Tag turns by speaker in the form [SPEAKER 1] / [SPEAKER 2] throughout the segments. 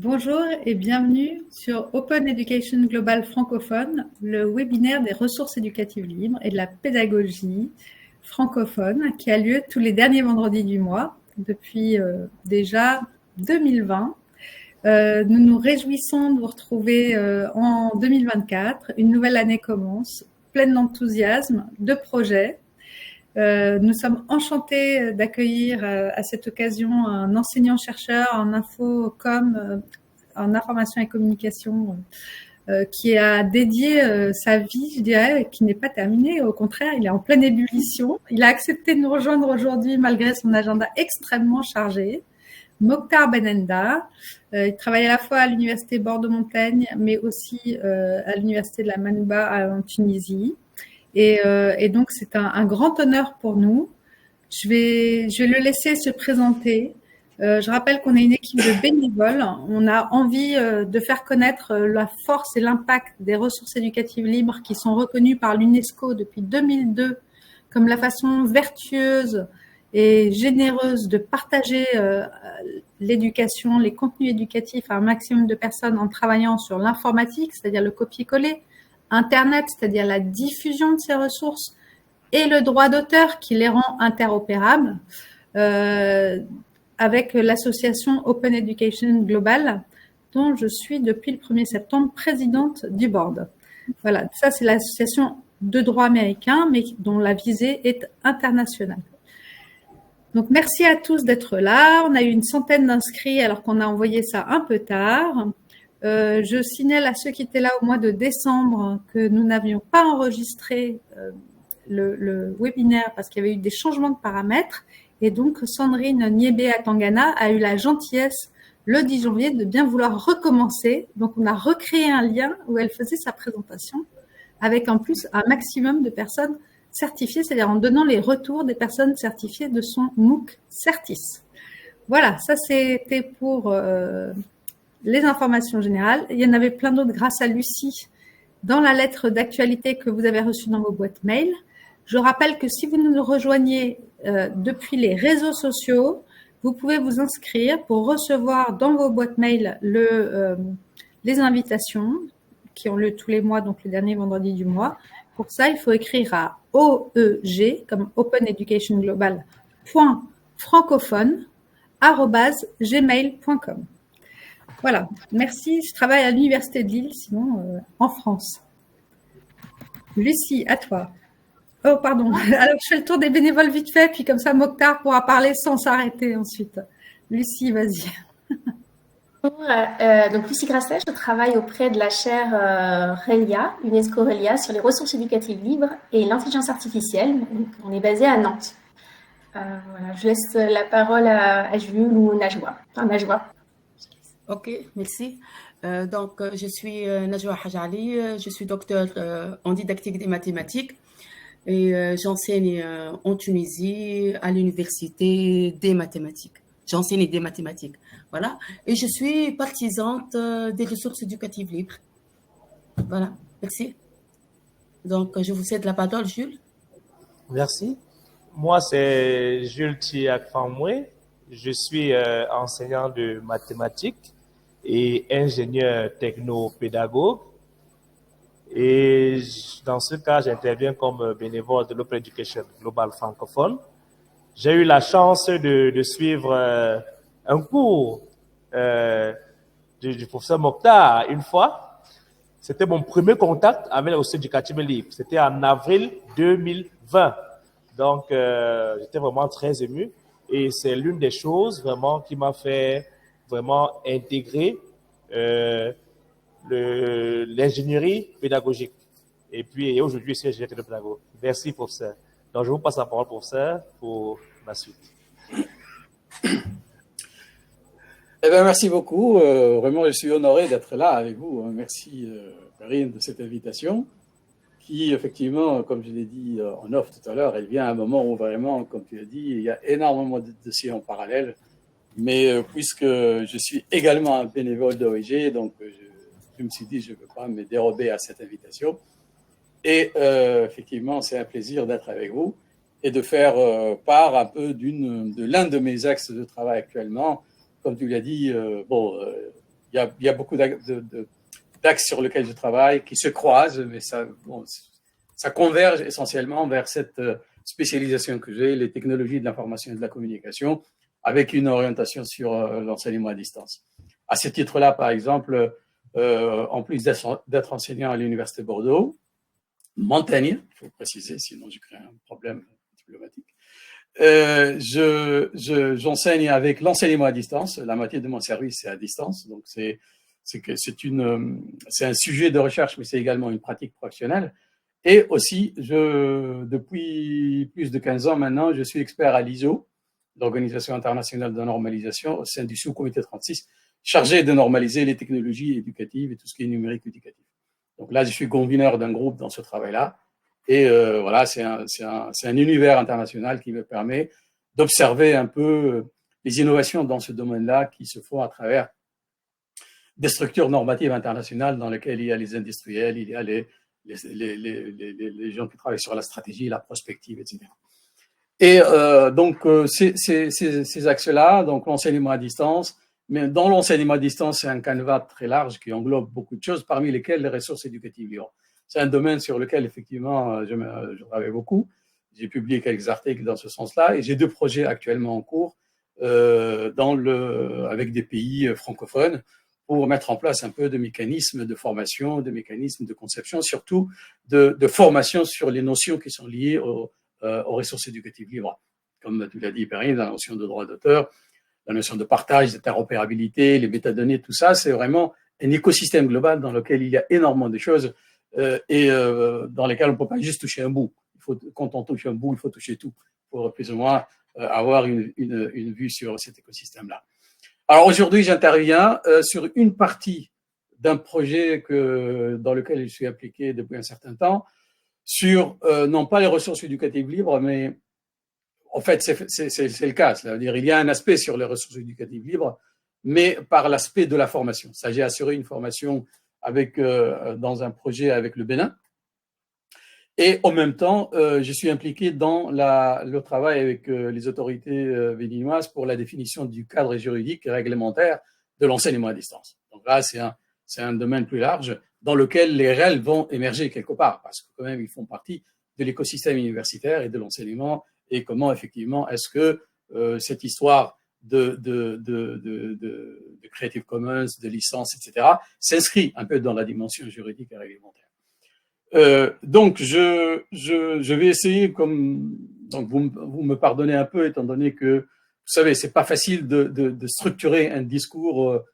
[SPEAKER 1] Bonjour et bienvenue sur Open Education Global francophone, le webinaire des ressources éducatives libres et de la pédagogie francophone qui a lieu tous les derniers vendredis du mois depuis déjà 2020. Nous nous réjouissons de vous retrouver en 2024. Une nouvelle année commence, pleine d'enthousiasme, de projets. Nous sommes enchantés d'accueillir à cette occasion un enseignant-chercheur en info-com, en information et communication, qui a dédié sa vie, je dirais, qui n'est pas terminée. Au contraire, il est en pleine ébullition. Il a accepté de nous rejoindre aujourd'hui malgré son agenda extrêmement chargé. Mokhtar Benenda, il travaille à la fois à l'université Bordeaux-Montaigne, mais aussi à l'université de la Manouba en Tunisie. Et donc, c'est un grand honneur pour nous. Je vais le laisser se présenter. Je rappelle qu'on est une équipe de bénévoles. On a envie de faire connaître la force et l'impact des ressources éducatives libres qui sont reconnues par l'UNESCO depuis 2002 comme la façon vertueuse et généreuse de partager l'éducation, les contenus éducatifs à un maximum de personnes en travaillant sur l'informatique, c'est-à-dire le copier-coller, Internet, c'est-à-dire la diffusion de ces ressources, et le droit d'auteur qui les rend interopérables, avec l'association Open Education Global, dont je suis depuis le 1er septembre présidente du board. Voilà, ça c'est l'association de droit américain, mais dont la visée est internationale. Donc merci à tous d'être là. On a eu une centaine d'inscrits alors qu'on a envoyé ça un peu tard. Je signale à ceux qui étaient là au mois de décembre que nous n'avions pas enregistré le webinaire parce qu'il y avait eu des changements de paramètres. Et donc, Sandrine Niébé-Atangana a eu la gentillesse, le 10 janvier, de bien vouloir recommencer. Donc, on a recréé un lien où elle faisait sa présentation avec en plus un maximum de personnes certifiées, c'est-à-dire en donnant les retours des personnes certifiées de son MOOC Certis. Voilà, ça c'était pour les informations générales. Il y en avait plein d'autres grâce à Lucie dans la lettre d'actualité que vous avez reçue dans vos boîtes mail. Je rappelle que si vous nous rejoignez depuis les réseaux sociaux, vous pouvez vous inscrire pour recevoir dans vos boîtes mail les invitations qui ont lieu tous les mois, donc le dernier vendredi du mois. Pour ça, il faut écrire à OEG, comme Open Education Global, francophone@gmail.com. Voilà, merci. Je travaille à l'Université de Lille, sinon en France. Lucie, à toi. Oh, pardon. Alors, je fais le tour des bénévoles vite fait, puis comme ça, Mokhtar pourra parler sans s'arrêter ensuite. Lucie, vas-y.
[SPEAKER 2] Bonjour, donc Lucie Grasset, je travaille auprès de la chaire RELIA, UNESCO RELIA, sur les ressources éducatives libres et l'intelligence artificielle. Donc, on est basé à Nantes. Voilà, je laisse la parole à Jules ou Najwa. Enfin, Najwa.
[SPEAKER 3] Ok, merci. Je suis Najwa Hajali, je suis docteur en didactique des mathématiques et j'enseigne en Tunisie à l'université des mathématiques. J'enseigne des mathématiques, voilà. Et je suis partisante des ressources éducatives libres. Voilà, merci. Donc, je vous cède la parole, Jules.
[SPEAKER 4] Merci. Moi, c'est Jules Tiak-Famoué. Je suis enseignant de mathématiques et ingénieur techno-pédagogue. Et dans ce cas, j'interviens comme bénévole de l'Open Education Global francophone. J'ai eu la chance de suivre un cours du professeur Mokhtar une fois. C'était mon premier contact avec les ressources éducatives libres. C'était en avril 2020. Donc, j'étais vraiment très ému. Et c'est l'une des choses vraiment qui m'a fait vraiment intégrer l'ingénierie pédagogique. Et puis, aujourd'hui, je suis ingénieur pédagogue. Merci, professeur. Donc, je vous passe la parole, professeur, pour la suite.
[SPEAKER 5] Eh bien, merci beaucoup. Vraiment, je suis honoré d'être là avec vous. Merci, Karine, de cette invitation qui, effectivement, comme je l'ai dit en off tout à l'heure, elle vient à un moment où vraiment, comme tu l'as dit, il y a énormément de dossiers en parallèle. Mais puisque je suis également un bénévole d'OEG, donc je me suis dit, je ne peux pas me dérober à cette invitation. Et effectivement, c'est un plaisir d'être avec vous et de faire part un peu de l'un de mes axes de travail actuellement. Comme tu l'as dit, il y a beaucoup d'axes sur lesquels je travaille qui se croisent, mais ça converge essentiellement vers cette spécialisation que j'ai, les technologies de l'information et de la communication, avec une orientation sur l'enseignement à distance. À ce titre-là, par exemple, en plus d'être enseignant à l'Université de Bordeaux, Montaigne, il faut préciser, sinon je crée un problème diplomatique, j'enseigne avec l'enseignement à distance. La moitié de mon service, c'est à distance. Donc, c'est un sujet de recherche, mais c'est également une pratique professionnelle. Et aussi, depuis plus de 15 ans maintenant, je suis expert à l'ISO, l'Organisation internationale de normalisation, au sein du sous-comité 36, chargé de normaliser les technologies éducatives et tout ce qui est numérique éducatif. Donc là, je suis conveneur d'un groupe dans ce travail-là. Et voilà, c'est un univers international qui me permet d'observer un peu les innovations dans ce domaine-là qui se font à travers des structures normatives internationales dans lesquelles il y a les industriels, il y a les gens qui travaillent sur la stratégie, la prospective, etc. Et donc, ces axes-là, donc l'enseignement à distance, mais dans l'enseignement à distance, c'est un canevas très large qui englobe beaucoup de choses, parmi lesquelles les ressources éducatives libres. C'est un domaine sur lequel, effectivement, je travaille beaucoup. J'ai publié quelques articles dans ce sens-là et j'ai 2 projets actuellement en cours avec des pays francophones pour mettre en place un peu de mécanismes de formation, de mécanismes de conception, surtout de formation sur les notions qui sont liées aux ressources éducatives libres. Comme tu l'as dit, Perrine, la notion de droit d'auteur, la notion de partage, d'interopérabilité, les métadonnées, tout ça, c'est vraiment un écosystème global dans lequel il y a énormément de choses dans lesquelles on ne peut pas juste toucher un bout. Quand on touche un bout, il faut toucher tout pour plus ou moins avoir une vue sur cet écosystème-là. Alors aujourd'hui, j'interviens sur une partie d'un projet dans lequel je suis impliqué depuis un certain temps, sur non pas les ressources éducatives libres, mais en fait, c'est le cas. C'est-à-dire, il y a un aspect sur les ressources éducatives libres, mais par l'aspect de la formation. Ça, j'ai assuré une formation dans un projet avec le Bénin. Et en même temps, je suis impliqué dans le travail avec les autorités béninoises pour la définition du cadre juridique et réglementaire de l'enseignement à distance. Donc là, c'est un domaine plus large dans lequel les REL vont émerger quelque part, parce que quand même, ils font partie de l'écosystème universitaire et de l'enseignement, et comment effectivement est-ce que cette histoire de Creative Commons, de licence, etc., s'inscrit un peu dans la dimension juridique et réglementaire. Donc, je vais essayer, donc vous me pardonnez un peu, étant donné que, vous savez, c'est pas facile de structurer un discours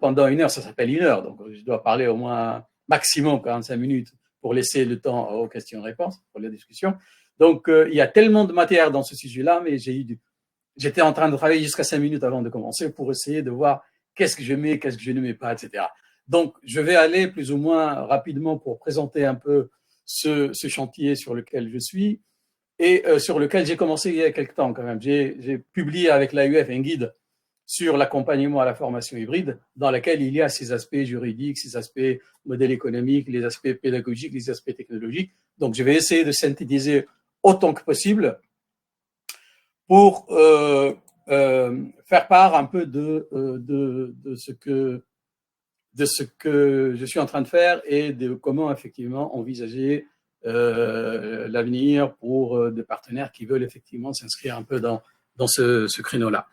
[SPEAKER 5] pendant 1 heure, ça s'appelle 1 heure, donc je dois parler au moins maximum 45 minutes pour laisser le temps aux questions-réponses, pour les discussions. Donc, il y a tellement de matière dans ce sujet-là, mais j'étais en train de travailler jusqu'à 5 minutes avant de commencer pour essayer de voir qu'est-ce que je mets, qu'est-ce que je ne mets pas, etc. Donc, je vais aller plus ou moins rapidement pour présenter un peu ce chantier sur lequel je suis et sur lequel j'ai commencé il y a quelque temps quand même. J'ai publié avec l'AUF un guide sur l'accompagnement à la formation hybride dans lequel il y a ces aspects juridiques, ces aspects modèles économiques, les aspects pédagogiques, les aspects technologiques. Donc, je vais essayer de synthétiser autant que possible pour faire part un peu de ce que je suis en train de faire et de comment effectivement envisager l'avenir pour des partenaires qui veulent effectivement s'inscrire un peu dans ce créneau-là,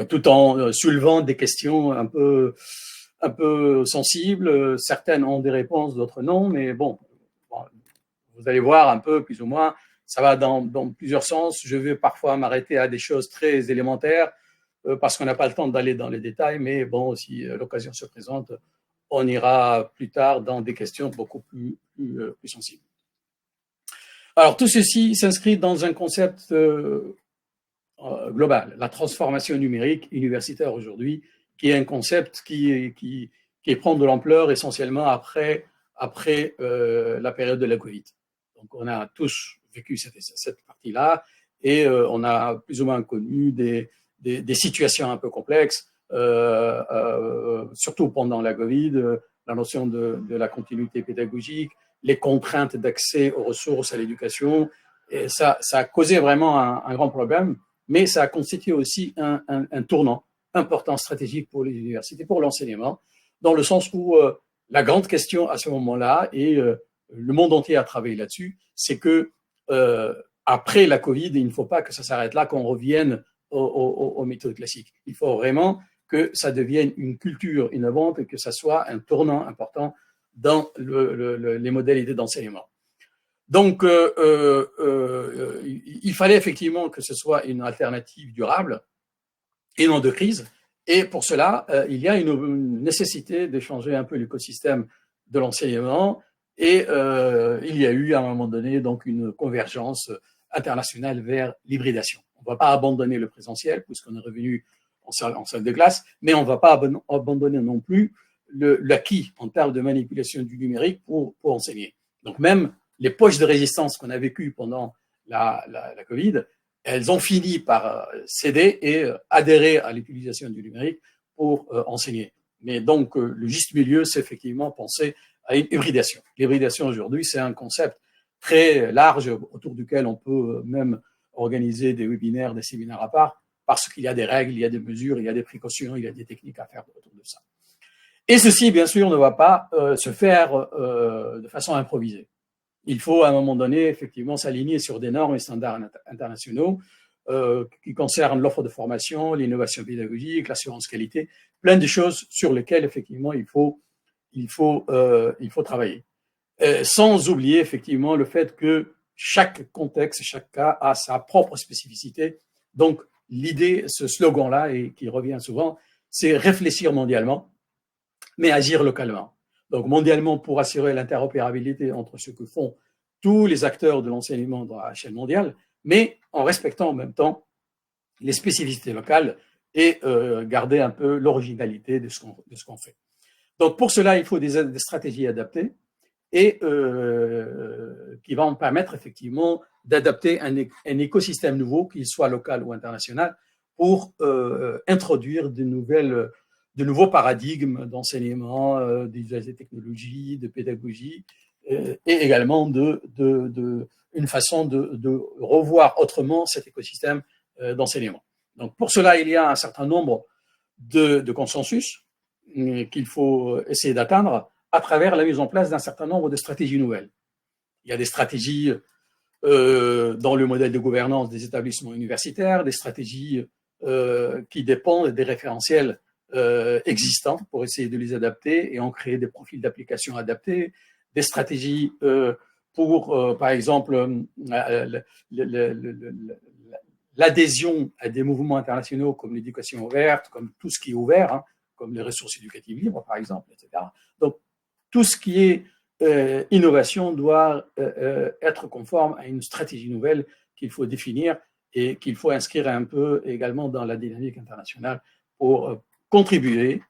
[SPEAKER 5] tout en soulevant des questions un peu sensibles. Certaines ont des réponses, d'autres non, mais bon, vous allez voir un peu plus ou moins, ça va dans plusieurs sens. Je vais parfois m'arrêter à des choses très élémentaires parce qu'on n'a pas le temps d'aller dans les détails, mais bon, si l'occasion se présente, on ira plus tard dans des questions beaucoup plus sensibles. Alors, tout ceci s'inscrit dans un concept global, la transformation numérique universitaire aujourd'hui, qui est un concept qui prend de l'ampleur essentiellement après la période de la Covid. Donc, on a tous vécu cette partie-là et on a plus ou moins connu des situations un peu complexes, surtout pendant la Covid, la notion de la continuité pédagogique, les contraintes d'accès aux ressources, à l'éducation. Et ça a causé vraiment un grand problème, mais ça a constitué aussi un tournant important, stratégique pour les universités, pour l'enseignement, dans le sens où la grande question à ce moment-là, et le monde entier a travaillé là-dessus, c'est que après la Covid, il ne faut pas que ça s'arrête là, qu'on revienne aux méthodes classiques. Il faut vraiment que ça devienne une culture innovante et que ça soit un tournant important dans les modalités d'enseignement. Donc, il fallait effectivement que ce soit une alternative durable et non de crise. Et pour cela, il y a une nécessité de changer un peu l'écosystème de l'enseignement. Et il y a eu à un moment donné donc une convergence internationale vers l'hybridation. On ne va pas abandonner le présentiel puisqu'on est revenu en salle de classe, mais on ne va pas abandonner non plus l'acquis en termes de manipulation du numérique pour enseigner. Donc même les poches de résistance qu'on a vécues pendant la Covid, elles ont fini par céder et adhérer à l'utilisation du numérique pour enseigner. Mais donc le juste milieu, c'est effectivement penser à une hybridation. L'hybridation aujourd'hui, c'est un concept très large autour duquel on peut même organiser des webinaires, des séminaires à part, parce qu'il y a des règles, il y a des mesures, il y a des précautions, il y a des techniques à faire autour de ça. Et ceci, bien sûr, ne va pas se faire de façon improvisée. Il faut, à un moment donné, effectivement, s'aligner sur des normes et standards internationaux qui concernent l'offre de formation, l'innovation pédagogique, l'assurance qualité, plein de choses sur lesquelles, effectivement, il faut travailler. Sans oublier, effectivement, le fait que chaque contexte, chaque cas a sa propre spécificité. Donc, l'idée, ce slogan-là, et qui revient souvent, c'est réfléchir mondialement, mais agir localement. Donc, mondialement, pour assurer l'interopérabilité entre ce que font tous les acteurs de l'enseignement dans la chaîne mondiale, mais en respectant en même temps les spécificités locales et garder un peu l'originalité de ce qu'on fait. Donc, pour cela, il faut des stratégies adaptées et qui vont permettre effectivement d'adapter un écosystème nouveau, qu'il soit local ou international, pour introduire de nouveaux paradigmes d'enseignement, d'usage des technologies, de pédagogie, et également une façon de revoir autrement cet écosystème d'enseignement. Donc, pour cela, il y a un certain nombre de consensus qu'il faut essayer d'atteindre à travers la mise en place d'un certain nombre de stratégies nouvelles. Il y a des stratégies dans le modèle de gouvernance des établissements universitaires, des stratégies qui dépendent des référentiels existants pour essayer de les adapter et en créer des profils d'application adaptés, des stratégies pour, par exemple, l'adhésion à des mouvements internationaux comme l'éducation ouverte, comme tout ce qui est ouvert, hein, comme les ressources éducatives libres, par exemple, etc. Donc, tout ce qui est innovation doit être conforme à une stratégie nouvelle qu'il faut définir et qu'il faut inscrire un peu également dans la dynamique internationale pour contribuer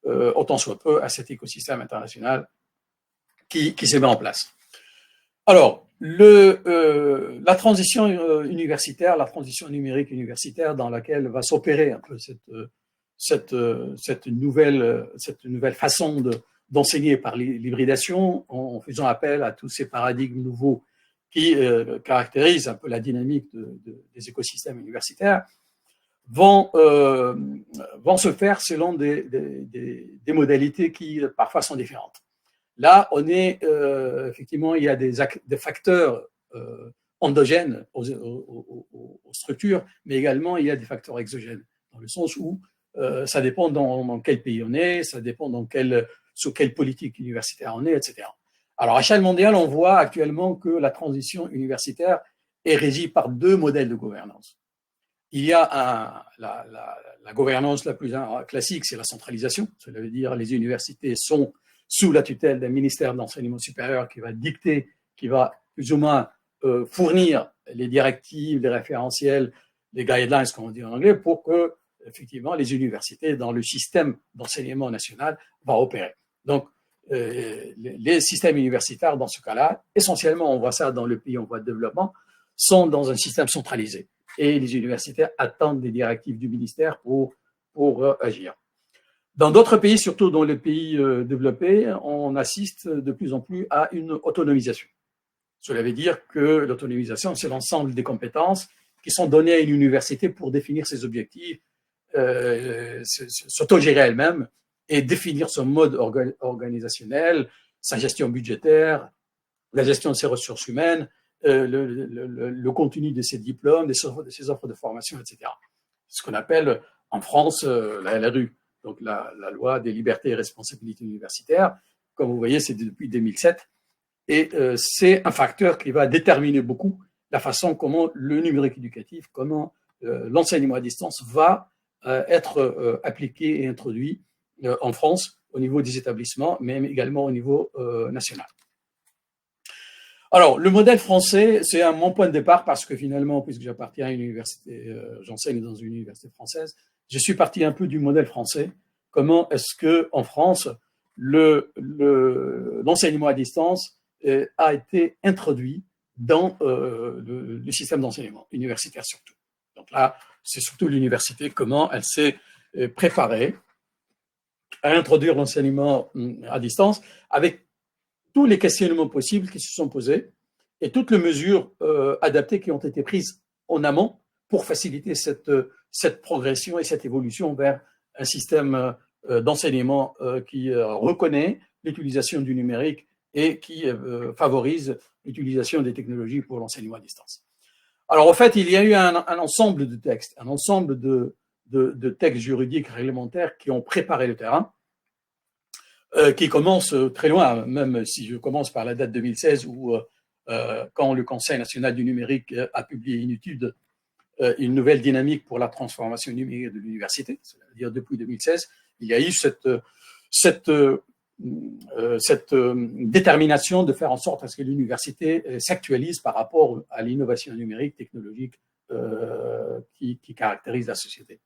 [SPEAKER 5] autant soit peu à cet écosystème international qui se met en place. Alors, la transition universitaire, la transition numérique universitaire dans laquelle va s'opérer un peu cette nouvelle façon d'enseigner par l'hybridation, en faisant appel à tous ces paradigmes nouveaux qui caractérisent un peu la dynamique des écosystèmes universitaires, vont se faire selon des modalités qui parfois sont différentes. Là, on est effectivement, il y a des facteurs endogènes aux structures, mais également il y a des facteurs exogènes, dans le sens où ça dépend dans quel pays on est, ça dépend sous quelle politique universitaire on est, etc. Alors, à l'échelle mondiale, on voit actuellement que la transition universitaire est régie par deux modèles de gouvernance. Il y a la gouvernance la plus classique, c'est la centralisation. Cela veut dire les universités sont sous la tutelle d'un ministère de l'enseignement supérieur qui va dicter, qui va plus ou moins fournir les directives, les référentiels, les guidelines, comme on dit en anglais, pour que effectivement les universités dans le système d'enseignement national vont opérer. Donc, les systèmes universitaires, dans ce cas-là, essentiellement, on voit ça dans le pays en voie de développement, sont dans un système centralisé. Et les universitaires attendent des directives du ministère pour agir. Dans d'autres pays, surtout dans les pays développés, on assiste de plus en plus à une autonomisation. Cela veut dire que l'autonomisation, c'est l'ensemble des compétences qui sont données à une université pour définir ses objectifs s'autogérer elle-même et définir son mode organisationnel, sa gestion budgétaire, la gestion de ses ressources humaines, le contenu de ses diplômes, de ses offres de formation, etc. Ce qu'on appelle en France la LRU, donc la loi des libertés et responsabilités universitaires. Comme vous voyez, c'est depuis 2007. Et c'est un facteur qui va déterminer beaucoup la façon comment le numérique éducatif, comment l'enseignement à distance va être appliqué et introduit en France au niveau des établissements, mais également au niveau national. Alors, le modèle français, c'est mon point de départ parce que finalement, puisque j'appartiens à une université, j'enseigne dans une université française, je suis parti un peu du modèle français. Comment est-ce que en France, l'enseignement à distance a été introduit dans le système d'enseignement universitaire surtout. Donc là, c'est surtout l'université, comment elle s'est préparée à introduire l'enseignement à distance avec tous les questionnements possibles qui se sont posés et toutes les mesures adaptées qui ont été prises en amont pour faciliter cette progression et cette évolution vers un système d'enseignement qui reconnaît l'utilisation du numérique et qui favorise l'utilisation des technologies pour l'enseignement à distance. Alors, en fait, il y a eu un ensemble de textes, un ensemble de textes juridiques réglementaires qui ont préparé le terrain, qui commencent très loin, même si je commence par la date 2016 où, quand le Conseil national du numérique a publié une étude, une nouvelle dynamique pour la transformation numérique de l'université, c'est-à-dire depuis 2016, il y a eu cette détermination de faire en sorte à ce que l'université s'actualise par rapport à l'innovation numérique, technologique qui caractérise la société.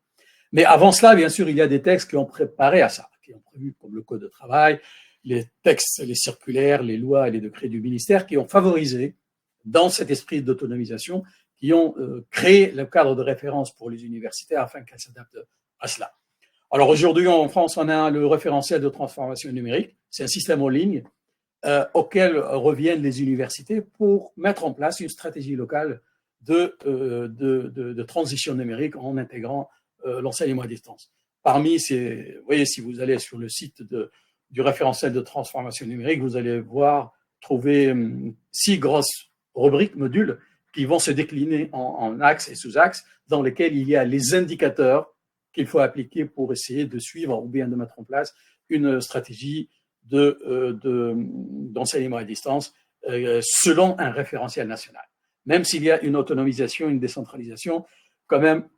[SPEAKER 5] Mais avant cela, bien sûr, il y a des textes qui ont préparé à ça, qui ont prévu comme le Code de travail, les textes, les circulaires, les lois et les décrets du ministère qui ont favorisé, dans cet esprit d'autonomisation, qui ont créé le cadre de référence pour les universités afin qu'elles s'adaptent à cela. Alors aujourd'hui, en France, on a le référentiel de transformation numérique. C'est un système en ligne auquel reviennent les universités pour mettre en place une stratégie locale de transition numérique en intégrant l'enseignement à distance. Parmi ces, vous voyez, si vous allez sur le site du référentiel de transformation numérique, vous allez trouver 6 grosses rubriques, modules, qui vont se décliner en axes et sous-axes, dans lesquels il y a les indicateurs qu'il faut appliquer pour essayer de suivre ou bien de mettre en place une stratégie d'enseignement à distance selon un référentiel national. Même s'il y a une autonomisation, une décentralisation, quand même,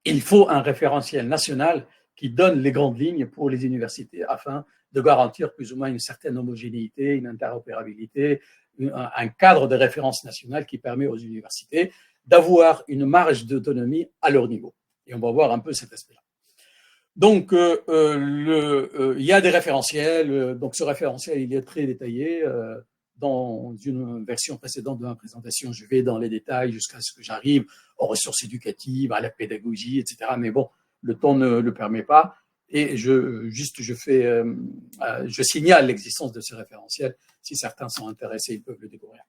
[SPEAKER 5] il faut un référentiel national qui donne les grandes lignes pour les universités afin de garantir plus ou moins une certaine homogénéité, une interopérabilité, un cadre de référence nationale qui permet aux universités d'avoir une marge d'autonomie à leur niveau. Et on va voir un peu cet aspect-là. Donc, il y a des référentiels. Donc, ce référentiel, il est très détaillé. Dans une version précédente de ma présentation, je vais dans les détails jusqu'à ce que j'arrive aux ressources éducatives, à la pédagogie, etc. Mais bon, le temps ne le permet pas. Et je signale l'existence de ce référentiel. Si certains sont intéressés, ils peuvent le découvrir.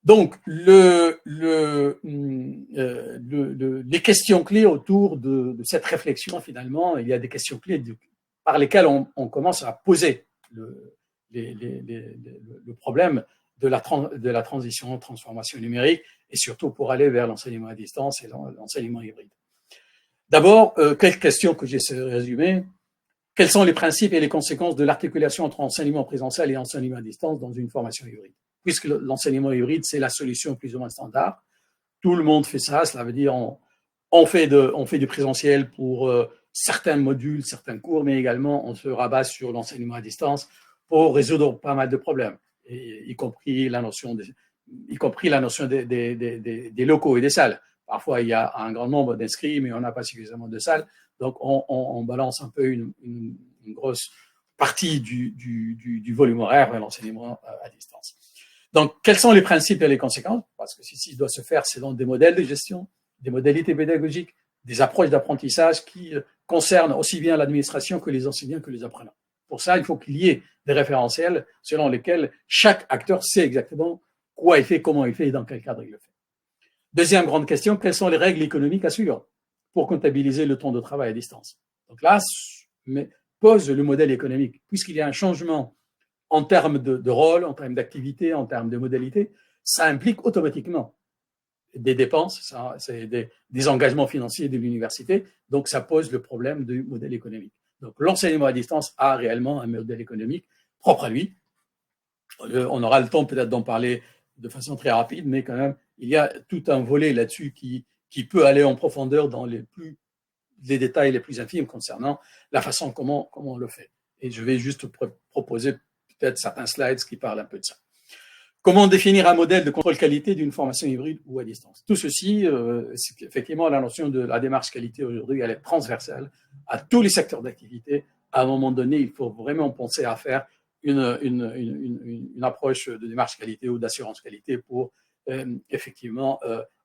[SPEAKER 5] Donc, les questions clés autour de cette réflexion, finalement, il y a des questions clés par lesquelles on commence à poser le problème de la transition, transformation numérique, et surtout pour aller vers l'enseignement à distance et l'enseignement hybride. D'abord, quelques questions que j'essaie de résumer. Quels sont les principes et les conséquences de l'articulation entre enseignement présentiel et enseignement à distance dans une formation hybride? Puisque l'enseignement hybride, c'est la solution plus ou moins standard. Tout le monde fait ça, cela veut dire on fait du présentiel pour certains modules, certains cours, mais également on se rabat sur l'enseignement à distance pour résoudre pas mal de problèmes, y compris la notion des locaux et des salles. Parfois, il y a un grand nombre d'inscrits, mais on n'a pas suffisamment de salles, donc on balance un peu une grosse partie du volume horaire vers l'enseignement à distance. Donc, quels sont les principes et les conséquences? Parce que ceci doit se faire selon des modèles de gestion, des modalités pédagogiques, des approches d'apprentissage qui concernent aussi bien l'administration que les enseignants que les apprenants. Pour ça, il faut qu'il y ait des référentiels selon lesquels chaque acteur sait exactement quoi il fait, comment il fait et dans quel cadre il le fait. Deuxième grande question, quelles sont les règles économiques à suivre? pour comptabiliser le temps de travail à distance. Donc là, pose le modèle économique, puisqu'il y a un changement en termes de rôle, en termes d'activité, en termes de modalité, ça implique automatiquement des dépenses, c'est des engagements financiers de l'université, donc ça pose le problème du modèle économique. Donc l'enseignement à distance a réellement un modèle économique propre à lui. On aura le temps peut-être d'en parler de façon très rapide, mais quand même, il y a tout un volet là-dessus qui peut aller en profondeur dans les détails les plus infimes concernant la façon comment on le fait. Et je vais juste proposer peut-être certains slides qui parlent un peu de ça. Comment définir un modèle de contrôle qualité d'une formation hybride ou à distance? Tout ceci, c'est qu'effectivement, la notion de la démarche qualité aujourd'hui, elle est transversale à tous les secteurs d'activité. À un moment donné, il faut vraiment penser à faire une approche de démarche qualité ou d'assurance qualité pour effectivement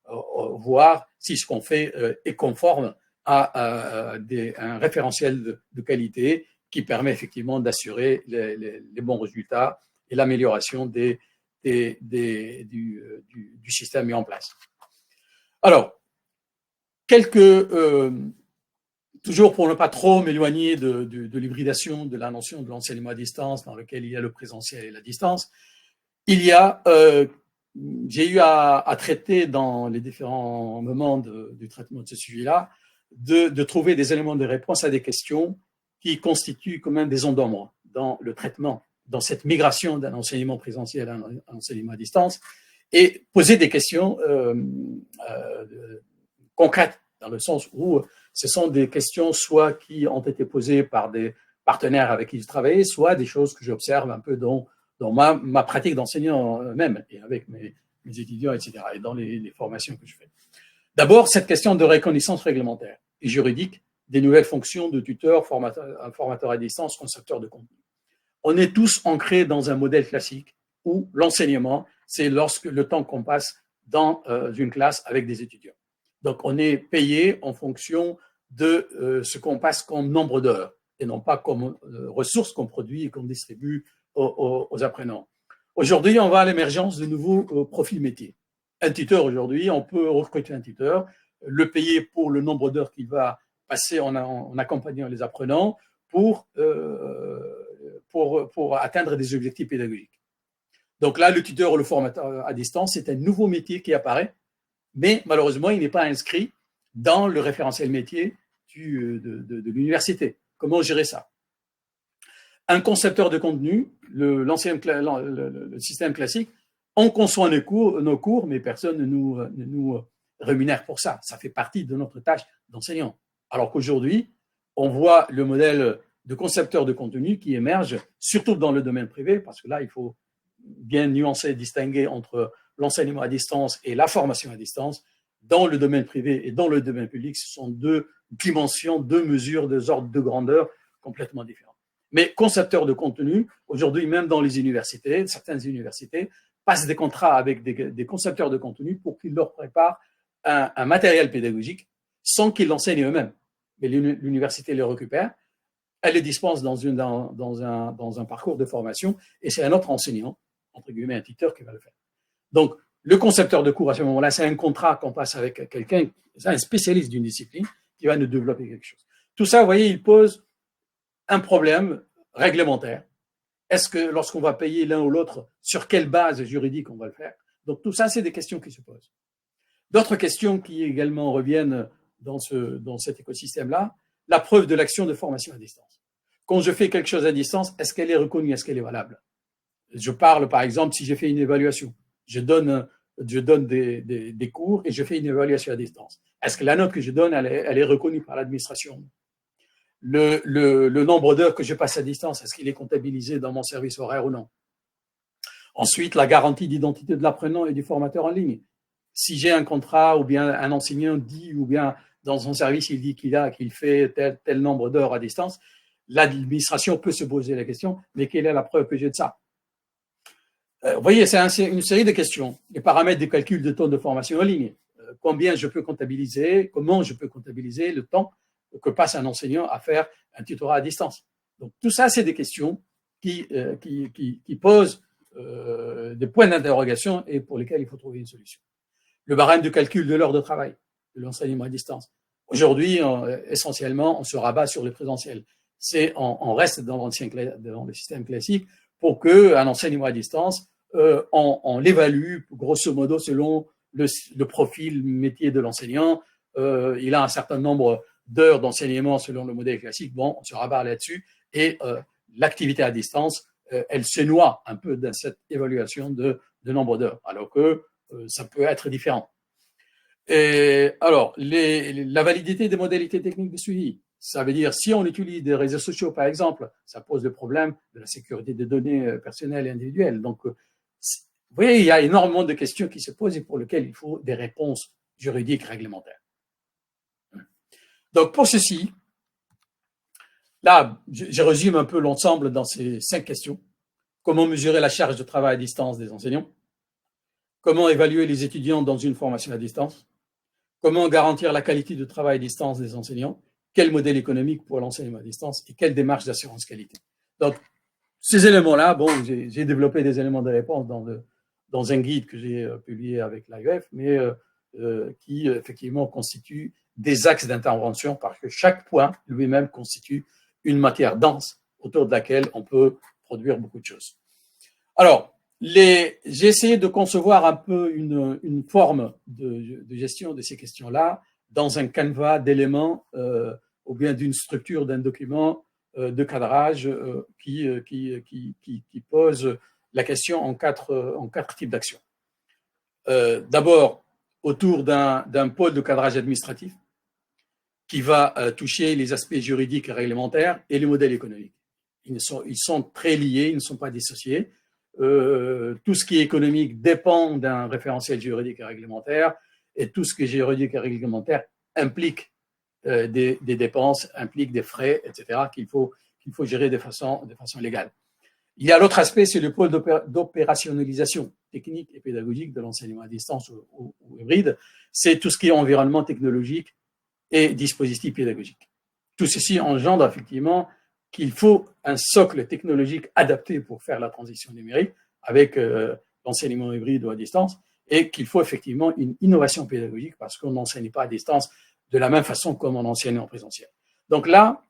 [SPEAKER 5] voir si ce qu'on fait est conforme à un référentiel de qualité qui permet effectivement d'assurer les bons résultats et l'amélioration du système mis en place. Alors, toujours pour ne pas trop m'éloigner de l'hybridation, de la notion de l'enseignement à distance, dans lequel il y a le présentiel et la distance, j'ai eu à traiter dans les différents moments du traitement de ce sujet-là, de trouver des éléments de réponse à des questions qui constituent quand même des ondes d'ombre dans le traitement, dans cette migration d'un enseignement présentiel à un enseignement à distance, et poser des questions concrètes, dans le sens où ce sont des questions soit qui ont été posées par des partenaires avec qui je travaillais, soit des choses que j'observe un peu dans ma pratique d'enseignant même, et avec mes étudiants, etc., et dans les formations que je fais. D'abord, cette question de reconnaissance réglementaire et juridique des nouvelles fonctions de tuteur, formateur à distance, concepteur de contenu. On est tous ancrés dans un modèle classique où l'enseignement, c'est lorsque le temps qu'on passe dans une classe avec des étudiants. Donc, on est payé en fonction de ce qu'on passe comme nombre d'heures et non pas comme ressources qu'on produit et qu'on distribue aux apprenants. Aujourd'hui, on va à l'émergence de nouveaux profils métiers. Un tuteur, aujourd'hui, on peut recruter un tuteur, le payer pour le nombre d'heures qu'il va passer en accompagnant les apprenants pour atteindre des objectifs pédagogiques. Donc là, le tuteur ou le formateur à distance, c'est un nouveau métier qui apparaît, mais malheureusement, il n'est pas inscrit dans le référentiel métier de l'université. Comment gérer ça? Un concepteur de contenu, le système classique, on conçoit nos cours, mais personne ne nous rémunère pour ça. Ça fait partie de notre tâche d'enseignant. Alors qu'aujourd'hui, on voit le modèle de concepteur de contenu qui émerge, surtout dans le domaine privé, parce que là, il faut bien nuancer, distinguer entre l'enseignement à distance et la formation à distance. Dans le domaine privé et dans le domaine public, ce sont deux dimensions, deux mesures, deux ordres de grandeur complètement différents. Mais concepteur de contenu, aujourd'hui, même dans les universités, certaines universités passent des contrats avec des concepteurs de contenu pour qu'ils leur préparent un matériel pédagogique sans qu'ils l'enseignent eux-mêmes. Mais l'université les récupère, elle les dispense dans un parcours de formation et c'est un autre enseignant, entre guillemets un tuteur, qui va le faire. Donc, le concepteur de cours, à ce moment-là, c'est un contrat qu'on passe avec quelqu'un, un spécialiste d'une discipline qui va nous développer quelque chose. Tout ça, vous voyez, il pose un problème réglementaire. Est-ce que lorsqu'on va payer l'un ou l'autre, sur quelle base juridique on va le faire? Donc, tout ça, c'est des questions qui se posent. D'autres questions qui également reviennent dans cet écosystème-là, la preuve de l'action de formation à distance. Quand je fais quelque chose à distance, est-ce qu'elle est reconnue, est-ce qu'elle est valable? Je parle, par exemple, si j'ai fait une évaluation, je donne des cours et je fais une évaluation à distance. Est-ce que la note que je donne, elle est reconnue par l'administration? Le nombre d'heures que je passe à distance, est-ce qu'il est comptabilisé dans mon service horaire ou non? Ensuite, la garantie d'identité de l'apprenant et du formateur en ligne. Si j'ai un contrat ou bien un enseignant dit, ou bien dans son service, il dit qu'il fait tel nombre d'heures à distance, l'administration peut se poser la question, mais quelle est la preuve que j'ai de ça? Vous voyez, c'est une série de questions. Les paramètres de calcul de temps de formation en ligne. Combien je peux comptabiliser, comment je peux comptabiliser le temps que passe un enseignant à faire un tutorat à distance. Donc, tout ça, c'est des questions qui posent des points d'interrogation et pour lesquels il faut trouver une solution. Le barème de calcul de l'heure de travail de l'enseignement à distance. Aujourd'hui, essentiellement, on se rabat sur le présentiel. On reste dans le système classique pour qu'un enseignement à distance, on l'évalue grosso modo selon le profil métier de l'enseignant. Il a un certain nombre d'heures d'enseignement selon le modèle classique. Bon, on se rabat là-dessus et l'activité à distance, elle se noie un peu dans cette évaluation de nombre d'heures, alors que ça peut être différent. Et alors, la validité des modalités techniques de suivi, ça veut dire si on utilise des réseaux sociaux, par exemple, ça pose le problème de la sécurité des données personnelles et individuelles. Donc, vous voyez, il y a énormément de questions qui se posent et pour lesquelles il faut des réponses juridiques réglementaires. Donc, pour ceci, là, je résume un peu l'ensemble dans ces 5 questions. Comment mesurer la charge de travail à distance des enseignants? Comment évaluer les étudiants dans une formation à distance? Comment garantir la qualité de travail à distance des enseignants? Quel modèle économique pour l'enseignement à distance? Et quelle démarche d'assurance qualité? Donc, ces éléments-là, bon, j'ai développé des éléments de réponse dans un guide que j'ai publié avec l'AEF, mais qui, effectivement, constitue des axes d'intervention parce que chaque point lui-même constitue une matière dense autour de laquelle on peut produire beaucoup de choses. Alors, j'ai essayé de concevoir un peu une forme de gestion de ces questions-là dans un canevas d'éléments ou bien d'une structure d'un document de cadrage qui pose la question en quatre types d'actions. D'abord, autour d'un pôle de cadrage administratif qui va toucher les aspects juridiques et réglementaires et les modèles économiques. Ils sont très liés, ils ne sont pas dissociés. Tout ce qui est économique dépend d'un référentiel juridique et réglementaire, et tout ce qui est juridique et réglementaire implique des dépenses, implique des frais, etc., qu'il faut gérer de façon légale. Il y a l'autre aspect, c'est le pôle d'opérationnalisation technique et pédagogique de l'enseignement à distance ou hybride. C'est tout ce qui est environnement technologique et dispositif pédagogique. Tout ceci engendre effectivement qu'il faut un socle technologique adapté pour faire la transition numérique avec l'enseignement hybride ou à distance, et qu'il faut effectivement une innovation pédagogique parce qu'on n'enseigne pas à distance de la même façon comme on enseigne en présentiel. Donc là,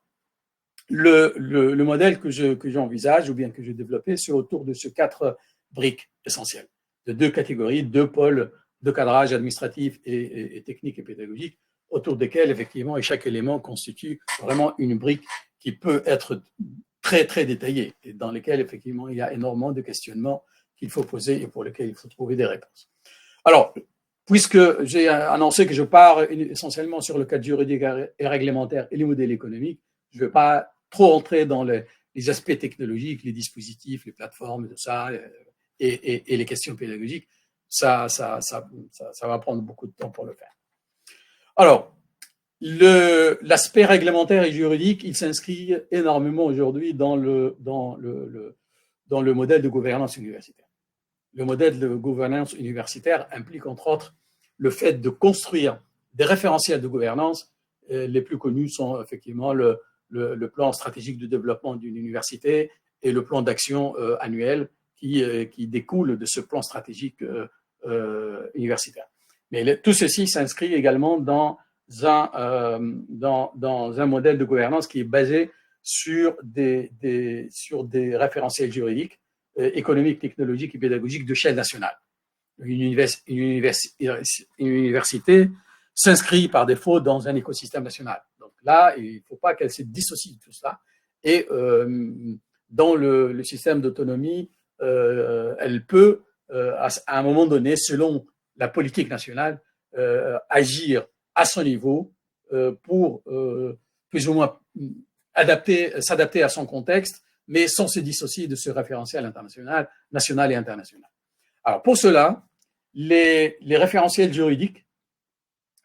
[SPEAKER 5] le modèle que j'envisage ou bien que j'ai développé, c'est autour de ces 4 briques essentielles, de 2 catégories, 2 pôles de cadrage administratif et technique et pédagogique, autour desquels, effectivement, et chaque élément constitue vraiment une brique qui peut être très, très détaillée et dans lesquelles, effectivement, il y a énormément de questionnements qu'il faut poser et pour lesquels il faut trouver des réponses. Alors, puisque j'ai annoncé que je pars essentiellement sur le cadre juridique et réglementaire et les modèles économiques, je ne vais pas trop entrer dans les aspects technologiques, les dispositifs, les plateformes, tout ça, et les questions pédagogiques. Ça va prendre beaucoup de temps pour le faire. Alors, l'aspect réglementaire et juridique, il s'inscrit énormément aujourd'hui dans le modèle de gouvernance universitaire. Le modèle de gouvernance universitaire implique entre autres le fait de construire des référentiels de gouvernance. Les plus connus sont effectivement le plan stratégique de développement d'une université et le plan d'action annuel qui découle de ce plan stratégique universitaire. Mais tout ceci s'inscrit également dans un modèle de gouvernance qui est basé sur des référentiels juridiques, économiques, technologiques et pédagogiques de chaîne nationale. Une université s'inscrit par défaut dans un écosystème national. Donc là, il ne faut pas qu'elle se dissocie de tout cela. Et dans le système d'autonomie, elle peut, à un moment donné, selon la politique nationale, agir à son niveau pour plus ou moins s'adapter à son contexte, mais sans se dissocier de ce référentiel international, national et international. Alors pour cela, les référentiels juridiques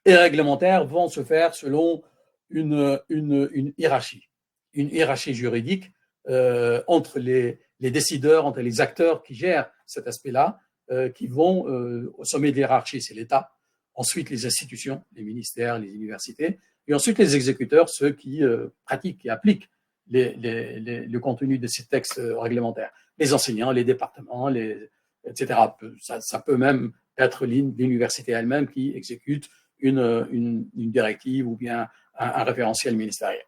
[SPEAKER 5] et réglementaires vont se faire selon une hiérarchie juridique entre les décideurs, entre les acteurs qui gèrent cet aspect-là, qui vont au sommet de l'hiérarchie, c'est l'État, ensuite les institutions, les ministères, les universités, et ensuite les exécuteurs, ceux qui pratiquent et appliquent le contenu de ces textes réglementaires, les enseignants, les départements, etc. Ça peut même être l'université elle-même qui exécute une directive ou bien un référentiel ministériel.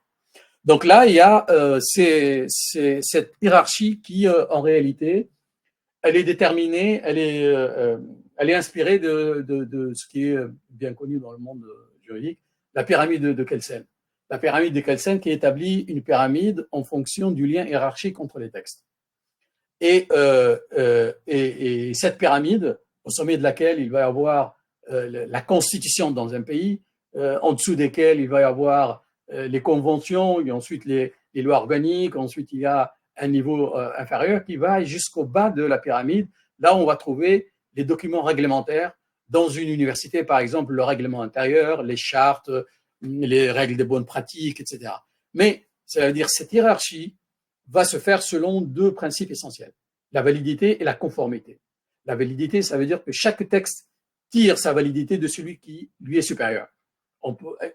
[SPEAKER 5] Donc là, il y a cette hiérarchie qui, en réalité, elle est déterminée, elle est inspirée de ce qui est bien connu dans le monde juridique, la pyramide de Kelsen. La pyramide de Kelsen qui établit une pyramide en fonction du lien hiérarchique entre les textes. Et cette pyramide, au sommet de laquelle il va y avoir la constitution dans un pays, en dessous desquelles il va y avoir les conventions, et ensuite les lois organiques, ensuite il y a un niveau inférieur qui va jusqu'au bas de la pyramide. Là, on va trouver les documents réglementaires dans une université, par exemple, le règlement intérieur, les chartes, les règles de bonnes pratiques, etc. Mais ça veut dire cette hiérarchie va se faire selon deux principes essentiels, la validité et la conformité. La validité, ça veut dire que chaque texte tire sa validité de celui qui lui est supérieur.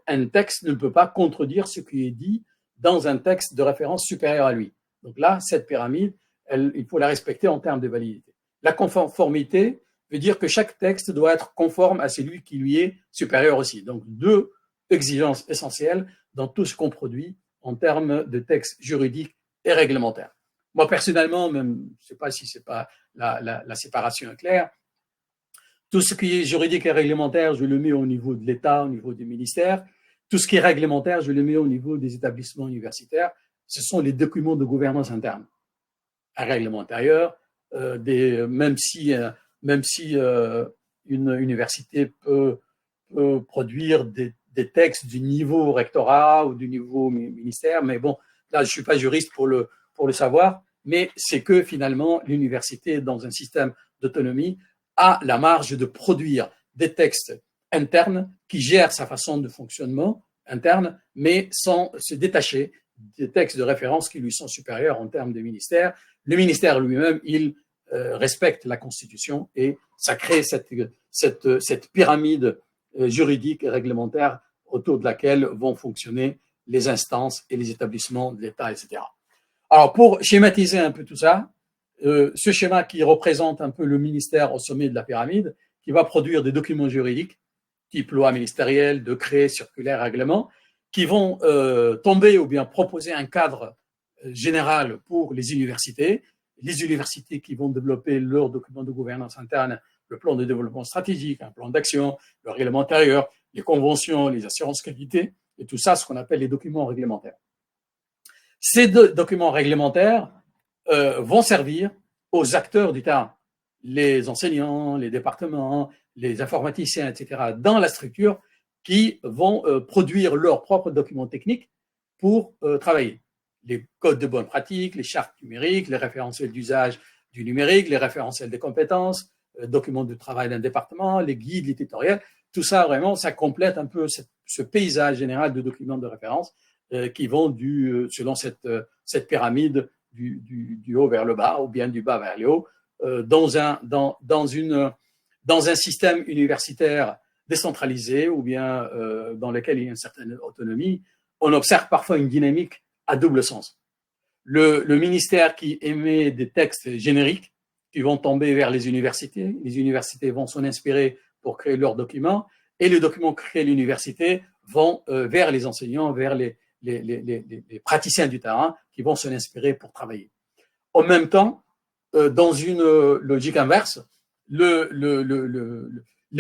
[SPEAKER 5] Un texte ne peut pas contredire ce qui est dit dans un texte de référence supérieur à lui. Donc là, cette pyramide, il faut la respecter en termes de validité. La conformité veut dire que chaque texte doit être conforme à celui qui lui est supérieur aussi. Donc deux exigences essentielles dans tout ce qu'on produit en termes de textes juridiques et réglementaires. Moi, personnellement, même, je ne sais pas si ce n'est pas la séparation est claire, tout ce qui est juridique et réglementaire, je le mets au niveau de l'État, au niveau des ministères. Tout ce qui est réglementaire, je le mets au niveau des établissements universitaires. Ce sont les documents de gouvernance interne. Un règlement intérieur, même si une université peut produire des textes du niveau rectorat ou du niveau ministère, mais bon, là, je ne suis pas juriste pour le savoir, mais c'est que finalement, l'université, dans un système d'autonomie, a la marge de produire des textes internes qui gèrent sa façon de fonctionnement interne, mais sans se détacher des textes de référence qui lui sont supérieurs en termes de ministère. Le ministère lui-même, il respecte la Constitution et ça crée cette pyramide juridique et réglementaire autour de laquelle vont fonctionner les instances et les établissements de l'État, etc. Alors, pour schématiser un peu tout ça, ce schéma qui représente un peu le ministère au sommet de la pyramide, qui va produire des documents juridiques, type loi ministérielle, décret, circulaire, règlement, qui vont tomber ou bien proposer un cadre général pour les universités qui vont développer leurs documents de gouvernance interne, le plan de développement stratégique, un plan d'action, le règlement intérieur, les conventions, les assurances qualité, et tout ça, ce qu'on appelle les documents réglementaires. Ces documents réglementaires vont servir aux acteurs du terrain, les enseignants, les départements, les informaticiens, etc., dans la structure, qui vont produire leurs propres documents techniques pour travailler. Les codes de bonne pratique, les chartes numériques, les référentiels d'usage du numérique, les référentiels des compétences, documents de travail d'un département, les guides, les tutoriels, tout ça vraiment, ça complète un peu ce paysage général de documents de référence qui vont selon cette pyramide du haut vers le bas ou bien du bas vers le haut, dans un système universitaire décentralisé ou bien dans lequel il y a une certaine autonomie. On observe parfois une dynamique à double sens. Le ministère qui émet des textes génériques qui vont tomber vers les universités vont s'en inspirer pour créer leurs documents, et les documents créés à l'université vont vers les enseignants, vers les praticiens du terrain qui vont s'en inspirer pour travailler. En même temps, dans une logique inverse, les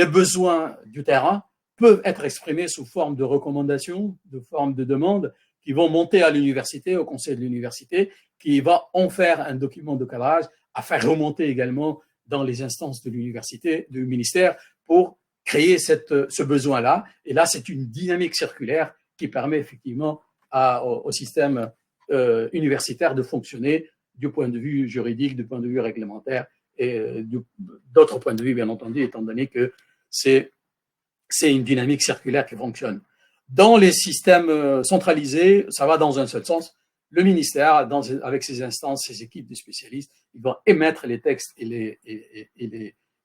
[SPEAKER 5] besoins du terrain peuvent être exprimés sous forme de recommandations, de forme de demandes qui vont monter à l'université, au conseil de l'université, qui va en faire un document de cadrage à faire remonter également dans les instances de l'université, du ministère, pour créer ce besoin-là. Et là, c'est une dynamique circulaire qui permet effectivement au système universitaire de fonctionner du point de vue juridique, du point de vue réglementaire et d'autres points de vue, bien entendu, étant donné que c'est une dynamique circulaire qui fonctionne. Dans les systèmes centralisés, ça va dans un seul sens. Le ministère, avec ses instances, ses équipes de spécialistes, ils vont émettre les textes et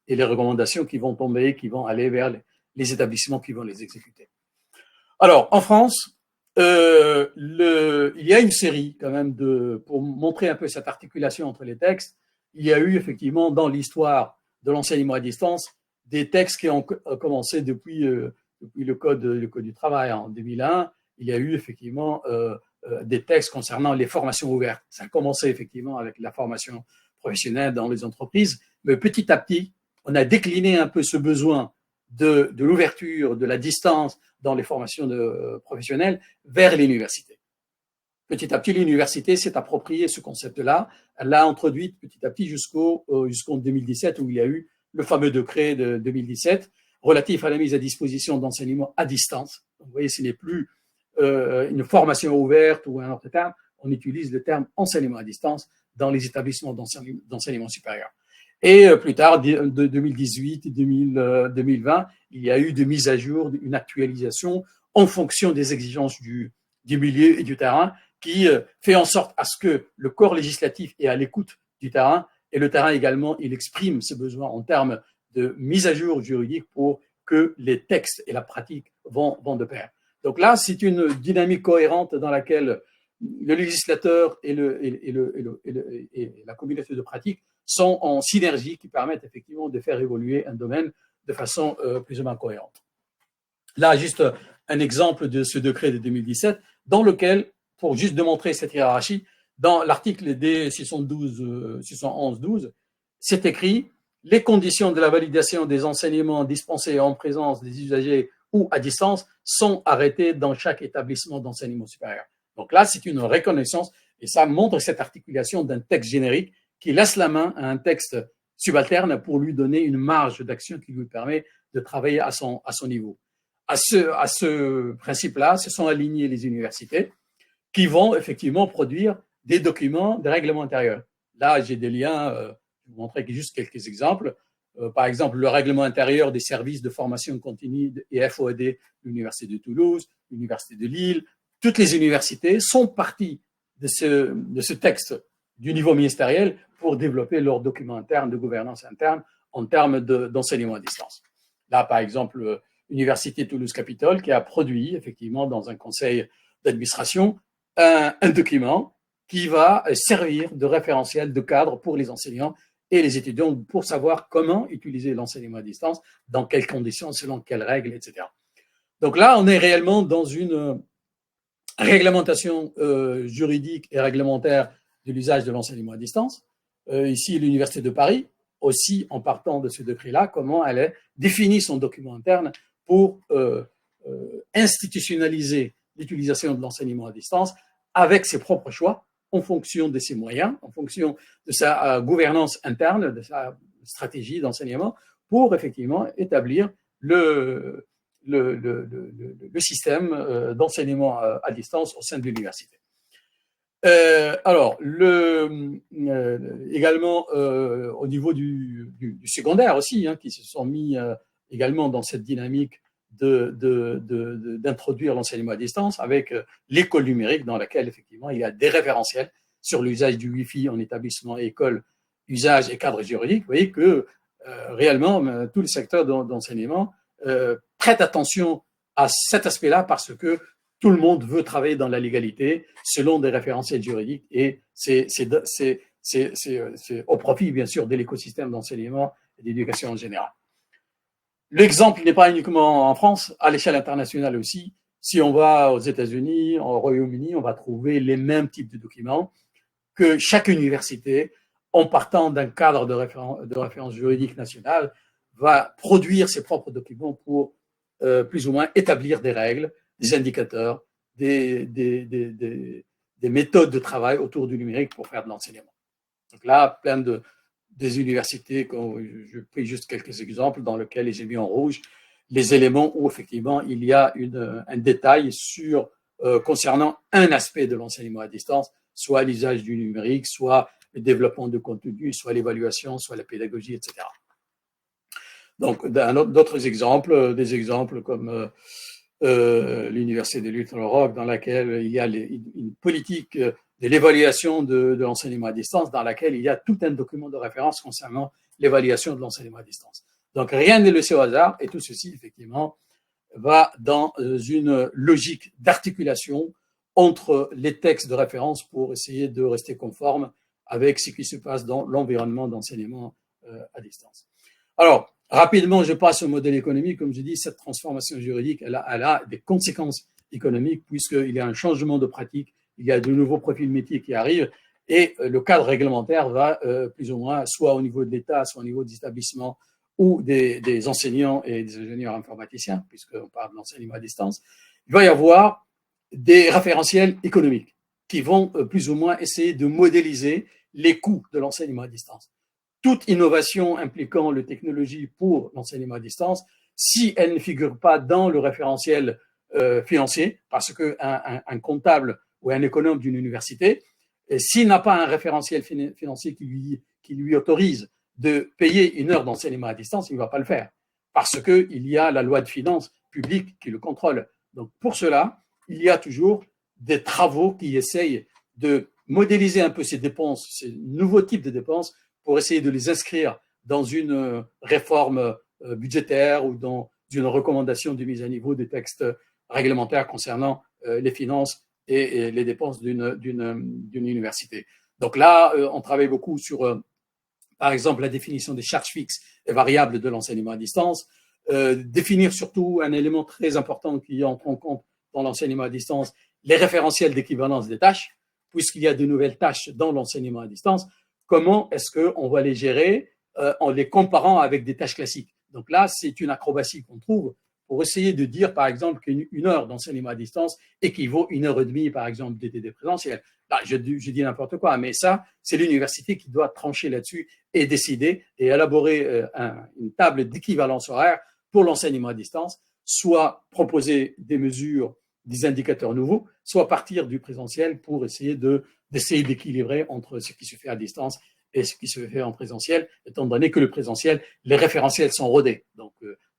[SPEAKER 5] les recommandations qui vont tomber, qui vont aller vers les établissements qui vont les exécuter. Alors, en France, il y a une série quand même pour montrer un peu cette articulation entre les textes. Il y a eu effectivement dans l'histoire de l'enseignement à distance des textes qui ont commencé depuis depuis le code du travail en 2001, il y a eu effectivement des textes concernant les formations ouvertes. Ça a commencé effectivement avec la formation professionnelle dans les entreprises, mais petit à petit, on a décliné un peu ce besoin de l'ouverture, de la distance dans les formations professionnelles vers l'université. Petit à petit, l'université s'est approprié ce concept-là. Elle l'a introduit petit à petit jusqu'en 2017, où il y a eu le fameux décret de 2017 relatif à la mise à disposition d'enseignement à distance. Donc, vous voyez, ce n'est plus une formation ouverte ou un autre terme. On utilise le terme enseignement à distance dans les établissements d'enseignement supérieur. Et plus tard, de 2018 et 2020, il y a eu des mises à jour, une actualisation en fonction des exigences du milieu et du terrain, qui fait en sorte à ce que le corps législatif est à l'écoute du terrain, et le terrain également, il exprime ses besoins en termes de mise à jour juridique pour que les textes et la pratique vont de pair. Donc là, c'est une dynamique cohérente dans laquelle le législateur et la communauté de pratique sont en synergie, qui permettent effectivement de faire évoluer un domaine de façon plus ou moins cohérente. Là, juste un exemple de ce décret de 2017, dans lequel, pour juste démontrer cette hiérarchie, dans l'article D611-12, c'est écrit « Les conditions de la validation des enseignements dispensés en présence des usagers ou à distance sont arrêtées dans chaque établissement d'enseignement supérieur. » Donc là, c'est une reconnaissance, et ça montre cette articulation d'un texte générique qui laisse la main à un texte subalterne pour lui donner une marge d'action qui lui permet de travailler à son niveau. À ce principe-là, se sont alignées les universités qui vont effectivement produire des documents, des règlements intérieurs. Là, j'ai des liens, je vais vous montrer juste quelques exemples. Par exemple, le règlement intérieur des services de formation continue et FOED de l'Université de Toulouse, l'Université de Lille. Toutes les universités sont parties de ce texte du niveau ministériel pour développer leurs documents internes de gouvernance interne en termes d'enseignement à distance. Là, par exemple, l'Université Toulouse-Capitole qui a produit effectivement dans un conseil d'administration un document qui va servir de référentiel de cadre pour les enseignants et les étudiants pour savoir comment utiliser l'enseignement à distance, dans quelles conditions, selon quelles règles, etc. Donc là, on est réellement dans une réglementation juridique et réglementaire de l'usage de l'enseignement à distance. Ici, l'Université de Paris, aussi en partant de ce décret-là, comment elle a défini son document interne pour institutionnaliser l'utilisation de l'enseignement à distance avec ses propres choix, en fonction de ses moyens, en fonction de sa gouvernance interne, de sa stratégie d'enseignement, pour effectivement établir le système d'enseignement à distance au sein de l'université. Alors, également au niveau du secondaire aussi, qui se sont mis également dans cette dynamique d'introduire l'enseignement à distance avec l'école numérique dans laquelle effectivement il y a des référentiels sur l'usage du Wi-Fi en établissement et école, usage et cadre juridique. Vous voyez que réellement tous les secteurs d'enseignement prêtent attention à cet aspect-là parce que tout le monde veut travailler dans la légalité selon des référentiels juridiques et c'est au profit bien sûr de l'écosystème d'enseignement et d'éducation en général. L'exemple n'est pas uniquement en France, à l'échelle internationale aussi. Si on va aux États-Unis, au Royaume-Uni, on va trouver les mêmes types de documents que chaque université, en partant d'un cadre de référence juridique nationale, va produire ses propres documents pour plus ou moins établir des règles, des indicateurs, des méthodes de travail autour du numérique pour faire de l'enseignement. Donc là, des universités, je pris juste quelques exemples dans lesquels j'ai mis en rouge les éléments où effectivement il y a un détail concernant un aspect de l'enseignement à distance, soit l'usage du numérique, soit le développement de contenu, soit l'évaluation, soit la pédagogie, etc. Donc d'autres exemples, des exemples comme l'Université de Little Rock, dans laquelle il y a une politique de l'évaluation de l'enseignement à distance, dans laquelle il y a tout un document de référence concernant l'évaluation de l'enseignement à distance. Donc, rien n'est laissé au hasard, et tout ceci, effectivement, va dans une logique d'articulation entre les textes de référence pour essayer de rester conforme avec ce qui se passe dans l'environnement d'enseignement à distance. Alors, Rapidement, je passe au modèle économique. Comme je dis, cette transformation juridique, elle a des conséquences économiques puisqu'il y a un changement de pratique, il y a de nouveaux profils métiers qui arrivent et le cadre réglementaire va plus ou moins soit au niveau de l'État, soit au niveau des établissements ou des enseignants et des ingénieurs informaticiens, puisqu'on parle de l'enseignement à distance. Il va y avoir des référentiels économiques qui vont plus ou moins essayer de modéliser les coûts de l'enseignement à distance. Toute innovation impliquant la technologie pour l'enseignement à distance, si elle ne figure pas dans le référentiel financier, parce qu'un comptable ou un économe d'une université, s'il n'a pas un référentiel financier qui lui autorise de payer une heure d'enseignement à distance, il ne va pas le faire, parce qu'il y a la loi de finances publique qui le contrôle. Donc pour cela, il y a toujours des travaux qui essayent de modéliser un peu ces dépenses, ces nouveaux types de dépenses, pour essayer de les inscrire dans une réforme budgétaire ou dans une recommandation de mise à niveau des textes réglementaires concernant les finances et les dépenses d'une université. Donc là, on travaille beaucoup sur, par exemple, la définition des charges fixes et variables de l'enseignement à distance, définir surtout un élément très important qui entre en compte dans l'enseignement à distance, les référentiels d'équivalence des tâches, puisqu'il y a de nouvelles tâches dans l'enseignement à distance. Comment est-ce qu'on va les gérer en les comparant avec des tâches classiques? Donc là, c'est une acrobatie qu'on trouve pour essayer de dire, par exemple, qu'une heure d'enseignement à distance équivaut 1h30, par exemple, d'été présentiel. Là, je dis n'importe quoi, mais ça, c'est l'université qui doit trancher là-dessus et décider et élaborer une table d'équivalence horaire pour l'enseignement à distance, soit proposer des mesures, des indicateurs nouveaux, soit partir du présentiel pour essayer d'essayer d'équilibrer entre ce qui se fait à distance et ce qui se fait en présentiel, étant donné que le présentiel, les référentiels sont rodés. Donc,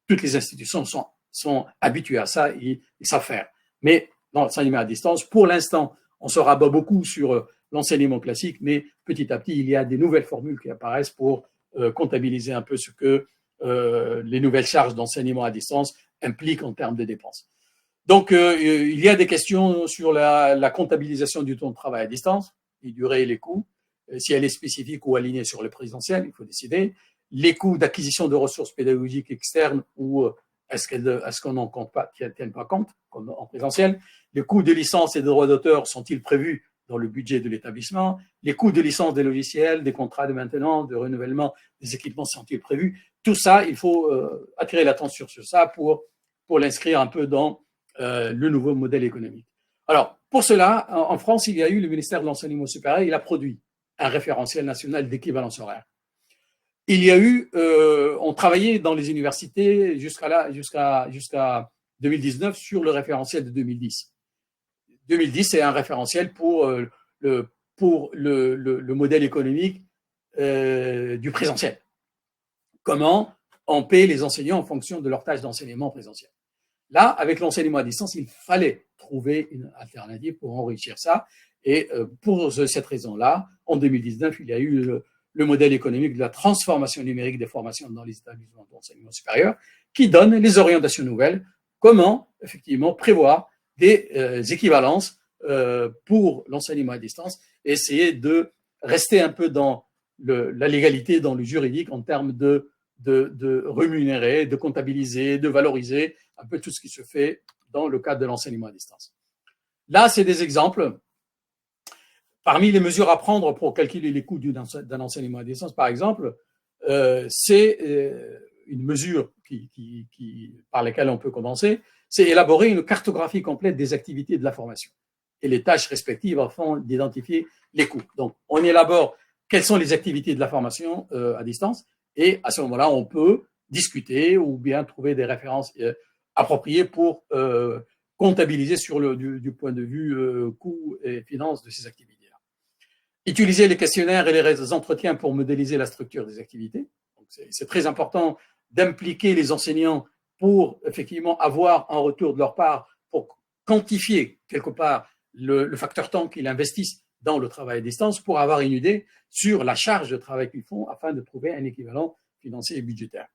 [SPEAKER 5] toutes les institutions sont habituées à ça, ils savent faire. Mais dans l'enseignement à distance, pour l'instant, on se rabat beaucoup sur l'enseignement classique, mais petit à petit, il y a des nouvelles formules qui apparaissent pour comptabiliser un peu ce que les nouvelles charges d'enseignement à distance impliquent en termes de dépenses. Donc, il y a des questions sur la comptabilisation du temps de travail à distance, les durées et les coûts, si elle est spécifique ou alignée sur le présentiel, il faut décider. Les coûts d'acquisition de ressources pédagogiques externes ou est-ce qu'on n'en compte pas, qu'ils ne tiennent pas compte, comme en présentiel. Les coûts de licence et de droits d'auteur sont-ils prévus dans le budget de l'établissement? Les coûts de licence des logiciels, des contrats de maintenance, de renouvellement des équipements sont-ils prévus? Tout ça, il faut attirer l'attention sur ça pour l'inscrire un peu dans le nouveau modèle économique. Alors, pour cela, en France, il y a eu le ministère de l'Enseignement supérieur, il a produit un référentiel national d'équivalence horaire. Il y a eu, on travaillait dans les universités jusqu'à 2019 sur le référentiel de 2010. 2010, c'est un référentiel pour le modèle économique du présentiel. Comment on paie les enseignants en fonction de leur tâche d'enseignement présentiel. Là, avec l'enseignement à distance, il fallait trouver une alternative pour enrichir ça. Et pour cette raison-là, en 2019, il y a eu le modèle économique de la transformation numérique des formations dans les établissements d'enseignement supérieur qui donne les orientations nouvelles, comment effectivement prévoir des équivalences pour l'enseignement à distance et essayer de rester un peu dans la légalité, dans le juridique en termes de rémunérer, de comptabiliser, de valoriser un peu tout ce qui se fait dans le cadre de l'enseignement à distance. Là, c'est des exemples. Parmi les mesures à prendre pour calculer les coûts d'un enseignement à distance, par exemple, c'est une mesure par laquelle on peut commencer, c'est élaborer une cartographie complète des activités de la formation et les tâches respectives afin d'identifier les coûts. Donc, on élabore quelles sont les activités de la formation à distance et à ce moment-là, on peut discuter ou bien trouver des références appropriées pour comptabiliser du point de vue coûts et finances de ces activités. Utiliser les questionnaires et les entretiens pour modéliser la structure des activités. C'est très important d'impliquer les enseignants pour effectivement avoir un retour de leur part pour quantifier quelque part le facteur temps qu'ils investissent dans le travail à distance pour avoir une idée sur la charge de travail qu'ils font afin de trouver un équivalent financier et budgétaire.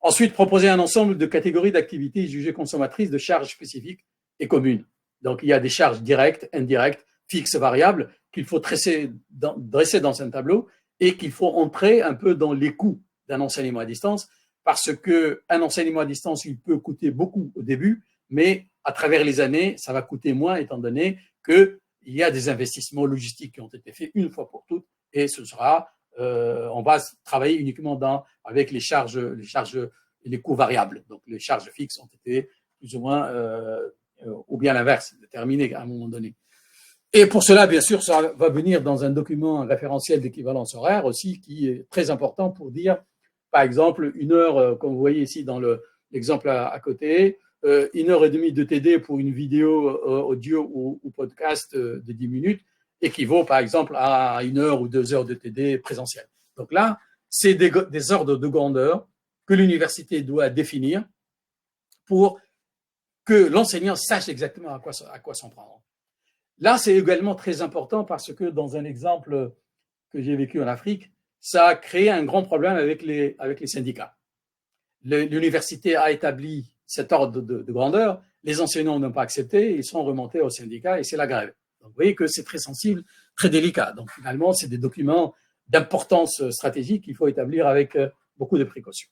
[SPEAKER 5] Ensuite, proposer un ensemble de catégories d'activités jugées consommatrices de charges spécifiques et communes. Donc, il y a des charges directes, indirectes, fixes, variables qu'il faut dresser dans un tableau et qu'il faut entrer un peu dans les coûts d'un enseignement à distance parce qu'un enseignement à distance, il peut coûter beaucoup au début, mais à travers les années, ça va coûter moins, étant donné qu'il y a des investissements logistiques qui ont été faits une fois pour toutes, et ce sera, on va travailler uniquement avec les charges et les coûts variables. Donc, les charges fixes ont été plus ou moins, ou bien l'inverse, déterminées à un moment donné. Et pour cela, bien sûr, ça va venir dans un document référentiel d'équivalence horaire aussi, qui est très important pour dire, par exemple, 1 heure, comme vous voyez ici dans l'exemple à côté, 1h30 de TD pour une vidéo audio ou podcast de 10 minutes équivaut, par exemple, à 1 heure ou 2 heures de TD présentiel. Donc là, c'est des ordres de grandeur que l'université doit définir pour que l'enseignant sache exactement à quoi s'en prendre. Là, c'est également très important parce que dans un exemple que j'ai vécu en Afrique, ça a créé un grand problème avec les syndicats. L'université a établi cet ordre de grandeur, les enseignants n'ont pas accepté, ils sont remontés au syndicat et c'est la grève. Donc, vous voyez que c'est très sensible, très délicat. Donc, finalement, c'est des documents d'importance stratégique qu'il faut établir avec beaucoup de précautions.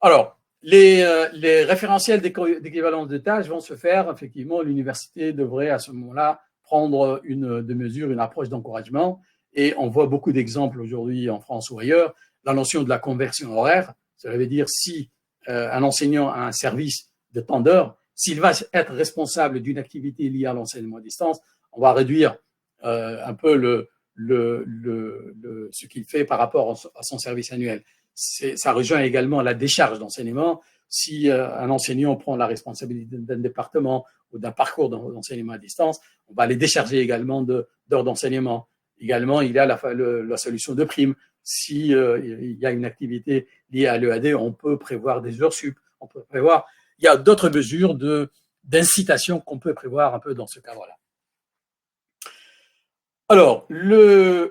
[SPEAKER 5] Alors, les référentiels d'équivalence de tâches vont se faire, effectivement, l'université devrait à ce moment-là prendre des mesures, une approche d'encouragement, et on voit beaucoup d'exemples aujourd'hui en France ou ailleurs, la notion de la conversion horaire, ça veut dire si un enseignant a un service de temps d'heure, s'il va être responsable d'une activité liée à l'enseignement à distance, on va réduire un peu ce qu'il fait par rapport à son service annuel. Ça rejoint également la décharge d'enseignement. Si un enseignant prend la responsabilité d'un département ou d'un parcours d'enseignement à distance, on va les décharger également d'heures d'enseignement. Également, il y a la solution de prime. Si il y a une activité liée à l'EAD, on peut prévoir des heures sup. On peut prévoir. Il y a d'autres mesures d'incitation qu'on peut prévoir un peu dans ce cadre-là. Alors, là,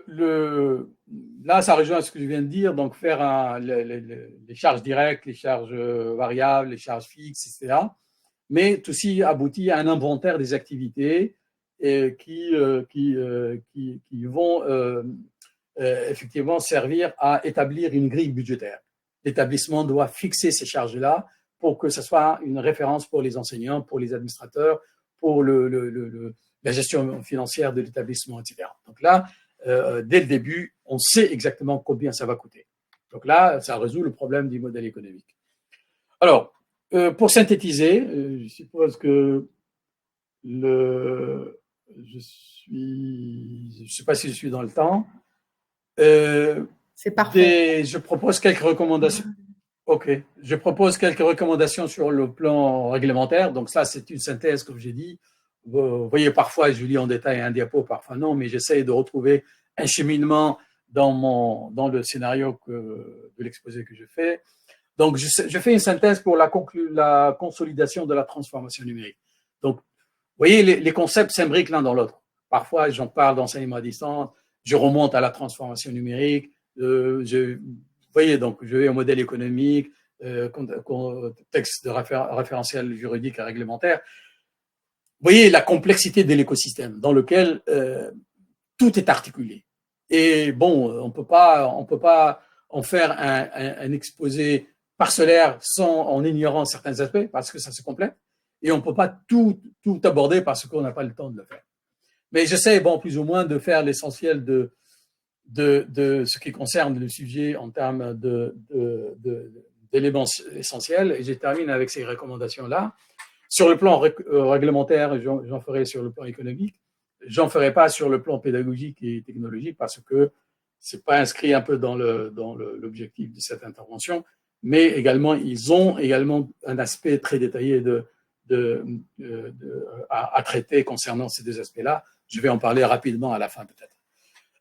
[SPEAKER 5] ça rejoint ce que je viens de dire, donc faire les charges directes, les charges variables, les charges fixes, etc. Mais aussi aboutit à un inventaire des activités qui vont effectivement servir à établir une grille budgétaire. L'établissement doit fixer ces charges-là pour que ce soit une référence pour les enseignants, pour les administrateurs, pour la gestion financière de l'établissement, etc. Donc là, dès le début, on sait exactement combien ça va coûter. Donc là, ça résout le problème du modèle économique. Alors, pour synthétiser, je suppose que je ne sais pas si je suis dans le temps.
[SPEAKER 1] C'est parfait.
[SPEAKER 5] Je propose quelques recommandations. Ok, je propose quelques recommandations sur le plan réglementaire. Donc ça, c'est une synthèse, comme j'ai dit. Vous voyez, parfois, je lis en détail un diapo, parfois non, mais j'essaye de retrouver un cheminement dans le scénario de l'exposé que je fais. Donc, je fais une synthèse pour la consolidation de la transformation numérique. Donc, vous voyez, les concepts s'imbriquent l'un dans l'autre. Parfois, j'en parle d'enseignement à distance, je remonte à la transformation numérique, vous voyez, donc je vais au modèle économique, texte de référentiel juridique et réglementaire. Vous voyez la complexité de l'écosystème dans lequel tout est articulé. Et bon, on peut pas en faire un exposé parcellaire en ignorant certains aspects parce que ça se complète. Et on peut pas tout aborder parce qu'on n'a pas le temps de le faire. Mais j'essaie, plus ou moins de faire l'essentiel de ce qui concerne le sujet en termes d'éléments essentiels. Et je termine avec ces recommandations-là. Sur le plan réglementaire, j'en ferai sur le plan économique. J'en ferai pas sur le plan pédagogique et technologique parce que c'est pas inscrit un peu dans l'objectif de cette intervention. Mais également, ils ont également un aspect très détaillé à traiter concernant ces deux aspects-là. Je vais en parler rapidement à la fin peut-être.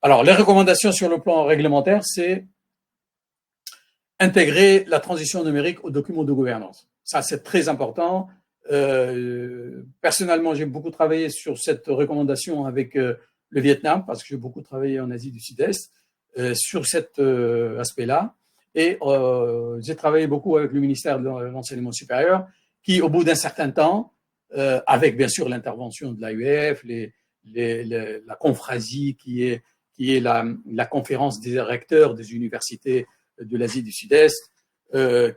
[SPEAKER 5] Alors, les recommandations sur le plan réglementaire, c'est intégrer la transition numérique aux documents de gouvernance. Ça, c'est très important. Personnellement, j'ai beaucoup travaillé sur cette recommandation avec le Vietnam, parce que j'ai beaucoup travaillé en Asie du Sud-Est sur cet aspect-là. Et j'ai travaillé beaucoup avec le ministère de l'Enseignement supérieur, qui, au bout d'un certain temps, avec bien sûr l'intervention de l'AUF, la confrasie qui est la conférence des recteurs des universités de l'Asie du Sud-Est,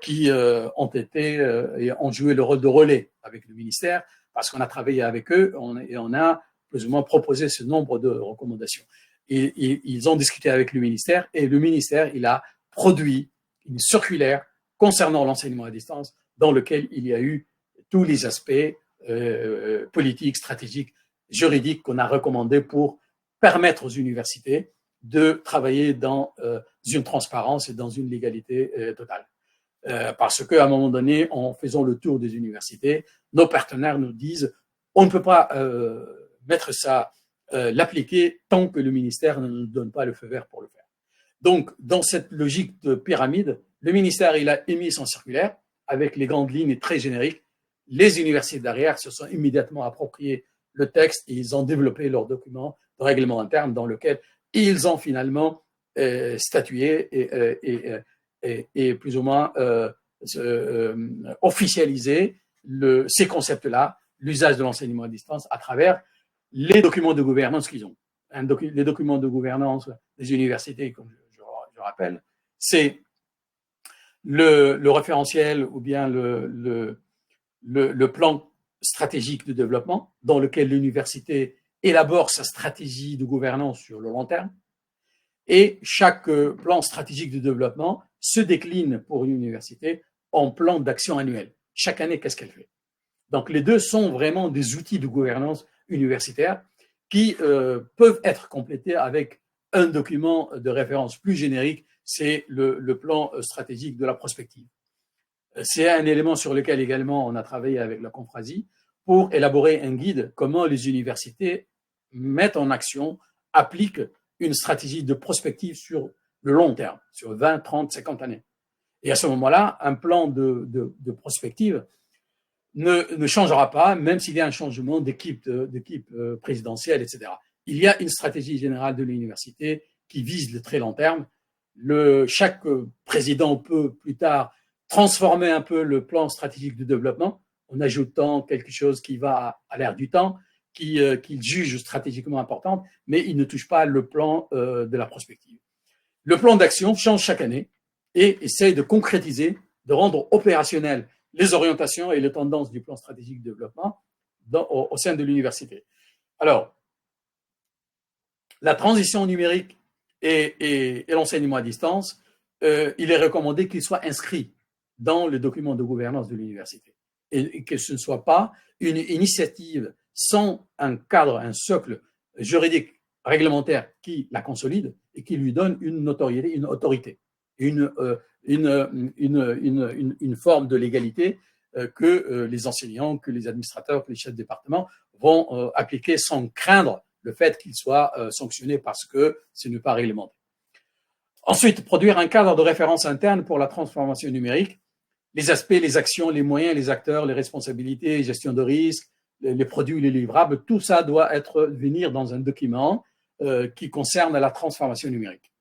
[SPEAKER 5] qui ont été et ont joué le rôle de relais avec le ministère, parce qu'on a travaillé avec eux et on a plus ou moins proposé ce nombre de recommandations. Et ils ont discuté avec le ministère et le ministère, il a produit une circulaire concernant l'enseignement à distance dans lequel il y a eu tous les aspects politiques, stratégiques, juridiques qu'on a recommandés pour permettre aux universités de travailler dans une transparence et dans une légalité totale. Parce qu'à un moment donné, en faisant le tour des universités, nos partenaires nous disent on ne peut pas mettre ça, l'appliquer tant que le ministère ne nous donne pas le feu vert pour le faire. Donc, dans cette logique de pyramide, le ministère il a émis son circulaire avec les grandes lignes très génériques. Les universités derrière se sont immédiatement appropriées le texte et ils ont développé leur document de règlement interne dans lequel ils ont finalement statué et plus ou moins officialisé ces concepts-là, l'usage de l'enseignement à distance à travers les documents de gouvernance qu'ils ont. Les documents de gouvernance des universités, comme je rappelle, c'est le référentiel ou bien le plan stratégique de développement dans lequel l'université élabore sa stratégie de gouvernance sur le long terme. Et chaque plan stratégique de développement se décline pour une université en plan d'action annuel. Chaque année, qu'est-ce qu'elle fait? Donc, les deux sont vraiment des outils de gouvernance universitaire qui peuvent être complétés avec un document de référence plus générique, c'est le plan stratégique de la prospective. C'est un élément sur lequel également on a travaillé avec la Confrasie pour élaborer un guide comment les universités mettent en action, appliquent une stratégie de prospective sur le long terme, sur 20, 30, 50 années. Et à ce moment-là, un plan de prospective ne changera pas, même s'il y a un changement d'équipe présidentielle, etc. Il y a une stratégie générale de l'université qui vise le très long terme. Chaque président peut plus tard transformer un peu le plan stratégique de développement en ajoutant quelque chose qui va à l'air du temps, qu'il juge stratégiquement importante, mais il ne touche pas le plan de la prospective. Le plan d'action change chaque année et essaye de concrétiser, de rendre opérationnel les orientations et les tendances du plan stratégique de développement au sein de l'université. Alors, la transition numérique et l'enseignement à distance, il est recommandé qu'il soit inscrit dans le document de gouvernance de l'université et que ce ne soit pas une initiative sans un cadre, un socle juridique réglementaire qui la consolide et qui lui donne une notoriété, une autorité, une forme de légalité que les enseignants, que les administrateurs, que les chefs de département vont appliquer sans craindre le fait qu'ils soient sanctionnés parce que ce n'est pas réglementé. Ensuite, produire un cadre de référence interne pour la transformation numérique, les aspects, les actions, les moyens, les acteurs, les responsabilités, gestion de risque, les produits, les livrables, tout ça doit venir dans un document qui concerne la transformation numérique.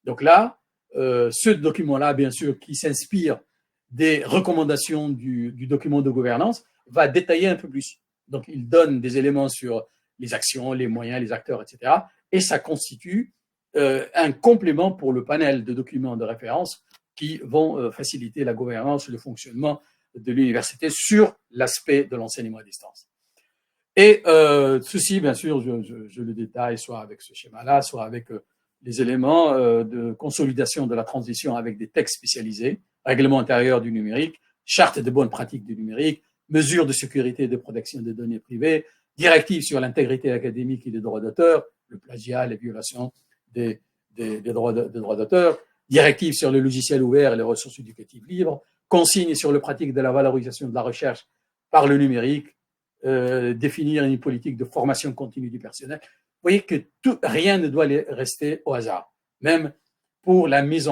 [SPEAKER 5] Donc là, ce document-là, bien sûr, qui s'inspire des recommandations du document de gouvernance, va détailler un peu plus. Donc, il donne des éléments sur les actions, les moyens, les acteurs, etc. Et ça constitue un complément pour le panel de documents de référence qui vont faciliter la gouvernance, le fonctionnement de l'université sur l'aspect de l'enseignement à distance. Et ceci, bien sûr, je le détaille soit avec ce schéma-là, soit avec les éléments de consolidation de la transition avec des textes spécialisés, règlement intérieur du numérique, charte de bonnes pratiques du numérique, mesures de sécurité et de protection des données privées, directives sur l'intégrité académique et des droits d'auteur, le plagiat, les violations des droits d'auteur, directives sur le logiciel ouvert et les ressources éducatives libres, consignes sur les pratiques de la valorisation de la recherche par le numérique, définir une politique de formation continue du personnel. Vous voyez que rien ne doit rester au hasard. Même pour la mise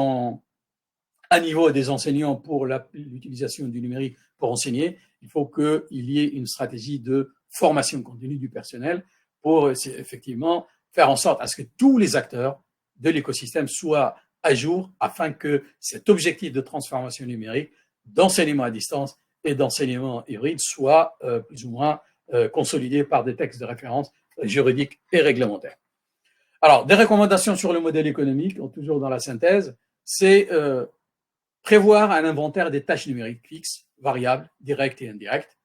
[SPEAKER 5] à niveau des enseignants pour l'utilisation du numérique pour enseigner, il faut qu'il y ait une stratégie de formation continue du personnel pour effectivement faire en sorte à ce que tous les acteurs de l'écosystème soient à jour afin que cet objectif de transformation numérique, d'enseignement à distance et d'enseignement hybride soit plus ou moins consolidé par des textes de référence juridiques et réglementaires. Alors, des recommandations sur le modèle économique, toujours dans la synthèse, c'est prévoir un inventaire des tâches numériques fixes, variables, directes et indirectes.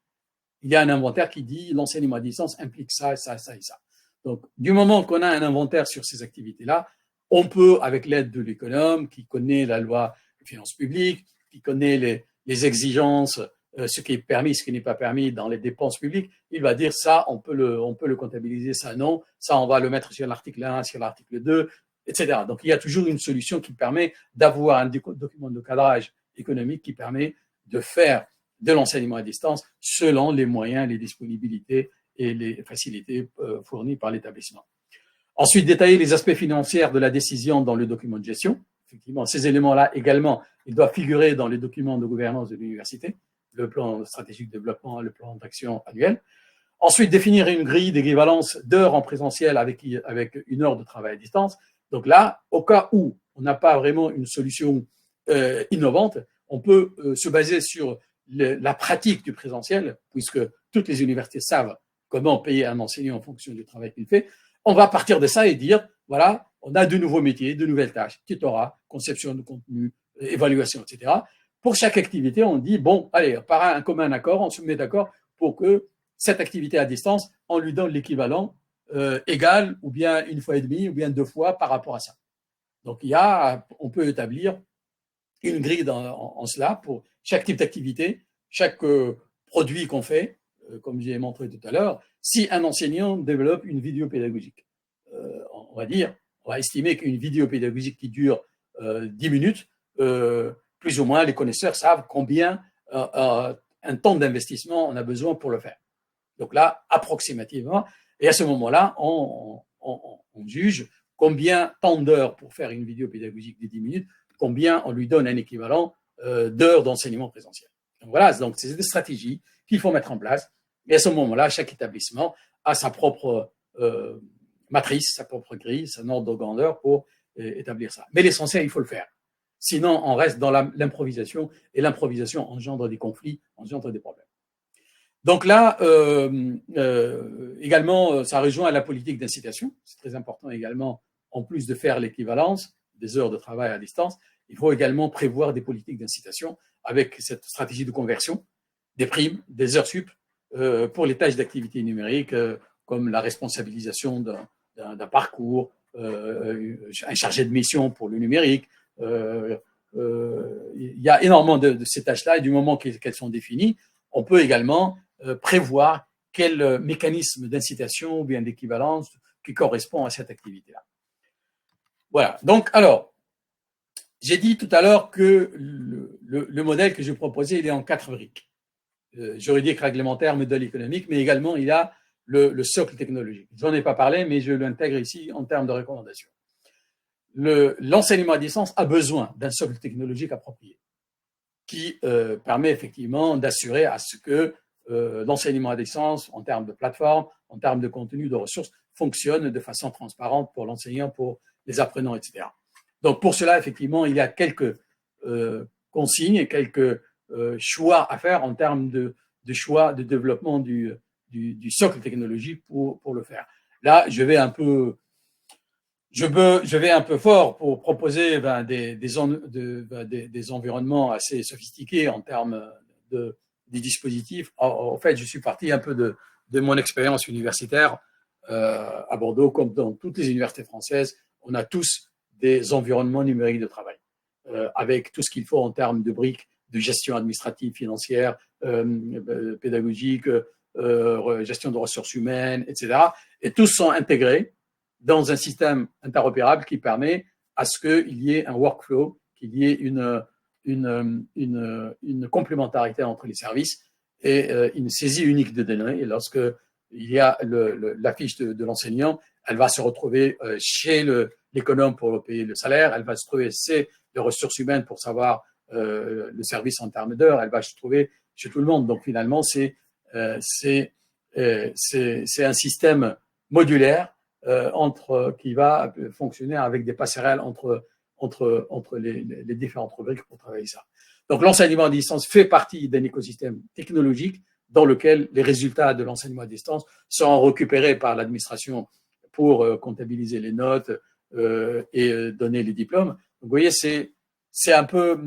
[SPEAKER 5] Il y a un inventaire qui dit l'enseignement à distance implique ça, ça, ça et ça. Donc, du moment qu'on a un inventaire sur ces activités-là, on peut, avec l'aide de l'économe qui connaît la loi de finances publiques, qui connaît les exigences, ce qui est permis, ce qui n'est pas permis dans les dépenses publiques, il va dire ça, on peut le comptabiliser, ça non, ça on va le mettre sur l'article 1, sur l'article 2, etc. Donc, il y a toujours une solution qui permet d'avoir un document de cadrage économique qui permet de faire de l'enseignement à distance selon les moyens, les disponibilités et les facilités fournies par l'établissement. Ensuite, détailler les aspects financiers de la décision dans le document de gestion. Effectivement, ces éléments-là également, ils doivent figurer dans les documents de gouvernance de l'université, le plan stratégique de développement, le plan d'action annuel. Ensuite, définir une grille d'équivalence d'heures en présentiel avec une heure de travail à distance. Donc là, au cas où on n'a pas vraiment une solution innovante, on peut se baser sur la pratique du présentiel, puisque toutes les universités savent comment payer un enseignant en fonction du travail qu'il fait. On va partir de ça et dire, voilà, on a de nouveaux métiers, de nouvelles tâches, tutorat, conception de contenu, évaluation, etc. Pour chaque activité, on dit, bon, allez, par un commun accord, on se met d'accord pour que cette activité à distance, on lui donne l'équivalent égal, ou bien 1 fois et demi, ou bien 2 fois par rapport à ça. Donc, on peut établir une grille en cela pour chaque type d'activité, chaque produit qu'on fait, comme j'ai montré tout à l'heure. Si un enseignant développe une vidéo pédagogique, on va estimer qu'une vidéo pédagogique qui dure 10 minutes, plus ou moins les connaisseurs savent combien un temps d'investissement on a besoin pour le faire. Donc là, approximativement, et à ce moment-là, on juge combien tant d'heures pour faire une vidéo pédagogique de 10 minutes, combien on lui donne un équivalent d'heures d'enseignement présentiel. Donc voilà, donc c'est des stratégies qu'il faut mettre en place. Et à ce moment-là, chaque établissement a sa propre matrice, sa propre grille, son ordre de grandeur pour établir ça. Mais l'essentiel, il faut le faire. Sinon, on reste dans l'improvisation, et l'improvisation engendre des conflits, engendre des problèmes. Donc là, également, ça rejoint la politique d'incitation. C'est très important également, en plus de faire l'équivalence des heures de travail à distance, il faut également prévoir des politiques d'incitation avec cette stratégie de conversion, des primes, des heures sup pour les tâches d'activité numérique, comme la responsabilisation d'un parcours, un chargé de mission pour le numérique. Il y a énormément de ces tâches-là, et du moment qu'elles sont définies, on peut également prévoir quel mécanisme d'incitation ou bien d'équivalence qui correspond à cette activité-là. Voilà. Donc, alors, j'ai dit tout à l'heure que le modèle que je proposais, il est en 4 briques. Juridique, réglementaire, modèle économique, mais également il y a le socle technologique. J'en ai pas parlé, mais je l'intègre ici en termes de recommandations. L'enseignement à distance a besoin d'un socle technologique approprié qui permet effectivement d'assurer à ce que l'enseignement à distance, en termes de plateforme, en termes de contenu, de ressources, fonctionne de façon transparente pour l'enseignant, pour les apprenants, etc. Donc, pour cela, effectivement, il y a quelques consignes et quelques choix à faire en termes de choix de développement du socle technologique pour le faire. Là, je vais un peu fort pour proposer des environnements assez sophistiqués en termes des dispositifs. En fait, je suis parti un peu de mon expérience universitaire à Bordeaux, comme dans toutes les universités françaises. On a tous des environnements numériques de travail, avec tout ce qu'il faut en termes de briques, de gestion administrative, financière, pédagogique, gestion de ressources humaines, etc. Et tous sont intégrés dans un système interopérable qui permet à ce qu'il y ait un workflow, qu'il y ait une complémentarité entre les services et une saisie unique de données. Et lorsque il y a la fiche de l'enseignant, elle va se retrouver chez l'économe pour payer le salaire, elle va se trouver chez les ressources humaines pour savoir le service en termes d'heures, elle va se trouver chez tout le monde. Donc finalement, c'est un système modulaire qui va fonctionner avec des passerelles entre les différentes rubriques pour travailler ça. Donc l'enseignement à distance fait partie d'un écosystème technologique dans lequel les résultats de l'enseignement à distance sont récupérés par l'administration pour comptabiliser les notes et donner les diplômes. Donc, vous voyez, c'est c'est un peu,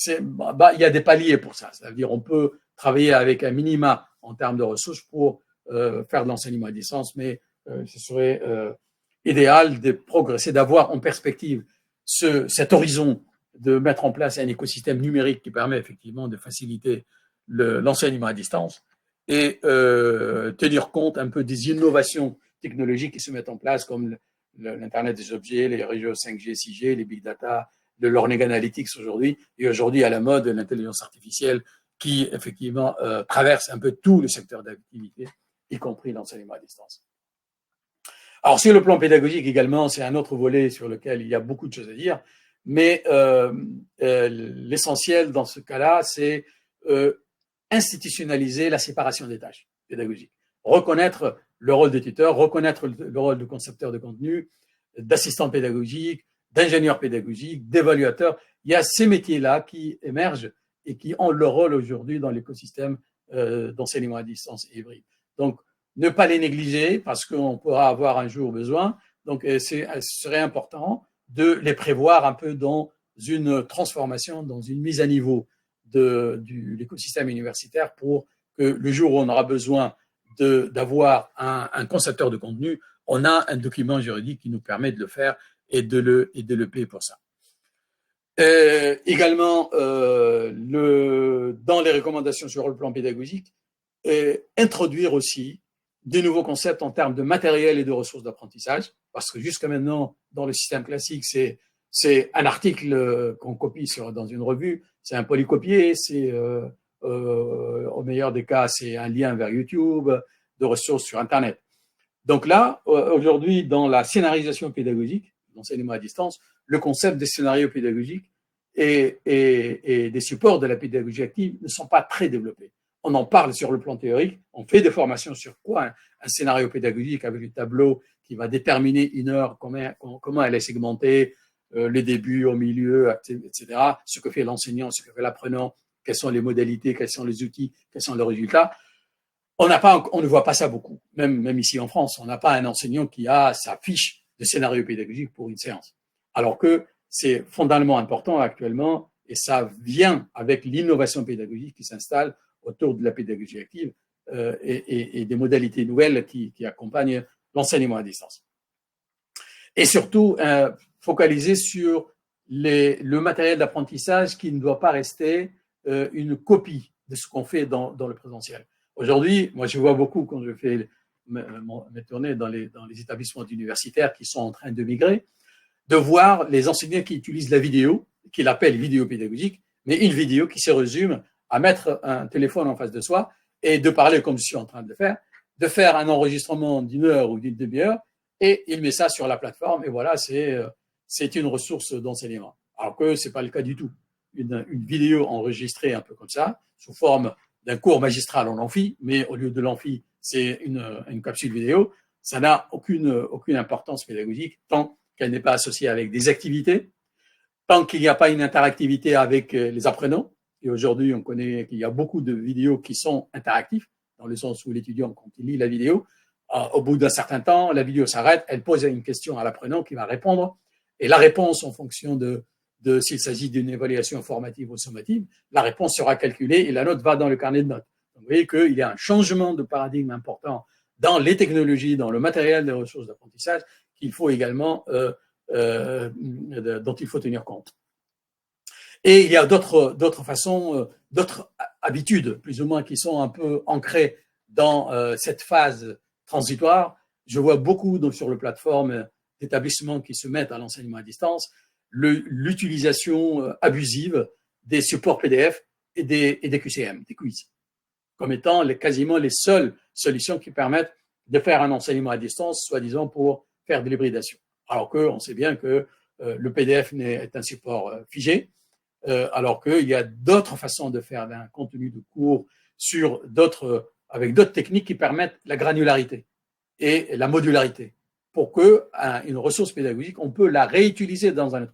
[SPEAKER 5] il y a des paliers pour ça. C'est-à-dire, on peut travailler avec un minima en termes de ressources pour faire de l'enseignement à distance, mais ce serait idéal de progresser, d'avoir en perspective cet horizon de mettre en place un écosystème numérique qui permet effectivement de faciliter l'enseignement à distance et tenir compte un peu des innovations technologiques qui se mettent en place comme l'Internet des objets, les réseaux 5G, 6G, les big data, le learning analytics aujourd'hui, et aujourd'hui à la mode l'intelligence artificielle qui effectivement traverse un peu tout le secteur d'activité, y compris l'enseignement à distance. Alors sur le plan pédagogique également, c'est un autre volet sur lequel il y a beaucoup de choses à dire, mais l'essentiel dans ce cas-là, c'est institutionnaliser la séparation des tâches pédagogiques, reconnaître le rôle des tuteurs, reconnaître le rôle de concepteur de contenu, d'assistant pédagogique, d'ingénieur pédagogique, d'évaluateur. Il y a ces métiers-là qui émergent et qui ont leur rôle aujourd'hui dans l'écosystème d'enseignement à distance et hybride. Donc, ne pas les négliger parce qu'on pourra avoir un jour besoin. Donc, ce serait important de les prévoir un peu dans une transformation, dans une mise à niveau de l'écosystème universitaire pour que le jour où on aura besoin d'avoir un concepteur de contenu, on a un document juridique qui nous permet de le faire et de le payer pour ça. Également, dans les recommandations sur le plan pédagogique, introduire aussi des nouveaux concepts en termes de matériel et de ressources d'apprentissage, parce que jusqu'à maintenant, dans le système classique, c'est un article qu'on copie dans une revue, c'est un polycopier, c'est au meilleur des cas, c'est un lien vers YouTube, de ressources sur Internet. Donc là, aujourd'hui, dans la scénarisation pédagogique, l'enseignement à distance, le concept des scénarios pédagogiques et des supports de la pédagogie active ne sont pas très développés. On en parle sur le plan théorique, on fait des formations sur quoi un scénario pédagogique avec le tableau qui va déterminer une heure, comment elle est segmentée, les débuts, au milieu, etc. Ce que fait l'enseignant, ce que fait l'apprenant, quelles sont les modalités, quels sont les outils, quels sont les résultats. On ne voit pas ça beaucoup, même ici en France. On n'a pas un enseignant qui a sa fiche de scénario pédagogique pour une séance. Alors que c'est fondamentalement important actuellement et ça vient avec l'innovation pédagogique qui s'installe autour de la pédagogie active et des modalités nouvelles qui accompagnent l'enseignement à distance. Et surtout, focaliser sur le matériel d'apprentissage qui ne doit pas rester une copie de ce qu'on fait dans le présentiel. Aujourd'hui, moi je vois beaucoup quand je fais mes tournées dans les établissements universitaires qui sont en train de migrer, de voir les enseignants qui utilisent la vidéo, qu'ils appellent vidéo pédagogique, mais une vidéo qui se résume à mettre un téléphone en face de soi et de parler comme je suis en train de faire un enregistrement d'une heure ou d'une demi-heure et il met ça sur la plateforme et voilà, c'est une ressource d'enseignement. Alors que ce n'est pas le cas du tout. Une vidéo enregistrée un peu comme ça, sous forme d'un cours magistral en amphi, mais au lieu de l'amphi, c'est une capsule vidéo, ça n'a aucune importance pédagogique tant qu'elle n'est pas associée avec des activités, tant qu'il n'y a pas une interactivité avec les apprenants. Et aujourd'hui, on connaît qu'il y a beaucoup de vidéos qui sont interactives, dans le sens où l'étudiant, quand il lit la vidéo, au bout d'un certain temps, la vidéo s'arrête, elle pose une question à l'apprenant qui va répondre, et la réponse en fonction de s'il s'agit d'une évaluation formative ou sommative, la réponse sera calculée et la note va dans le carnet de notes. Donc, vous voyez qu'il y a un changement de paradigme important dans les technologies, dans le matériel des ressources d'apprentissage qu'il faut également, dont il faut tenir compte. Et il y a d'autres façons, d'autres habitudes, plus ou moins, qui sont un peu ancrées dans cette phase transitoire. Je vois beaucoup sur les plateformes d'établissements qui se mettent à l'enseignement à distance, l'utilisation abusive des supports PDF et des QCM, des quiz, comme étant quasiment les seules solutions qui permettent de faire un enseignement à distance, soi-disant pour faire de l'hybridation. Alors qu'on sait bien que le PDF est un support figé, alors qu'il y a d'autres façons de faire un contenu de cours avec d'autres techniques qui permettent la granularité et la modularité pour qu'une ressource pédagogique, on peut la réutiliser dans un autre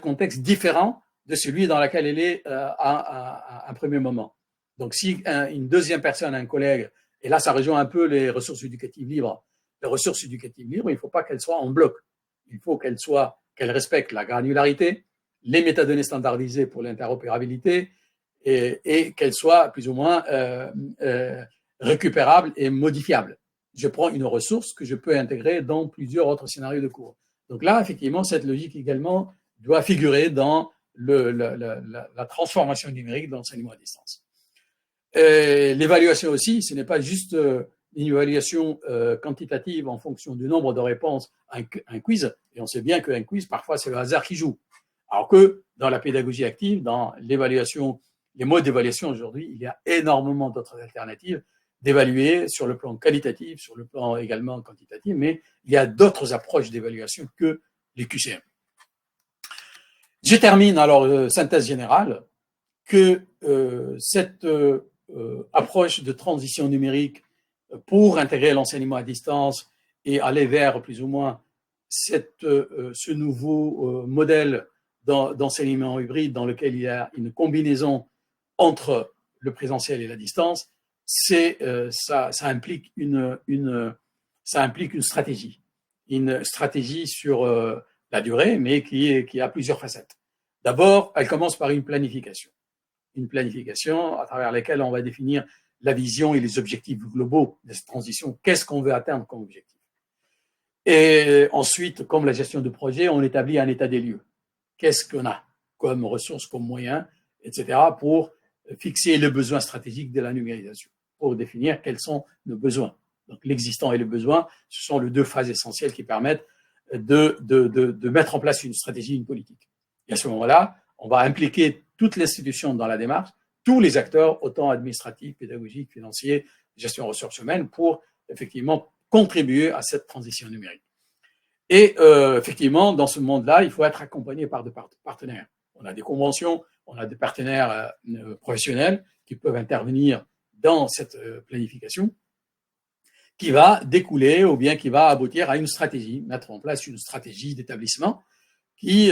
[SPEAKER 5] contexte différent de celui dans lequel elle est à un premier moment. Donc, si une deuxième personne, un collègue, et là, ça rejoint un peu les ressources éducatives libres. Les ressources éducatives libres, il ne faut pas qu'elles soient en bloc. Il faut qu'elles respectent la granularité, les métadonnées standardisées pour l'interopérabilité et qu'elles soient plus ou moins récupérables et modifiables. Je prends une ressource que je peux intégrer dans plusieurs autres scénarios de cours. Donc là, effectivement, cette logique également doit figurer dans la transformation numérique de l'enseignement à distance. L'évaluation aussi, ce n'est pas juste une évaluation quantitative en fonction du nombre de réponses à un quiz, et on sait bien qu'un quiz, parfois, c'est le hasard qui joue. Alors que dans la pédagogie active, dans l'évaluation, les modes d'évaluation aujourd'hui, il y a énormément d'autres alternatives d'évaluer sur le plan qualitatif, sur le plan également quantitatif, mais il y a d'autres approches d'évaluation que les QCM. Je termine alors, synthèse générale, que cette approche de transition numérique pour intégrer l'enseignement à distance et aller vers plus ou moins ce nouveau modèle d'enseignement hybride dans lequel il y a une combinaison entre le présentiel et la distance, ça implique une stratégie. Une stratégie sur la durée, mais qui a plusieurs facettes. D'abord, elle commence par une planification. Une planification à travers laquelle on va définir la vision et les objectifs globaux de cette transition. Qu'est-ce qu'on veut atteindre comme objectif? Et ensuite, comme la gestion de projet, on établit un état des lieux. Qu'est-ce qu'on a comme ressources, comme moyens, etc. pour fixer le besoin stratégique de la numérisation, pour définir quels sont nos besoins. Donc, l'existant et le besoin, ce sont les deux phases essentielles qui permettent de mettre en place une stratégie, une politique. Et à ce moment-là, on va impliquer toute l'institution dans la démarche, tous les acteurs, autant administratifs, pédagogiques, financiers, gestion ressources humaines, pour effectivement contribuer à cette transition numérique. Et effectivement, dans ce monde-là, il faut être accompagné par des partenaires. On a des conventions, on a des partenaires professionnels qui peuvent intervenir dans cette planification, qui va découler ou bien qui va aboutir à une stratégie, mettre en place une stratégie d'établissement qui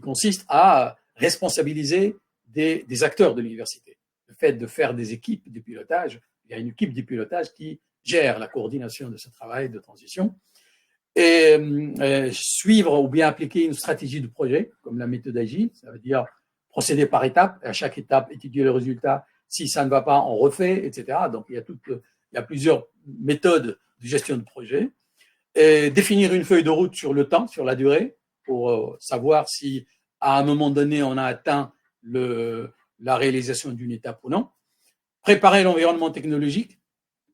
[SPEAKER 5] consiste à responsabiliser des acteurs de l'université. Le fait de faire des équipes de pilotage, il y a une équipe de pilotage qui gère la coordination de ce travail de transition et suivre ou bien appliquer une stratégie de projet, comme la méthode agile, ça veut dire procéder par étapes, à chaque étape étudier le résultat, si ça ne va pas, on refait, etc. Donc il y a plusieurs méthodes de gestion de projet. Et définir une feuille de route sur le temps, sur la durée, pour savoir si à un moment donné on a atteint la réalisation d'une étape ou non. Préparer l'environnement technologique.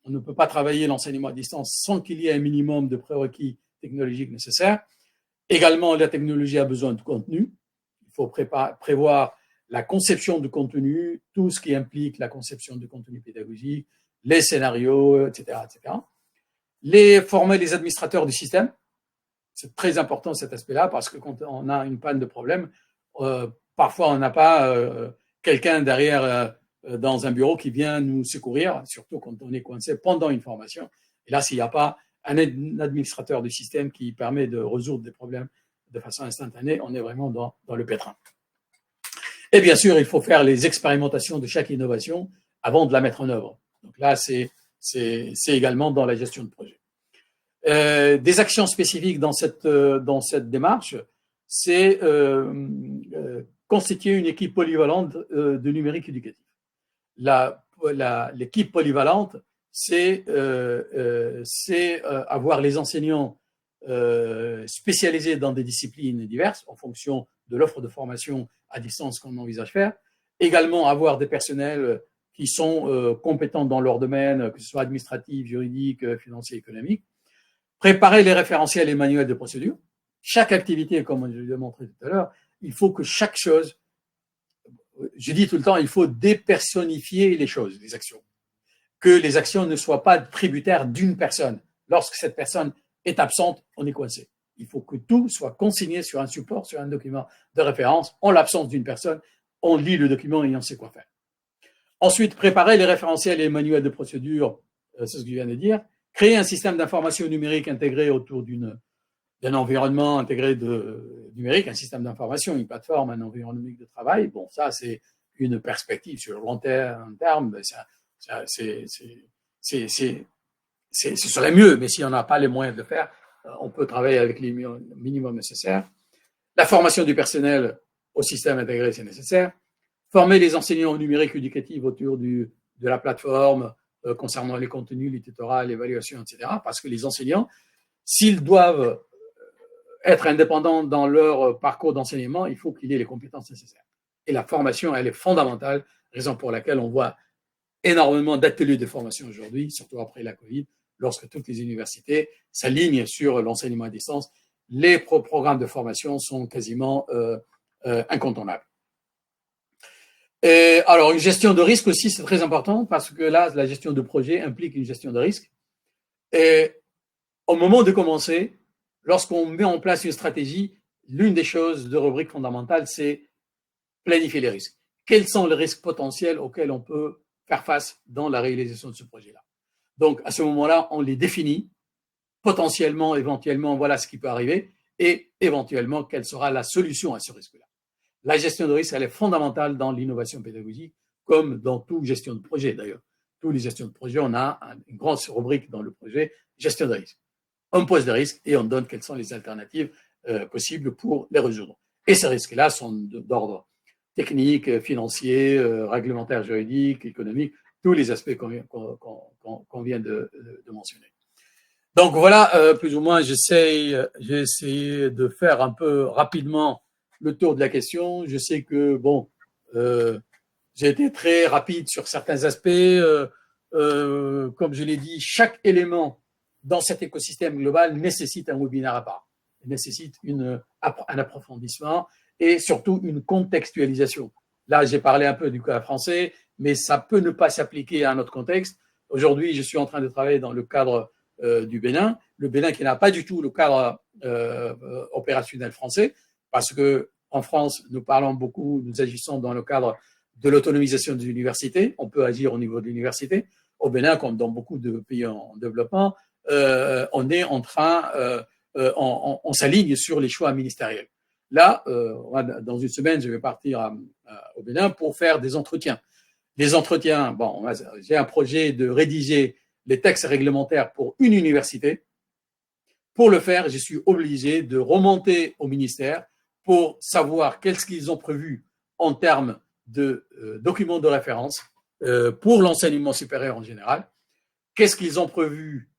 [SPEAKER 5] On ne peut pas travailler l'enseignement à distance sans qu'il y ait un minimum de prérequis technologiques nécessaires. Également, la technologie a besoin de contenu. Il faut prévoir la conception de contenu, tout ce qui implique la conception de contenu pédagogique, les scénarios, etc., etc. Former les administrateurs du système, c'est très important cet aspect-là parce que quand on a une panne de problème, parfois on n'a pas quelqu'un derrière dans un bureau qui vient nous secourir, surtout quand on est coincé pendant une formation. Et là, s'il n'y a pas un administrateur du système qui permet de résoudre des problèmes de façon instantanée, on est vraiment dans le pétrin. Et bien sûr, il faut faire les expérimentations de chaque innovation avant de la mettre en œuvre. Donc là, c'est également dans la gestion de projet. Des actions spécifiques dans cette démarche, c'est constituer une équipe polyvalente de numérique éducatif. L'équipe polyvalente, c'est avoir les enseignants spécialisés dans des disciplines diverses en fonction de l'offre de formation à distance qu'on envisage faire. Également avoir des personnels qui sont compétents dans leur domaine, que ce soit administratif, juridique, financier, économique. Préparer les référentiels et manuels de procédure. Chaque activité, comme je l'ai montré tout à l'heure, il faut que chaque chose, je dis tout le temps, il faut dépersonnifier les choses, les actions. Que les actions ne soient pas tributaires d'une personne. Lorsque cette personne est absente, on est coincé. Il faut que tout soit consigné sur un support, sur un document de référence. En l'absence d'une personne, on lit le document et on sait quoi faire. Ensuite, préparer les référentiels et les manuels de procédure, c'est ce que je viens de dire. Créer un système d'information numérique intégré autour d'un environnement intégré numérique, un système d'information, une plateforme, un environnement numérique de travail. Bon, ça, c'est une perspective sur le long terme. Ce serait mieux, mais si on n'a pas les moyens de le faire, on peut travailler avec les minimums nécessaires. La formation du personnel au système intégré, c'est nécessaire. Former les enseignants au numérique éducatif autour de la plateforme concernant les contenus, les tutorats, l'évaluation, etc. Parce que les enseignants, s'ils doivent être indépendants dans leur parcours d'enseignement, il faut qu'il ait les compétences nécessaires. Et la formation, elle est fondamentale, raison pour laquelle on voit énormément d'ateliers de formation aujourd'hui, surtout après la Covid, lorsque toutes les universités s'alignent sur l'enseignement à distance. Les programmes de formation sont quasiment incontournables. Et alors, une gestion de risque aussi, c'est très important parce que là, la gestion de projet implique une gestion de risque. Et au moment de commencer, lorsqu'on met en place une stratégie, l'une des choses de rubrique fondamentale, c'est planifier les risques. Quels sont les risques potentiels auxquels on peut faire face dans la réalisation de ce projet-là? Donc, à ce moment-là, on les définit potentiellement, éventuellement, voilà ce qui peut arriver et éventuellement, quelle sera la solution à ce risque-là. La gestion de risque, elle est fondamentale dans l'innovation pédagogique, comme dans toute gestion de projet d'ailleurs. Toutes les gestions de projet, on a une grande rubrique dans le projet, gestion de risque. On pose des risques et on donne quelles sont les alternatives possibles pour les résoudre. Et ces risques-là sont d'ordre technique, financier, réglementaire, juridique, économique, tous les aspects qu'on vient de mentionner. Donc voilà, plus ou moins, j'ai essayé de faire un peu rapidement le tour de la question. Je sais que, bon, j'ai été très rapide sur certains aspects. Comme je l'ai dit, chaque élément dans cet écosystème global nécessite un webinaire à part, nécessite un approfondissement et surtout une contextualisation. Là, j'ai parlé un peu du cas français, mais ça peut ne pas s'appliquer à un autre contexte. Aujourd'hui, je suis en train de travailler dans le cadre du Bénin, le Bénin qui n'a pas du tout le cadre opérationnel français, parce que en France, nous parlons beaucoup, nous agissons dans le cadre de l'autonomisation des universités. On peut agir au niveau de l'université. Au Bénin, comme dans beaucoup de pays en développement, on est en train, on s'aligne sur les choix ministériels. Là, dans une semaine, je vais partir au Bénin pour faire des entretiens. Les entretiens, bon, j'ai un projet de rédiger les textes réglementaires pour une université. Pour le faire, je suis obligé de remonter au ministère pour savoir qu'est-ce qu'ils ont prévu en termes de documents de référence pour l'enseignement supérieur en général. Qu'est-ce qu'ils ont prévu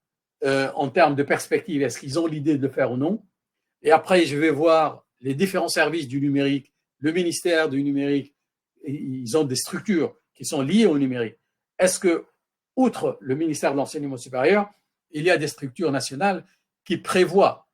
[SPEAKER 5] en termes de perspective? Est-ce qu'ils ont l'idée de le faire ou non? Et après, je vais voir les différents services du numérique, le ministère du numérique, ils ont des structures qui sont liées au numérique. Est-ce que, outre le ministère de l'enseignement supérieur, il y a des structures nationales qui prévoient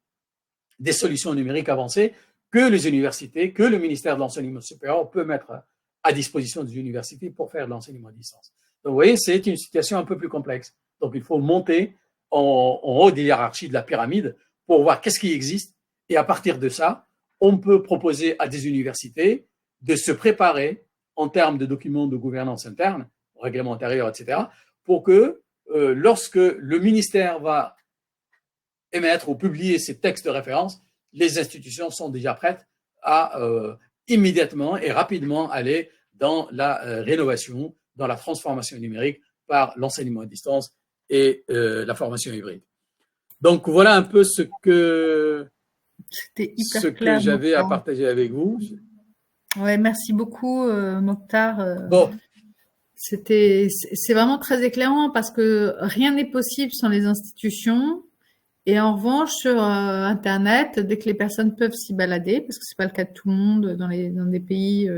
[SPEAKER 5] des solutions numériques avancées que les universités, que le ministère de l'enseignement supérieur peut mettre à disposition des universités pour faire de l'enseignement à distance. Donc, vous voyez, c'est une situation un peu plus complexe. Donc, il faut monter en haut des hiérarchies de la pyramide pour voir qu'est-ce qui existe. Et à partir de ça, on peut proposer à des universités de se préparer en termes de documents de gouvernance interne, règlement intérieur, etc., pour que lorsque le ministère va émettre ou publier ses textes de référence, les institutions sont déjà prêtes à immédiatement et rapidement aller dans la rénovation, dans la transformation numérique par l'enseignement à distance et la formation hybride. Donc voilà un peu ce que j'avais à partager avec vous.
[SPEAKER 1] Ouais, merci beaucoup Mokhtar.
[SPEAKER 5] Bon.
[SPEAKER 1] C'est vraiment très éclairant parce que rien n'est possible sans les institutions. Et en revanche, sur Internet, dès que les personnes peuvent s'y balader, parce que c'est pas le cas de tout le monde dans des pays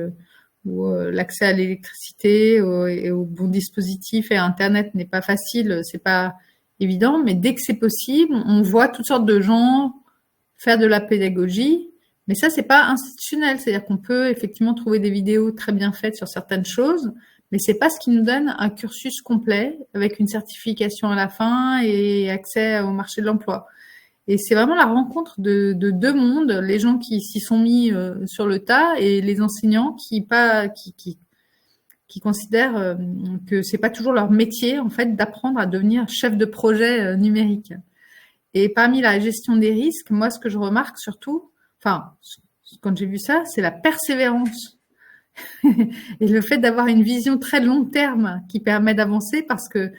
[SPEAKER 1] où l'accès à l'électricité et aux bons dispositifs et à Internet n'est pas facile, c'est pas évident, mais dès que c'est possible, on voit toutes sortes de gens faire de la pédagogie, mais ça, c'est pas institutionnel, c'est-à-dire qu'on peut effectivement trouver des vidéos très bien faites sur certaines choses, mais c'est pas ce qui nous donne un cursus complet avec une certification à la fin et accès au marché de l'emploi. Et c'est vraiment la rencontre de deux mondes, les gens qui s'y sont mis sur le tas et les enseignants qui considèrent que c'est pas toujours leur métier en fait d'apprendre à devenir chef de projet numérique. Et parmi la gestion des risques, moi ce que je remarque surtout, enfin quand j'ai vu ça, c'est la persévérance. Et le fait d'avoir une vision très long terme qui permet d'avancer parce que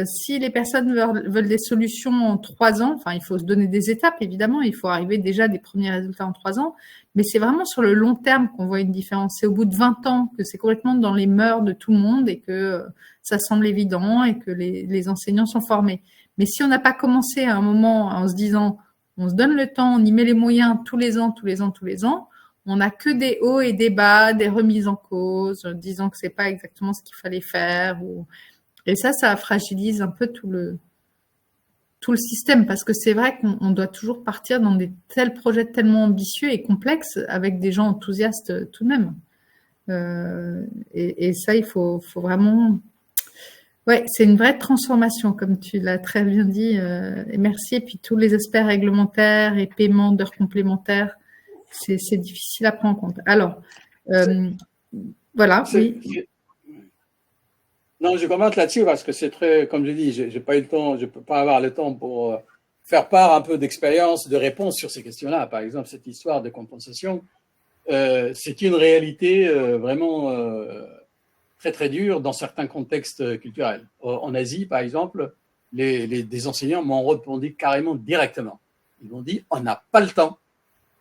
[SPEAKER 1] Si les personnes veulent des solutions en 3 ans, enfin, il faut se donner des étapes, évidemment, il faut arriver déjà à des premiers résultats en 3 ans, mais c'est vraiment sur le long terme qu'on voit une différence. C'est au bout de 20 ans que c'est complètement dans les mœurs de tout le monde et que ça semble évident et que les enseignants sont formés. Mais si on n'a pas commencé à un moment en se disant, on se donne le temps, on y met les moyens tous les ans, on n'a que des hauts et des bas, des remises en cause, disant que c'est pas exactement ce qu'il fallait faire. Et ça fragilise un peu tout le système, parce que c'est vrai qu'on doit toujours partir dans des tels projets tellement ambitieux et complexes avec des gens enthousiastes tout de même. Et ça, il faut vraiment... Ouais, c'est une vraie transformation, comme tu l'as très bien dit. Et merci. Et puis tous les aspects réglementaires et paiement d'heures complémentaires, c'est difficile à prendre en compte. Alors, voilà. Oui.
[SPEAKER 5] Non, je commente là-dessus parce que c'est très, comme je dis, j'ai pas eu le temps, je peux pas avoir le temps pour faire part un peu d'expérience, de réponse sur ces questions-là. Par exemple, cette histoire de compensation, c'est une réalité vraiment très très dure dans certains contextes culturels. En Asie, par exemple, des enseignants m'ont répondu carrément directement. Ils m'ont dit, on n'a pas le temps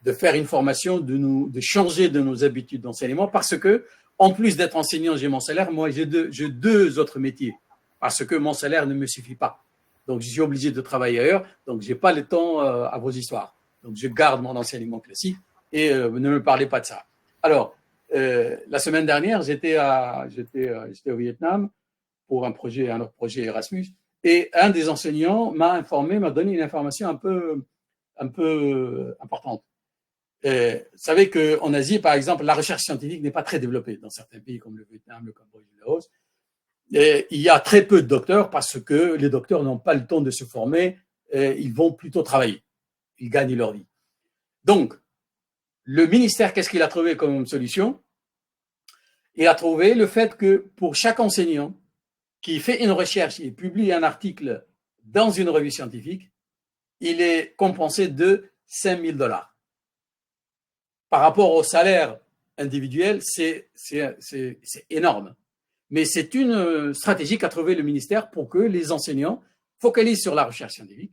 [SPEAKER 5] de faire une formation, de changer de nos habitudes d'enseignement parce que en plus d'être enseignant, j'ai mon salaire. Moi, j'ai deux autres métiers parce que mon salaire ne me suffit pas. Donc, je suis obligé de travailler ailleurs. Donc, je n'ai pas le temps à vos histoires. Donc, je garde mon enseignement classique et ne me parlez pas de ça. Alors, la semaine dernière, j'étais au Vietnam pour un autre projet Erasmus. Et un des enseignants m'a donné une information un peu importante. Vous savez qu'en Asie, par exemple, la recherche scientifique n'est pas très développée dans certains pays comme le Vietnam, le Cambodge, le Laos. Et il y a très peu de docteurs parce que les docteurs n'ont pas le temps de se former, ils vont plutôt travailler, ils gagnent leur vie. Donc, le ministère, qu'est-ce qu'il a trouvé comme solution? Il a trouvé le fait que pour chaque enseignant qui fait une recherche et publie un article dans une revue scientifique, il est compensé de $5 000. Par rapport au salaire individuel, c'est énorme. Mais c'est une stratégie qu'a trouvé le ministère pour que les enseignants focalisent sur la recherche scientifique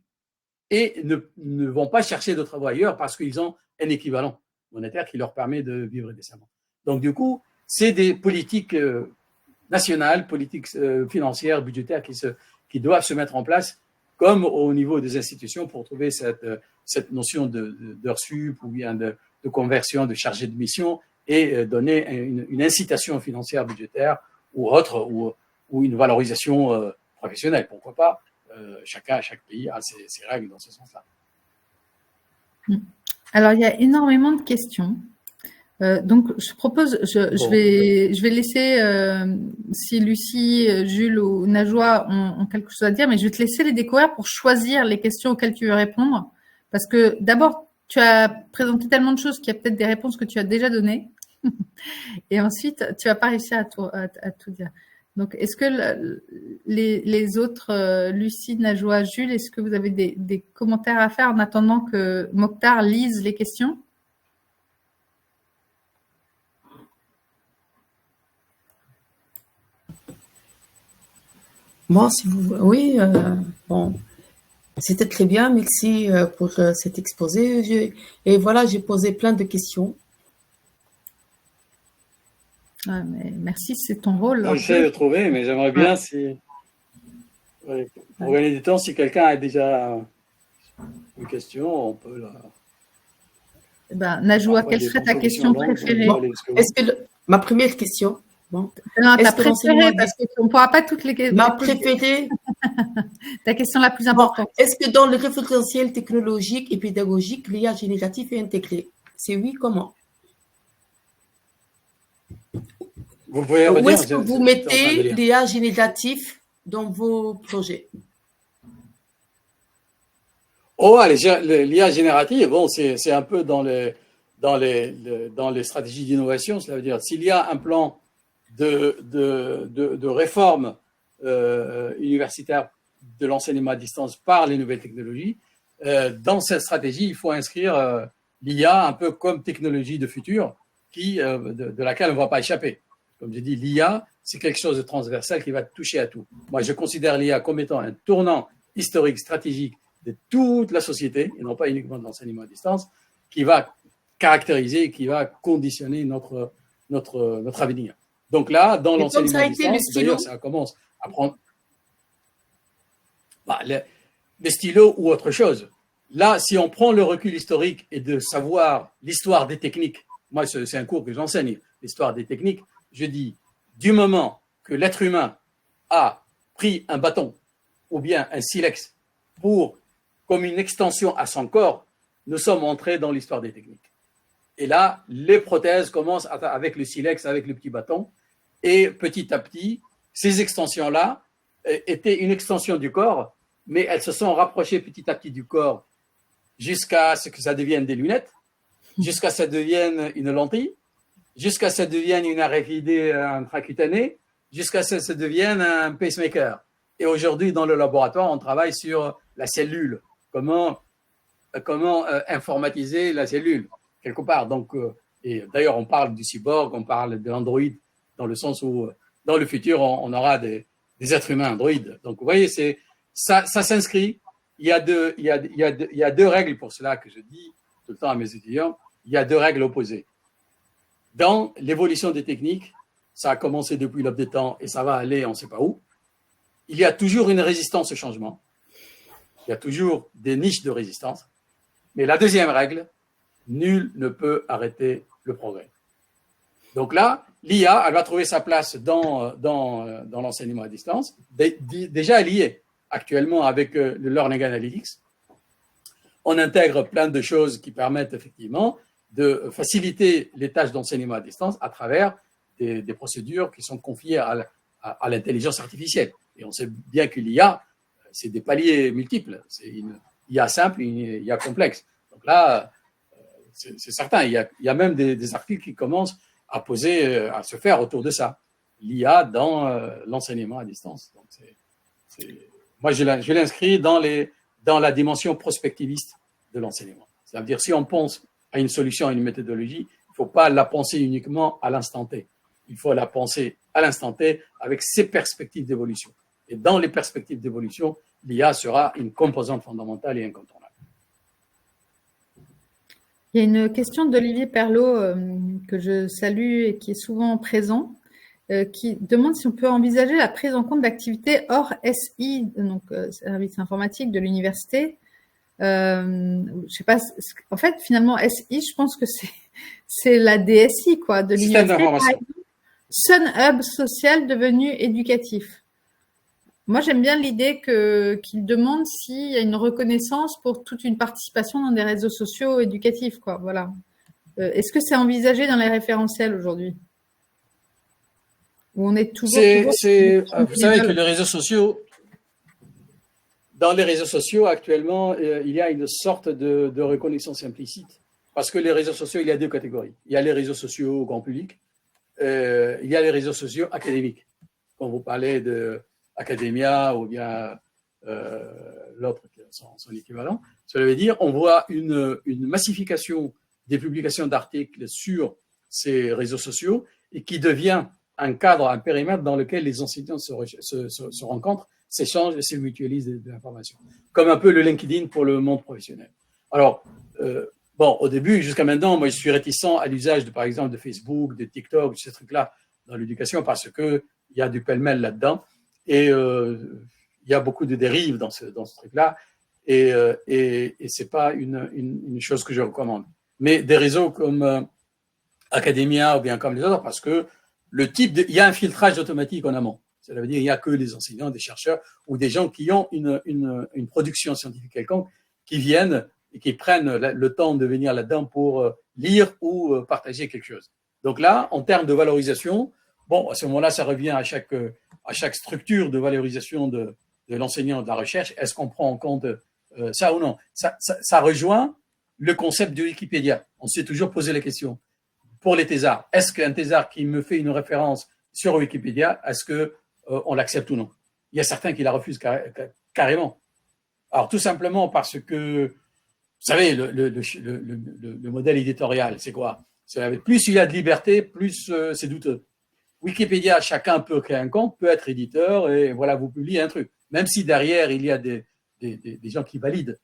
[SPEAKER 5] et ne vont pas chercher de travail ailleurs parce qu'ils ont un équivalent monétaire qui leur permet de vivre décemment. Donc, du coup, c'est des politiques nationales, politiques financières, budgétaires qui doivent se mettre en place comme au niveau des institutions pour trouver cette notion d'heure sup ou bien de conversion de chargé de mission et donner une incitation financière budgétaire ou autre, ou une valorisation professionnelle. Pourquoi pas? Chaque pays a ses règles dans ce sens-là.
[SPEAKER 1] Alors, il y a énormément de questions. Donc, je propose, je vais laisser, si Lucie, Jules ou Najwa ont quelque chose à dire, mais je vais te laisser les découvrir pour choisir les questions auxquelles tu veux répondre. Parce que d'abord, tu as présenté tellement de choses qu'il y a peut-être des réponses que tu as déjà données. Et ensuite, tu vas pas réussir à tout dire. Donc, est-ce que les autres, Lucie, Najwa, Jules, est-ce que vous avez des commentaires à faire en attendant que Mokhtar lise les questions?
[SPEAKER 3] Moi, si vous... Oui, bon, c'était très bien. Merci pour cet exposé. Et voilà, j'ai posé plein de questions.
[SPEAKER 1] Ah, mais merci, c'est ton rôle.
[SPEAKER 5] J'essaie de trouver, mais j'aimerais bien si... Ouais, pour gagner du temps, si quelqu'un a déjà une question, on peut la...
[SPEAKER 1] Najwa, quelle serait ta question préférée?
[SPEAKER 3] Est-ce que ma première question... Bon.
[SPEAKER 1] Non, ta préférée, parce qu'on ne pourra pas toutes les questions.
[SPEAKER 3] Ma préférée.
[SPEAKER 1] Ta question la plus importante.
[SPEAKER 3] Bon. Est-ce que dans le référentiel technologique et pédagogique, l'IA génératif est intégré? C'est oui, comment?
[SPEAKER 5] Vous pouvez
[SPEAKER 3] Où est-ce que vous mettez l'IA génératif dans vos projets?
[SPEAKER 5] Oh, l'IA générative, bon, c'est un peu dans les stratégies d'innovation. Cela veut dire, s'il y a un plan de réforme universitaire de l'enseignement à distance par les nouvelles technologies, dans cette stratégie, il faut inscrire l'IA un peu comme technologie de futur de laquelle on ne va pas échapper. Comme j'ai dit, l'IA, c'est quelque chose de transversal qui va toucher à tout. Moi, je considère l'IA comme étant un tournant historique, stratégique de toute la société, et non pas uniquement de l'enseignement à distance, qui va caractériser, qui va conditionner notre avenir. Donc là, dans l'enseignement à distance, d'ailleurs, ça commence à prendre les stylos ou autre chose. Là, si on prend le recul historique et de savoir l'histoire des techniques, moi, c'est un cours que j'enseigne, l'histoire des techniques, je dis, du moment que l'être humain a pris un bâton ou bien un silex comme une extension à son corps, nous sommes entrés dans l'histoire des techniques. Et là, les prothèses commencent avec le silex, avec le petit bâton, et petit à petit, ces extensions-là étaient une extension du corps, mais elles se sont rapprochées petit à petit du corps jusqu'à ce que ça devienne des lunettes, jusqu'à ce que ça devienne une lentille, jusqu'à ce que ça devienne une RFID intracutanée, jusqu'à ce que ça devienne un pacemaker. Et aujourd'hui, dans le laboratoire, on travaille sur la cellule. Comment informatiser la cellule, quelque part. Donc, et d'ailleurs, on parle du cyborg, on parle de l'android, dans le sens où, dans le futur, on aura des êtres humains androïdes. Donc, vous voyez, ça s'inscrit. Il y a deux règles pour cela que je dis tout le temps à mes étudiants. Il y a deux règles opposées. Dans l'évolution des techniques, ça a commencé depuis l'aube des temps et ça va aller on ne sait pas où. Il y a toujours une résistance au changement. Il y a toujours des niches de résistance. Mais la deuxième règle, nul ne peut arrêter le progrès. Donc là, l'IA, elle va trouver sa place dans l'enseignement à distance. Déjà, elle y est actuellement avec le Learning Analytics. On intègre plein de choses qui permettent effectivement de faciliter les tâches d'enseignement à distance à travers des procédures qui sont confiées à l'intelligence artificielle. Et on sait bien que l'IA, c'est des paliers multiples. C'est une IA simple, une IA complexe. Donc là, c'est certain, il y a même des articles qui commencent à se faire autour de ça. L'IA dans l'enseignement à distance. Donc moi, je l'inscris dans la dimension prospectiviste de l'enseignement. C'est-à-dire, si on pense à une solution, à une méthodologie, il ne faut pas la penser uniquement à l'instant T. Il faut la penser à l'instant T avec ses perspectives d'évolution. Et dans les perspectives d'évolution, l'IA sera une composante fondamentale et incontournable.
[SPEAKER 1] Il y a une question d'Olivier Perlot que je salue et qui est souvent présent, qui demande si on peut envisager la prise en compte d'activités hors SI, donc service informatique de l'université. Je sais pas. En fait, finalement, SI, je pense que c'est la DSI quoi de l'université. Sun Hub social devenu éducatif. Moi, j'aime bien l'idée qu'il demande s'il y a une reconnaissance pour toute une participation dans des réseaux sociaux éducatifs, quoi. Voilà. Est-ce que c'est envisagé dans les référentiels aujourd'hui? Ou on est toujours
[SPEAKER 5] vous savez que les réseaux sociaux, dans les réseaux sociaux actuellement, il y a une sorte de reconnaissance implicite. Parce que les réseaux sociaux, il y a deux catégories. Il y a les réseaux sociaux grand public, il y a les réseaux sociaux académiques. Quand vous parlez de Academia ou bien l'autre, son équivalent, cela veut dire on voit une massification des publications d'articles sur ces réseaux sociaux et qui devient un cadre, un périmètre dans lequel les enseignants se rencontrent, s'échangent et se mutualisent de l'information. Comme un peu le LinkedIn pour le monde professionnel. Alors, au début, jusqu'à maintenant, moi, je suis réticent à l'usage, par exemple, de Facebook, de TikTok, de ces trucs-là dans l'éducation parce qu'il y a du pêle-mêle là-dedans et il y a beaucoup de dérives dans ce truc-là et ce n'est pas une chose que je recommande. Mais des réseaux comme Academia ou bien comme les autres, parce que il y a un filtrage automatique en amont. Ça veut dire qu'il n'y a que des enseignants, des chercheurs ou des gens qui ont une production scientifique quelconque qui viennent et qui prennent le temps de venir là-dedans pour lire ou partager quelque chose. Donc là, en termes de valorisation, à ce moment-là, ça revient à chaque structure de valorisation de l'enseignant, de la recherche. Est-ce qu'on prend en compte ça ou non? Ça rejoint le concept de Wikipédia. On s'est toujours posé la question. Pour les thésards, est-ce qu'un thésard qui me fait une référence sur Wikipédia, est-ce qu'on l'accepte ou non? Il y a certains qui la refusent carrément. Alors, tout simplement parce que, vous savez, le modèle éditorial, c'est quoi? Plus il y a de liberté, plus c'est douteux. Wikipédia, chacun peut créer un compte, peut être éditeur et voilà, vous publiez un truc. Même si derrière, il y a des gens qui valident.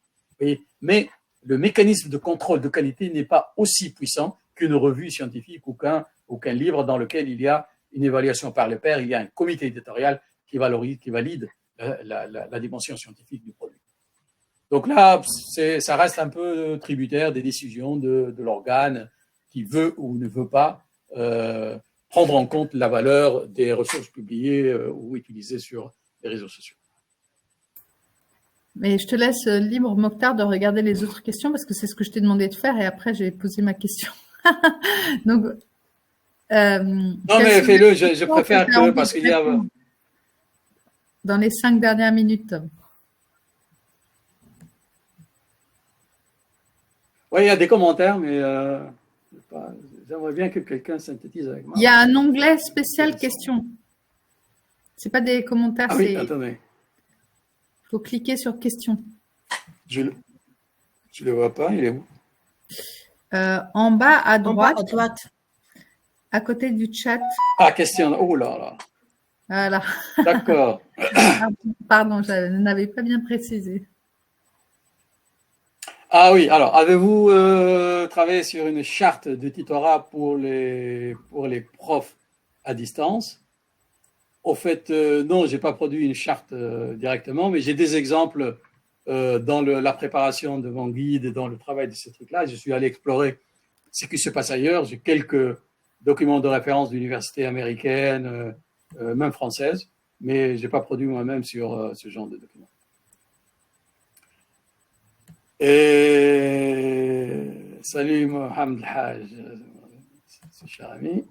[SPEAKER 5] Mais le mécanisme de contrôle de qualité n'est pas aussi puissant qu'une revue scientifique ou qu'un livre dans lequel il y a une évaluation par les pairs, il y a un comité éditorial qui valide la dimension scientifique du produit. Donc là, ça reste un peu tributaire des décisions de l'organe qui veut ou ne veut pas prendre en compte la valeur des ressources publiées ou utilisées sur les réseaux sociaux.
[SPEAKER 1] Mais je te laisse libre, Mokhtar, de regarder les autres questions parce que c'est ce que je t'ai demandé de faire et après, je vais poser ma question. Donc,
[SPEAKER 5] non, mais fais-le, je préfère que, parce qu'il y a...
[SPEAKER 1] Dans les 5 dernières minutes.
[SPEAKER 5] Oui, il y a des commentaires, mais j'aimerais bien que quelqu'un synthétise avec moi.
[SPEAKER 1] Il y a un onglet spécial questions. Ce n'est pas des commentaires,
[SPEAKER 5] oui, attendez.
[SPEAKER 1] Il faut cliquer sur questions.
[SPEAKER 5] Je ne le vois pas, il est où?
[SPEAKER 1] En bas à droite.
[SPEAKER 3] En bas à droite.
[SPEAKER 1] À côté du chat.
[SPEAKER 5] Ah, question. Oh là là.
[SPEAKER 1] Voilà.
[SPEAKER 5] D'accord.
[SPEAKER 1] Pardon, je n'avais pas bien précisé.
[SPEAKER 5] Ah oui, alors, avez-vous travaillé sur une charte de tutorat pour les profs à distance? Au fait, non, je n'ai pas produit une charte directement, mais j'ai des exemples dans la préparation de mon guide et dans le travail de ces trucs-là. Je suis allé explorer ce qui se passe ailleurs. J'ai quelques documents de référence d'universités américaines, même françaises, mais je n'ai pas produit moi-même sur ce genre de documents. Et salut Mohamed Haj, cher ami.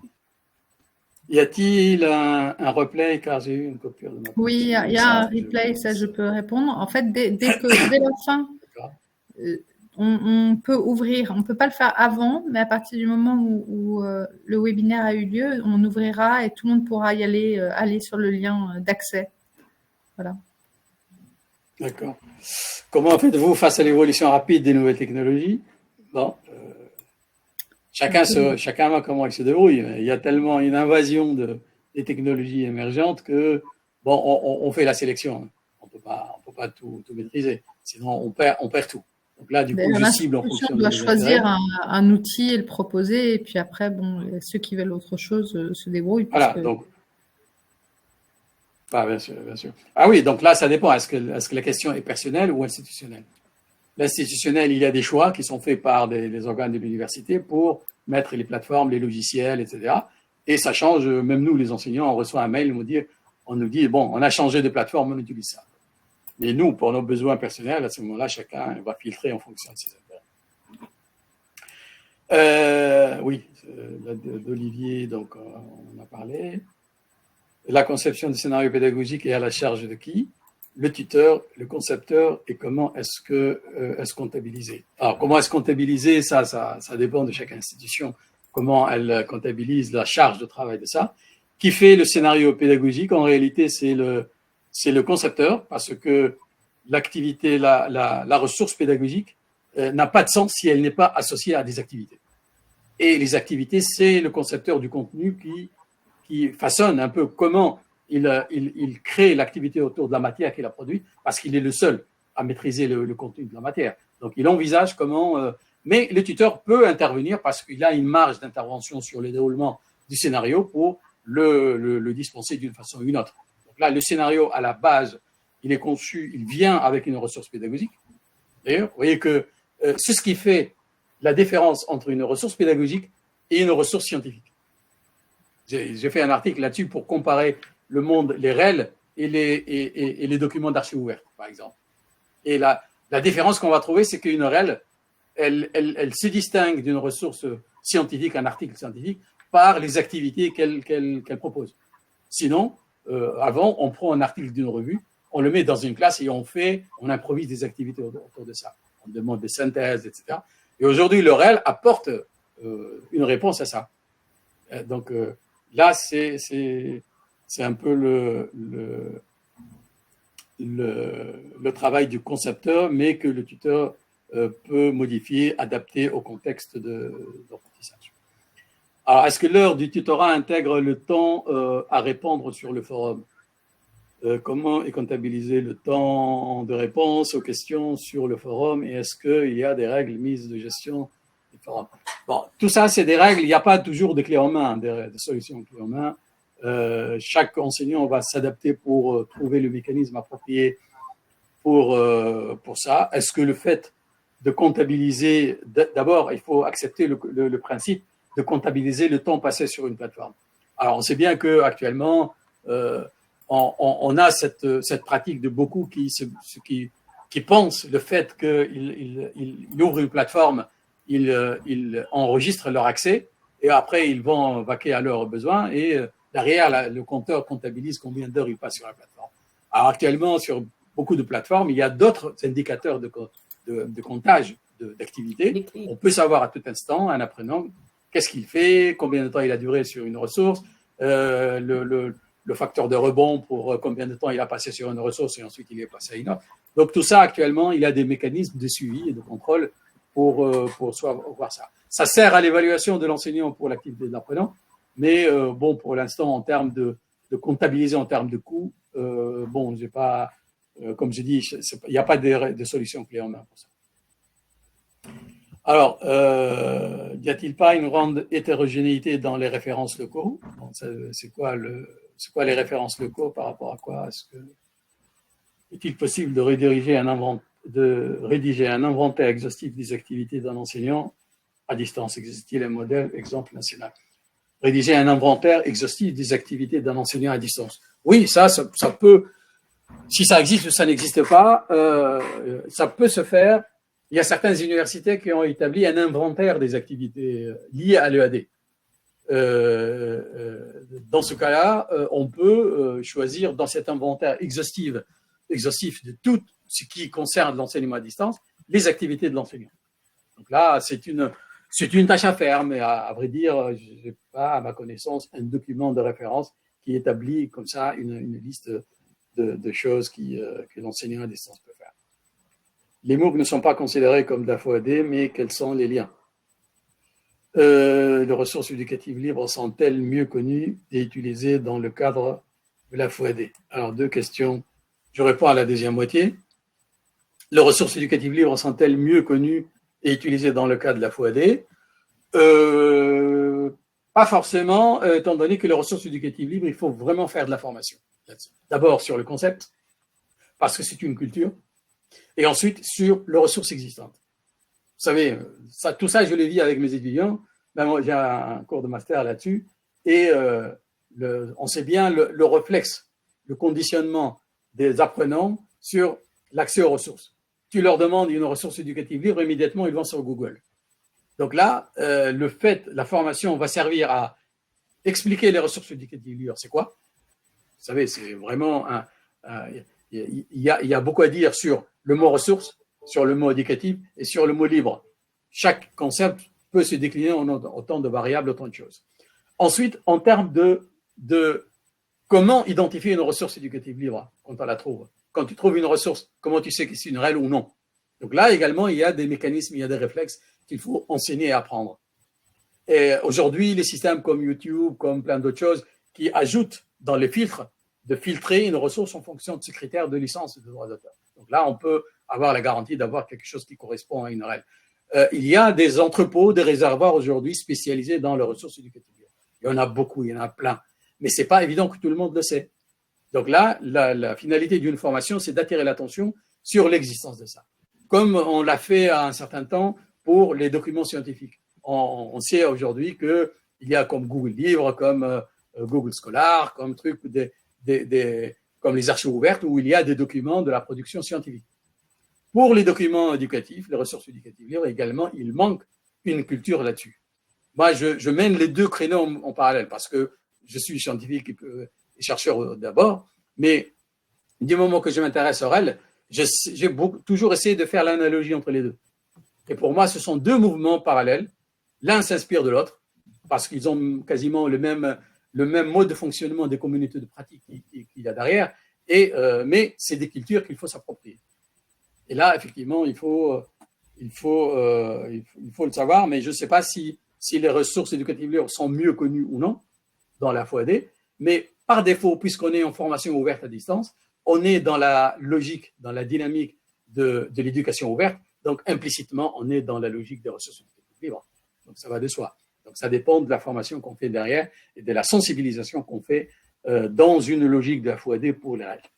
[SPEAKER 5] Y a-t-il un replay car j'ai eu une coupure de ma
[SPEAKER 1] Oui, il y a un replay, ça je peux répondre. En fait, dès la fin, on peut ouvrir. On ne peut pas le faire avant, mais à partir du moment où le webinaire a eu lieu, on ouvrira et tout le monde pourra y aller sur le lien d'accès. Voilà.
[SPEAKER 5] D'accord. Comment faites-vous face à l'évolution rapide des nouvelles technologies? Bon, chacun voit comment il se débrouille. Il y a tellement une invasion des technologies émergentes que bon, on fait la sélection. On peut pas tout maîtriser. Sinon, on perd tout. Donc là, du coup, je cible en fonction.
[SPEAKER 1] On doit choisir un outil et le proposer. Et puis après, bon, ceux qui veulent autre chose se débrouillent.
[SPEAKER 5] Voilà, donc. Ah, bien sûr, bien sûr. Ah oui, donc là, ça dépend. Est-ce que la question est personnelle ou institutionnelle? L'institutionnel, il y a des choix qui sont faits par les organes de l'université pour mettre les plateformes, les logiciels, etc. Et ça change, même nous, les enseignants, on reçoit un mail, on nous dit, bon, on a changé de plateforme, on utilise ça. Mais nous, pour nos besoins personnels, à ce moment-là, chacun va filtrer en fonction de ses intérêts. Oui, d'Olivier, donc on a parlé. La conception du scénario pédagogique est à la charge de qui? Le tuteur, le concepteur, et comment est-ce comptabilisé? Alors, comment est-ce comptabilisé? Ça dépend de chaque institution. Comment elle comptabilise la charge de travail de ça. Qui fait le scénario pédagogique? En réalité, c'est le concepteur, parce que l'activité, la ressource pédagogique n'a pas de sens si elle n'est pas associée à des activités. Et les activités, c'est le concepteur du contenu qui façonne un peu comment il crée l'activité autour de la matière qu'il a produite, parce qu'il est le seul à maîtriser le contenu de la matière. Donc, il envisage comment... mais le tuteur peut intervenir parce qu'il a une marge d'intervention sur le déroulement du scénario pour le dispenser d'une façon ou une autre. Donc là, le scénario, à la base, il est conçu, il vient avec une ressource pédagogique. D'ailleurs, vous voyez que c'est ce qui fait la différence entre une ressource pédagogique et une ressource scientifique. J'ai fait un article là-dessus pour comparer le monde, les REL et les documents d'archives ouvertes, par exemple. Et la différence qu'on va trouver, c'est qu'une REL, elle se distingue d'une ressource scientifique, un article scientifique, par les activités qu'elle propose. Sinon, avant, on prend un article d'une revue, on le met dans une classe et on improvise des activités autour de ça. On demande des synthèses, etc. Et aujourd'hui, le REL apporte une réponse à ça. Donc là, c'est un peu le travail du concepteur, mais que le tuteur peut modifier, adapter au contexte d'apprentissage. Alors, est-ce que l'heure du tutorat intègre le temps à répondre sur le forum? Comment est comptabilisé le temps de réponse aux questions sur le forum et est-ce qu'il y a des règles mises de gestion du forum? Bon, tout ça, c'est des règles. Il n'y a pas toujours de clés en main, des solutions clés en main. Chaque enseignant va s'adapter pour trouver le mécanisme approprié pour ça. Est-ce que le fait de comptabiliser, d'abord, il faut accepter le principe de comptabiliser le temps passé sur une plateforme. Alors, on sait bien qu'actuellement, on a cette pratique de beaucoup qui pensent le fait qu'ils ouvrent une plateforme, ils enregistrent leur accès et après, ils vont vaquer à leurs besoins et derrière, le compteur comptabilise combien d'heures ils passent sur la plateforme. Alors, actuellement, sur beaucoup de plateformes, il y a d'autres indicateurs de comptage d'activité. On peut savoir à tout instant, un apprenant, qu'est-ce qu'il fait, combien de temps il a duré sur une ressource, le facteur de rebond pour combien de temps il a passé sur une ressource et ensuite il est passé à une autre. Donc tout ça, actuellement, il y a des mécanismes de suivi et de contrôle pour voir ça. Ça sert à l'évaluation de l'enseignant pour l'activité de l'apprenant, mais bon, pour l'instant, en termes de comptabiliser en termes de coûts, bon, j'ai pas, comme je dis, il n'y a pas de solution clé en main pour ça. Alors, n'y a-t-il pas une grande hétérogénéité dans les références locaux? Bon, c'est quoi les références locaux par rapport à quoi? Est-il possible de rédiger un inventaire exhaustif des activités d'un enseignant à distance? Existe-t-il un modèle exemple national? Rédiger un inventaire exhaustif des activités d'un enseignant à distance. Oui, ça peut, si ça existe ou ça n'existe pas, ça peut se faire. Il y a certaines universités qui ont établi un inventaire des activités liées à l'EAD. Dans ce cas-là, on peut choisir dans cet inventaire exhaustif de tout ce qui concerne l'enseignement à distance, les activités de l'enseignant. Donc là, c'est une tâche à faire, mais à vrai dire, je n'ai pas, à ma connaissance, un document de référence qui établit comme ça une liste de choses que l'enseignant à distance peut faire. Les MOOC ne sont pas considérés comme de la FOAD, mais quels sont les liens? Les ressources éducatives libres sont-elles mieux connues et utilisées dans le cadre de la FOAD? Alors, deux questions. Je réponds à la deuxième moitié. Les ressources éducatives libres sont-elles mieux connues et utilisées dans le cadre de la FOAD? Pas forcément, étant donné que les ressources éducatives libres, il faut vraiment faire de la formation là-dessus. D'abord sur le concept, parce que c'est une culture, et ensuite sur les ressources existantes. Vous savez, tout ça, je le vis avec mes étudiants. Moi, j'ai un cours de master là-dessus, et on sait bien le réflexe, le conditionnement des apprenants sur l'accès aux ressources. Tu leur demandes une ressource éducative libre, immédiatement, ils vont sur Google. Donc là, la formation va servir à expliquer les ressources éducatives libres. C'est quoi? Vous savez, c'est vraiment il y a beaucoup à dire sur le mot ressource, sur le mot éducatif et sur le mot libre. Chaque concept peut se décliner en autant de variables, autant de choses. Ensuite, en termes de comment identifier une ressource éducative libre quand on la trouve. Quand tu trouves une ressource, comment tu sais que c'est une réelle ou non? Donc là également, il y a des mécanismes, il y a des réflexes qu'il faut enseigner et apprendre. Et aujourd'hui, les systèmes comme YouTube, comme plein d'autres choses, qui ajoutent dans les filtres de filtrer une ressource en fonction de ce critère de licence et de droit d'auteur. Donc là, on peut avoir la garantie d'avoir quelque chose qui correspond à une règle. Il y a des entrepôts, des réservoirs aujourd'hui spécialisés dans les ressources éducatives. Il y en a beaucoup, il y en a plein. Mais ce n'est pas évident que tout le monde le sait. Donc là, la finalité d'une formation, c'est d'attirer l'attention sur l'existence de ça. Comme on l'a fait à un certain temps pour les documents scientifiques. On sait aujourd'hui qu'il y a comme Google Livres, comme Google Scholar, comme comme les archives ouvertes où il y a des documents de la production scientifique. Pour les documents éducatifs, les ressources éducatives libres également, il manque une culture là-dessus. Moi, je mène les deux créneaux en parallèle parce que je suis scientifique et chercheur d'abord, mais du moment que je m'intéresse à REL, j'ai toujours essayé de faire l'analogie entre les deux. Et pour moi, ce sont deux mouvements parallèles. L'un s'inspire de l'autre parce qu'ils ont quasiment le même mode de fonctionnement des communautés de pratique qu'il y a derrière, mais c'est des cultures qu'il faut s'approprier. Et là, effectivement, il faut le savoir, mais je ne sais pas si si les ressources éducatives libres sont mieux connues ou non dans la FOAD, mais par défaut, puisqu'on est en formation ouverte à distance, on est dans la logique, dans la dynamique de l'éducation ouverte, donc implicitement, on est dans la logique des ressources éducatives libres. Donc ça va de soi. Donc ça dépend de la formation qu'on fait derrière et de la sensibilisation qu'on fait dans une logique de la FOAD pour les règles.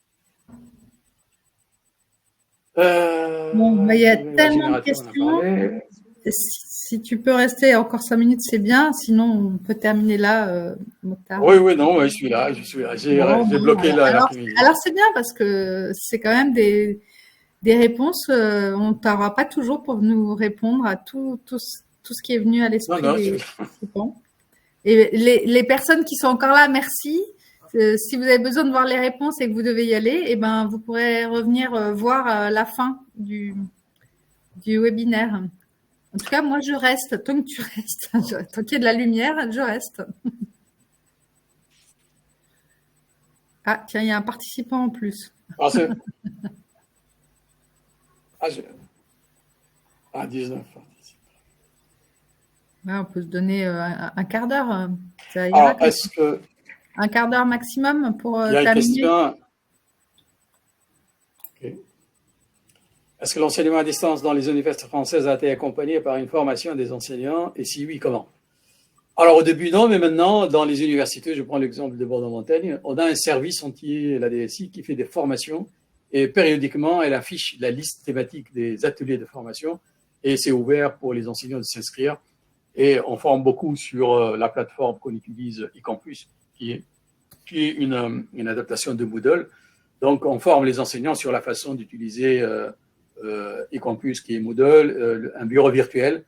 [SPEAKER 1] Bon, il y a tellement de questions. Si tu peux rester encore 5 minutes, c'est bien. Sinon, on peut terminer là, Mokhtar.
[SPEAKER 5] Oui, non, je suis là. J'ai bloqué là.
[SPEAKER 1] Alors, c'est bien parce que c'est quand même des réponses. On ne t'aura pas toujours pour nous répondre à tout ce qui est venu à l'esprit des participants. Et les personnes qui sont encore là, merci. Si vous avez besoin de voir les réponses et que vous devez y aller, eh ben, vous pourrez revenir voir la fin du webinaire. En tout cas, moi, je reste. Tant que tu restes, tant qu'il y a de la lumière, je reste. Ah, tiens, il y a un participant en plus.
[SPEAKER 5] 19 participants.
[SPEAKER 1] Ouais, on peut se donner un quart d'heure.
[SPEAKER 5] Alors, est-ce que...
[SPEAKER 1] Un quart d'heure maximum pour
[SPEAKER 5] terminer. Il y a une question. Okay. Est-ce que l'enseignement à distance dans les universités françaises a été accompagné par une formation des enseignants? Et si oui, comment? Alors, au début, non, mais maintenant, dans les universités, je prends l'exemple de Bordeaux-Montaigne, on a un service entier, la DSI, qui fait des formations et périodiquement, elle affiche la liste thématique des ateliers de formation et c'est ouvert pour les enseignants de s'inscrire. Et on forme beaucoup sur la plateforme qu'on utilise, eCampus, qui est une adaptation de Moodle. Donc, on forme les enseignants sur la façon d'utiliser eCampus, qui est Moodle, un bureau virtuel,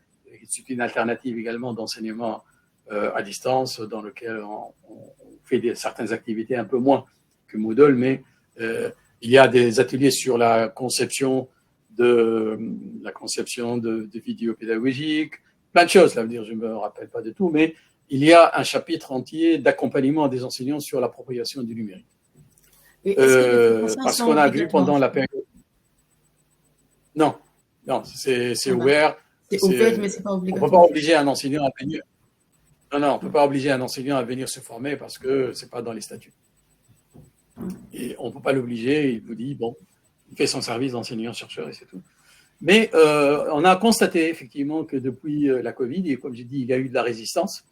[SPEAKER 5] c'est une alternative également d'enseignement à distance, dans lequel on fait certaines activités un peu moins que Moodle, mais il y a des ateliers sur la conception de vidéos pédagogiques, plein de choses, ça veut dire, je ne me rappelle pas de tout, mais il y a un chapitre entier d'accompagnement des enseignants sur l'appropriation du numérique. Parce qu'on a vu pendant la période... Non, c'est ouvert.
[SPEAKER 3] C'est ouvert, mais c'est pas obligatoire.
[SPEAKER 5] On ne peut pas obliger un enseignant à venir. Non, on ne peut pas obliger un enseignant à venir se former parce que ce n'est pas dans les statuts. Et on ne peut pas l'obliger, il vous dit, bon, il fait son service d'enseignant-chercheur et c'est tout. Mais on a constaté effectivement que depuis la Covid, et comme j'ai dit, il y a eu de la résistance.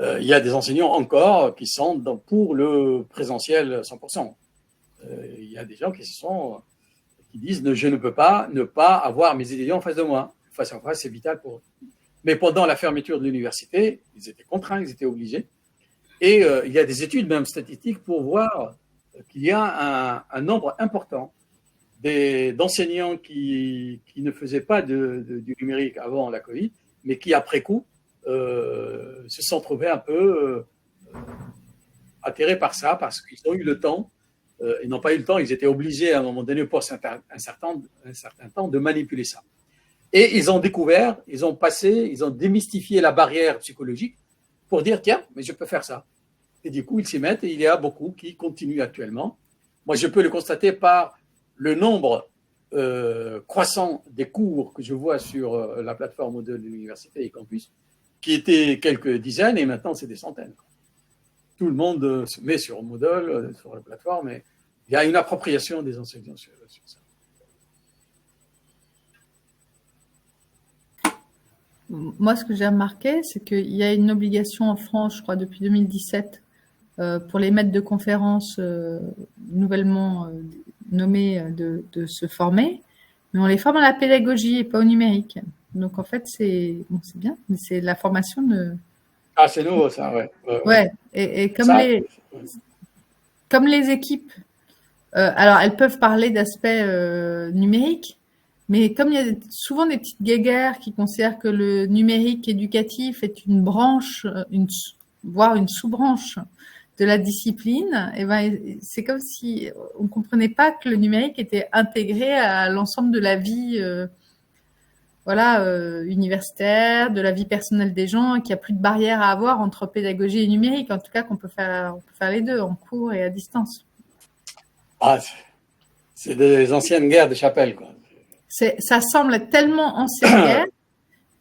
[SPEAKER 5] Il y a des enseignants encore qui sont pour le présentiel 100%. Il y a des gens qui disent je ne peux pas ne pas avoir mes étudiants en face de moi. Face à face, c'est vital pour eux. Mais pendant la fermeture de l'université, ils étaient contraints, ils étaient obligés. Et il y a des études, même statistiques, pour voir qu'il y a un nombre important d'enseignants qui ne faisaient pas du numérique avant la Covid, mais qui, après coup, se sont trouvés un peu atterrés par ça, parce qu'ils ont eu le temps, ils n'ont pas eu le temps, ils étaient obligés à un moment donné, pour un certain temps, de manipuler ça. Et ils ont découvert, ils ont démystifié la barrière psychologique pour dire, tiens, mais je peux faire ça. Et du coup, ils s'y mettent et il y a beaucoup qui continuent actuellement. Moi, je peux le constater par le nombre croissant des cours que je vois sur la plateforme Moodle de l'université et campus, qui étaient quelques dizaines et maintenant c'est des centaines. Tout le monde se met sur Moodle, sur la plateforme, et il y a une appropriation des enseignants sur ça.
[SPEAKER 1] Moi, ce que j'ai remarqué, c'est qu'il y a une obligation en France, je crois, depuis 2017, pour les maîtres de conférences nouvellement nommés de se former, mais on les forme à la pédagogie et pas au numérique. Donc, en fait, c'est bien, mais c'est la formation de...
[SPEAKER 5] Ah, c'est nouveau, ça, ouais.
[SPEAKER 1] Ouais, et comme, comme les équipes, alors elles peuvent parler d'aspects numériques, mais comme il y a souvent des petites guéguerres qui considèrent que le numérique éducatif est une branche, voire une sous-branche de la discipline, et ben c'est comme si on ne comprenait pas que le numérique était intégré à l'ensemble de la vie universitaire, de la vie personnelle des gens, et qu'il n'y a plus de barrière à avoir entre pédagogie et numérique, en tout cas qu'on peut faire les deux, en cours et à distance.
[SPEAKER 5] Ah, c'est des anciennes guerres de chapelle, quoi.
[SPEAKER 1] Ça semble tellement ancienne guerre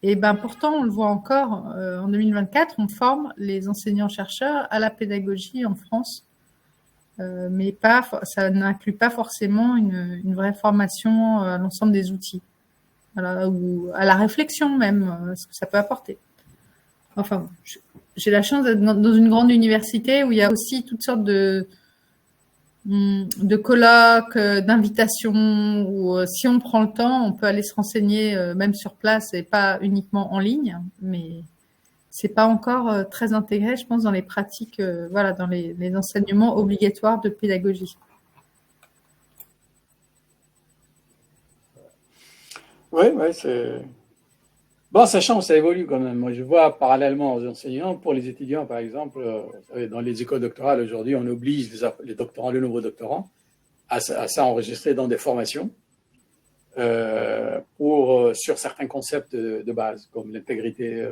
[SPEAKER 1] Et ben pourtant, on le voit encore, en 2024, on forme les enseignants-chercheurs à la pédagogie en France, mais ça n'inclut pas forcément une vraie formation à l'ensemble des outils, voilà, ou à la réflexion même, ce que ça peut apporter. Enfin, j'ai la chance d'être dans une grande université où il y a aussi toutes sortes de colloques, d'invitations, où si on prend le temps, on peut aller se renseigner même sur place et pas uniquement en ligne, mais c'est pas encore très intégré, je pense, dans les pratiques, voilà, dans les enseignements obligatoires de pédagogie.
[SPEAKER 5] Oui, c'est... Bon, ça change, ça évolue quand même. Moi, je vois parallèlement aux enseignants, pour les étudiants, par exemple, vous savez, dans les écoles doctorales, aujourd'hui, on oblige les doctorants, les nouveaux doctorants, à s'enregistrer dans des formations sur certains concepts de base, comme l'intégrité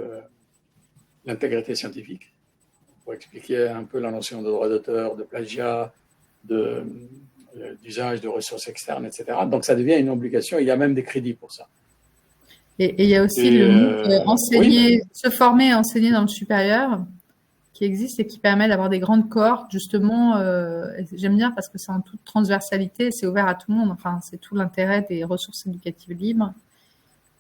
[SPEAKER 5] scientifique, pour expliquer un peu la notion de droit d'auteur, de plagiat, d'usage de ressources externes, etc. Donc, ça devient une obligation. Il y a même des crédits pour ça.
[SPEAKER 1] Et il y a aussi le MOOC, se former et enseigner dans le supérieur, qui existe et qui permet d'avoir des grandes cohortes, justement. J'aime bien parce que c'est en toute transversalité, c'est ouvert à tout le monde. Enfin, c'est tout l'intérêt des ressources éducatives libres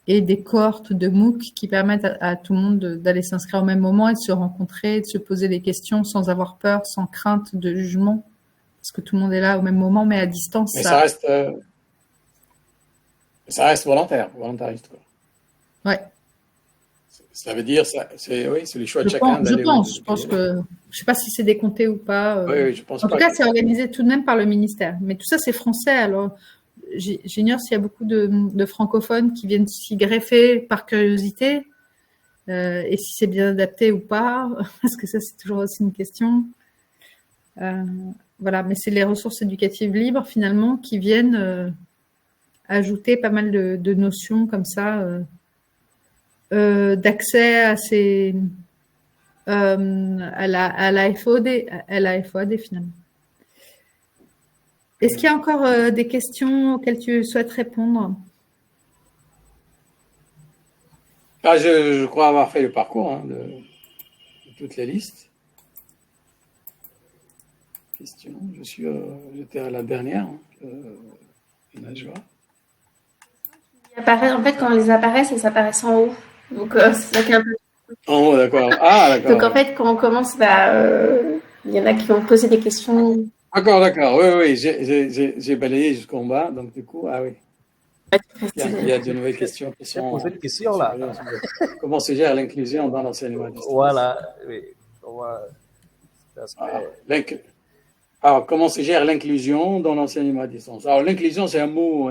[SPEAKER 1] et des cohortes de MOOC qui permettent à tout le monde d'aller s'inscrire au même moment et de se rencontrer, de se poser des questions sans avoir peur, sans crainte de jugement, parce que tout le monde est là au même moment, mais à distance.
[SPEAKER 5] Mais ça reste volontariste, quoi.
[SPEAKER 1] Ouais.
[SPEAKER 5] Ça veut dire, c'est le choix de chacun d'aller.
[SPEAKER 1] Je pense que, je sais pas si c'est décompté ou pas.
[SPEAKER 5] Oui, je pense
[SPEAKER 1] en tout cas, c'est organisé tout de même par le ministère. Mais tout ça, c'est français. Alors, j'ignore s'il y a beaucoup de francophones qui viennent s'y greffer par curiosité, et si c'est bien adapté ou pas, parce que ça, c'est toujours aussi une question. Voilà, mais c'est les ressources éducatives libres, finalement, qui viennent ajouter pas mal de notions comme ça, d'accès à à la FOAD finalement. Est-ce qu'il y a encore des questions auxquelles tu souhaites répondre?
[SPEAKER 5] Je crois avoir fait le parcours de toutes les listes. Question. J'étais à la dernière. Najwa.
[SPEAKER 2] En fait, quand elles apparaissent, elles apparaissent en haut. Donc, c'est ça qui est un peu...
[SPEAKER 5] En haut, d'accord. Ah, d'accord.
[SPEAKER 2] Donc, en fait, quand on commence, il y en a qui vont poser des questions.
[SPEAKER 5] D'accord. Oui. J'ai balayé jusqu'en bas. Donc, du coup, ah oui. Il y a de nouvelles questions qui sont...
[SPEAKER 4] posé une question là.
[SPEAKER 5] Comment se gère l'inclusion dans l'enseignement à distance?
[SPEAKER 4] Voilà. Oui.
[SPEAKER 5] Alors, comment se gère l'inclusion dans l'enseignement à distance? Alors, l'inclusion, c'est un mot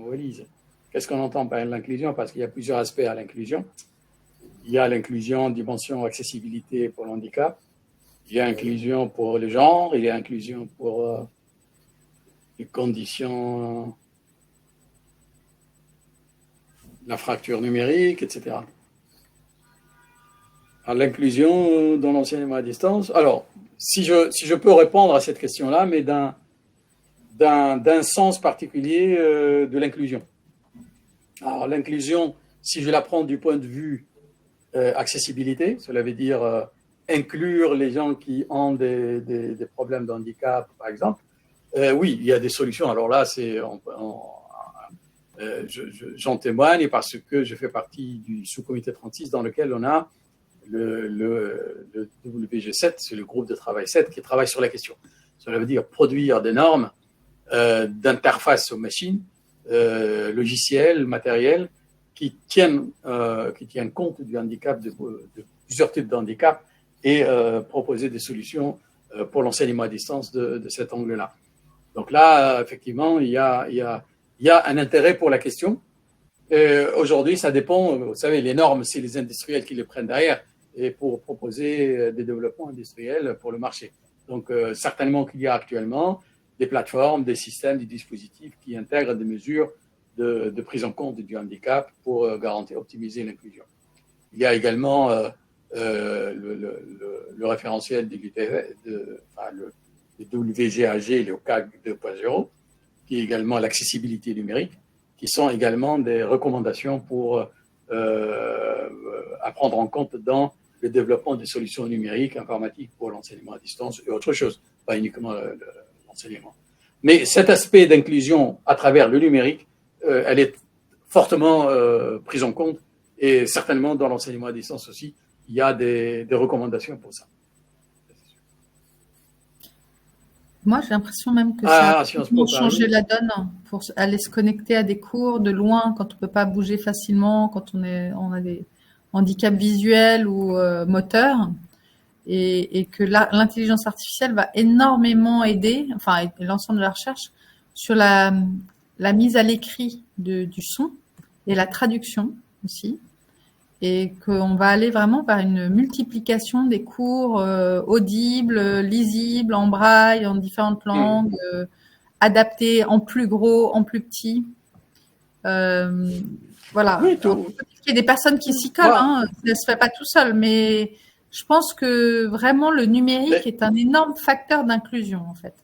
[SPEAKER 5] valise. Qu'est-ce qu'on entend par l'inclusion? Parce qu'il y a plusieurs aspects à l'inclusion. Il y a l'inclusion, dimension, accessibilité pour le handicap. Il y a l'inclusion pour le genre. Il y a l'inclusion pour les conditions, la fracture numérique, etc. Alors, l'inclusion dans l'enseignement à distance. Alors, si je peux répondre à cette question-là, mais d'un sens particulier de l'inclusion. Alors, l'inclusion, si je la prends du point de vue accessibilité, cela veut dire inclure les gens qui ont des problèmes de handicap, par exemple. Oui, il y a des solutions. Alors là, j'en témoigne parce que je fais partie du sous-comité 36 dans lequel on a le WG7, c'est le groupe de travail 7 qui travaille sur la question. Cela veut dire produire des normes d'interface aux machines, logiciels, matériels, qui tiennent compte du handicap, de plusieurs types de handicap, et proposer des solutions pour l'enseignement à distance de cet angle-là. Donc là, effectivement, il y a un intérêt pour la question. Aujourd'hui, ça dépend, vous savez, les normes, c'est les industriels qui les prennent derrière, et pour proposer des développements industriels pour le marché. Donc, certainement qu'il y a actuellement des plateformes, des systèmes, des dispositifs qui intègrent des mesures de prise en compte du handicap pour garantir, optimiser l'inclusion. Il y a également le référentiel du WGAG, le CAG 2.0, qui est également l'accessibilité numérique, qui sont également des recommandations pour à prendre en compte dans le développement des solutions numériques, informatiques pour l'enseignement à distance et autre chose, pas uniquement l'enseignement. Mais cet aspect d'inclusion à travers le numérique, elle est fortement prise en compte et certainement dans l'enseignement à distance aussi, il y a des recommandations pour ça.
[SPEAKER 1] Moi, j'ai l'impression même que ça a changé la donne pour aller se connecter à des cours de loin quand on peut pas bouger facilement, quand on a des handicaps visuels ou moteurs, et que l'intelligence artificielle va énormément aider, enfin, et l'ensemble de la recherche sur la mise à l'écrit du son et la traduction aussi. Et qu'on va aller vraiment vers une multiplication des cours audibles, lisibles, en braille, en différentes langues, adaptés en plus gros, en plus petit. Voilà.
[SPEAKER 5] Oui,
[SPEAKER 1] il y a des personnes qui s'y collent, ça ne se fait pas tout seul, mais je pense que vraiment le numérique est un énorme facteur d'inclusion, en fait.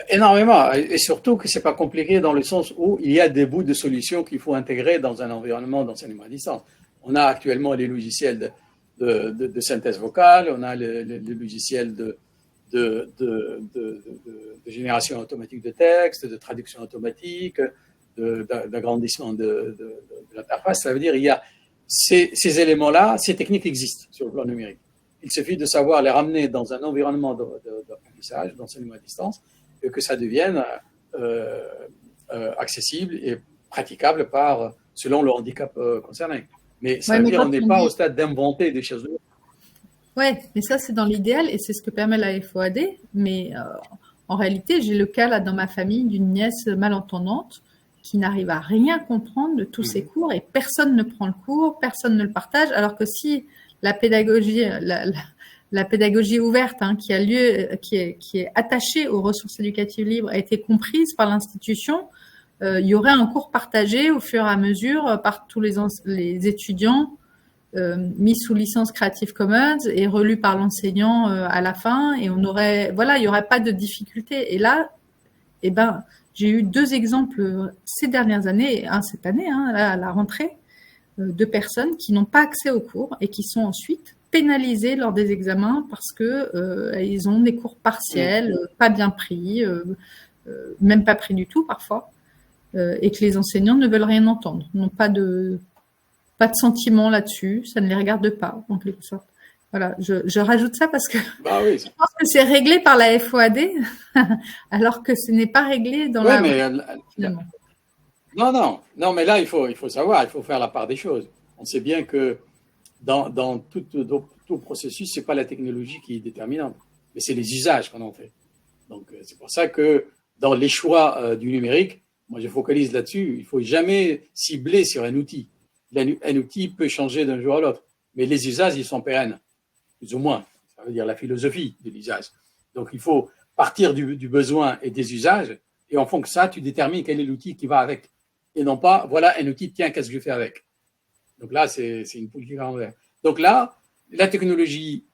[SPEAKER 5] Énormément, et surtout que c'est pas compliqué dans le sens où il y a des bouts de solutions qu'il faut intégrer dans un environnement d'enseignement à distance. On a actuellement les logiciels de synthèse vocale, on a les logiciels de génération automatique de texte, de traduction automatique, d'agrandissement de l'interface. Ça veut dire il y a ces éléments-là, ces techniques existent sur le plan numérique. Il suffit de savoir les ramener dans un environnement d'apprentissage, d'enseignement à distance, et que ça devienne accessible et praticable selon le handicap concerné. Mais ça veut dire qu'on n'est pas au stade d'inventer des choses nouvelles.
[SPEAKER 1] Oui, mais ça, c'est dans l'idéal et c'est ce que permet la FOAD. Mais en réalité, j'ai le cas là dans ma famille d'une nièce malentendante qui n'arrive à rien comprendre de tous ces cours et personne ne prend le cours, personne ne le partage. Alors que si la pédagogie, la pédagogie ouverte qui a lieu, qui est attachée aux ressources éducatives libres, a été comprise par l'institution, il y aurait un cours partagé au fur et à mesure par tous les étudiants mis sous licence Creative Commons et relu par l'enseignant à la fin, et il y aurait pas de difficulté. Et là, j'ai eu 2 exemples ces dernières années, cette année, à la rentrée, de personnes qui n'ont pas accès aux cours et qui sont ensuite pénalisés lors des examens parce que ils ont des cours partiels, pas bien pris, même pas pris du tout parfois, et que les enseignants ne veulent rien entendre, n'ont pas de sentiment là-dessus, ça ne les regarde pas en quelque sorte. Voilà, je rajoute ça parce que je pense que c'est réglé par la FOAD, alors que ce n'est pas réglé dans finalement.
[SPEAKER 5] Non, mais là il faut savoir, il faut faire la part des choses. On sait bien que dans tout processus, c'est pas la technologie qui est déterminante, mais c'est les usages qu'on en fait. Donc, c'est pour ça que dans les choix du numérique, moi, je focalise là-dessus. Il faut jamais cibler sur un outil. Un outil peut changer d'un jour à l'autre, mais les usages, ils sont pérennes, plus ou moins. Ça veut dire la philosophie de l'usage. Donc, il faut partir du besoin et des usages, et en fonction de ça, tu détermines quel est l'outil qui va avec. Et non pas, voilà un outil, tiens, qu'est-ce que je fais avec? Donc là, c'est une politique à l'envers. Donc là, la technologie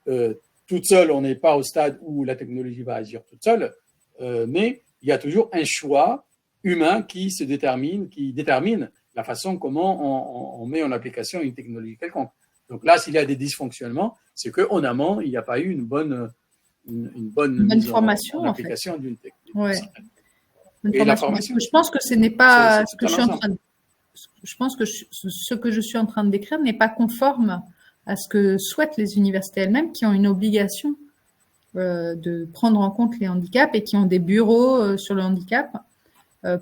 [SPEAKER 5] toute seule, on n'est pas au stade où la technologie va agir toute seule, mais il y a toujours un choix humain qui détermine la façon comment on met en application une technologie quelconque. Donc là, s'il y a des dysfonctionnements, c'est qu'en amont, il n'y a pas eu une bonne
[SPEAKER 1] formation
[SPEAKER 5] en application d'une technique.
[SPEAKER 1] Ouais.
[SPEAKER 5] Et la formation.
[SPEAKER 1] Je pense que ce n'est pas ce que je suis en train de... Je pense que ce que je suis en train de décrire n'est pas conforme à ce que souhaitent les universités elles-mêmes, qui ont une obligation de prendre en compte les handicaps et qui ont des bureaux sur le handicap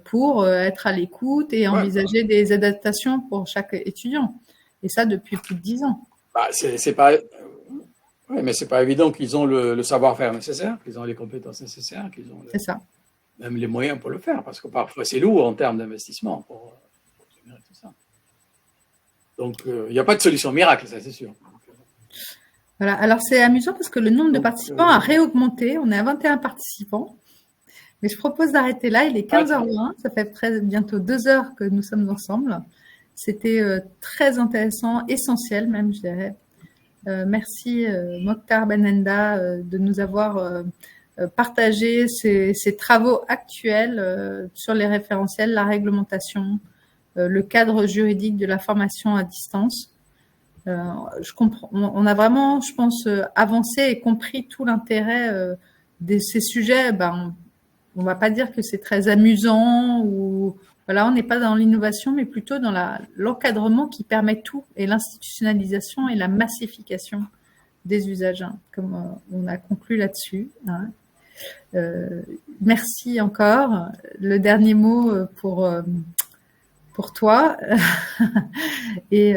[SPEAKER 1] pour être à l'écoute et envisager des adaptations pour chaque étudiant. Et ça depuis plus de 10 ans.
[SPEAKER 5] C'est pas... Oui, mais c'est pas évident qu'ils ont le savoir-faire nécessaire, qu'ils ont les compétences nécessaires, qu'ils ont même les moyens pour le faire, parce que parfois c'est lourd en termes d'investissement pour générer tout ça. Donc, il n'y a pas de solution miracle, ça c'est sûr.
[SPEAKER 1] Voilà, alors c'est amusant parce que le nombre de participants a réaugmenté, on est à 21 participants, mais je propose d'arrêter là, il est 15h01, ça fait bientôt 2 heures que nous sommes ensemble. C'était très intéressant, essentiel même, je dirais. Merci Mokhtar Benenda de nous avoir partagé ces travaux actuels sur les référentiels, la réglementation, le cadre juridique de la formation à distance. Je comprends, on a vraiment, je pense, avancé et compris tout l'intérêt de ces sujets. On va pas dire que c'est très amusant ou voilà, on n'est pas dans l'innovation, mais plutôt dans l'encadrement qui permet tout et l'institutionnalisation et la massification des usages, hein, comme on a conclu là-dessus. Hein. Merci encore. Le dernier mot pour toi. Et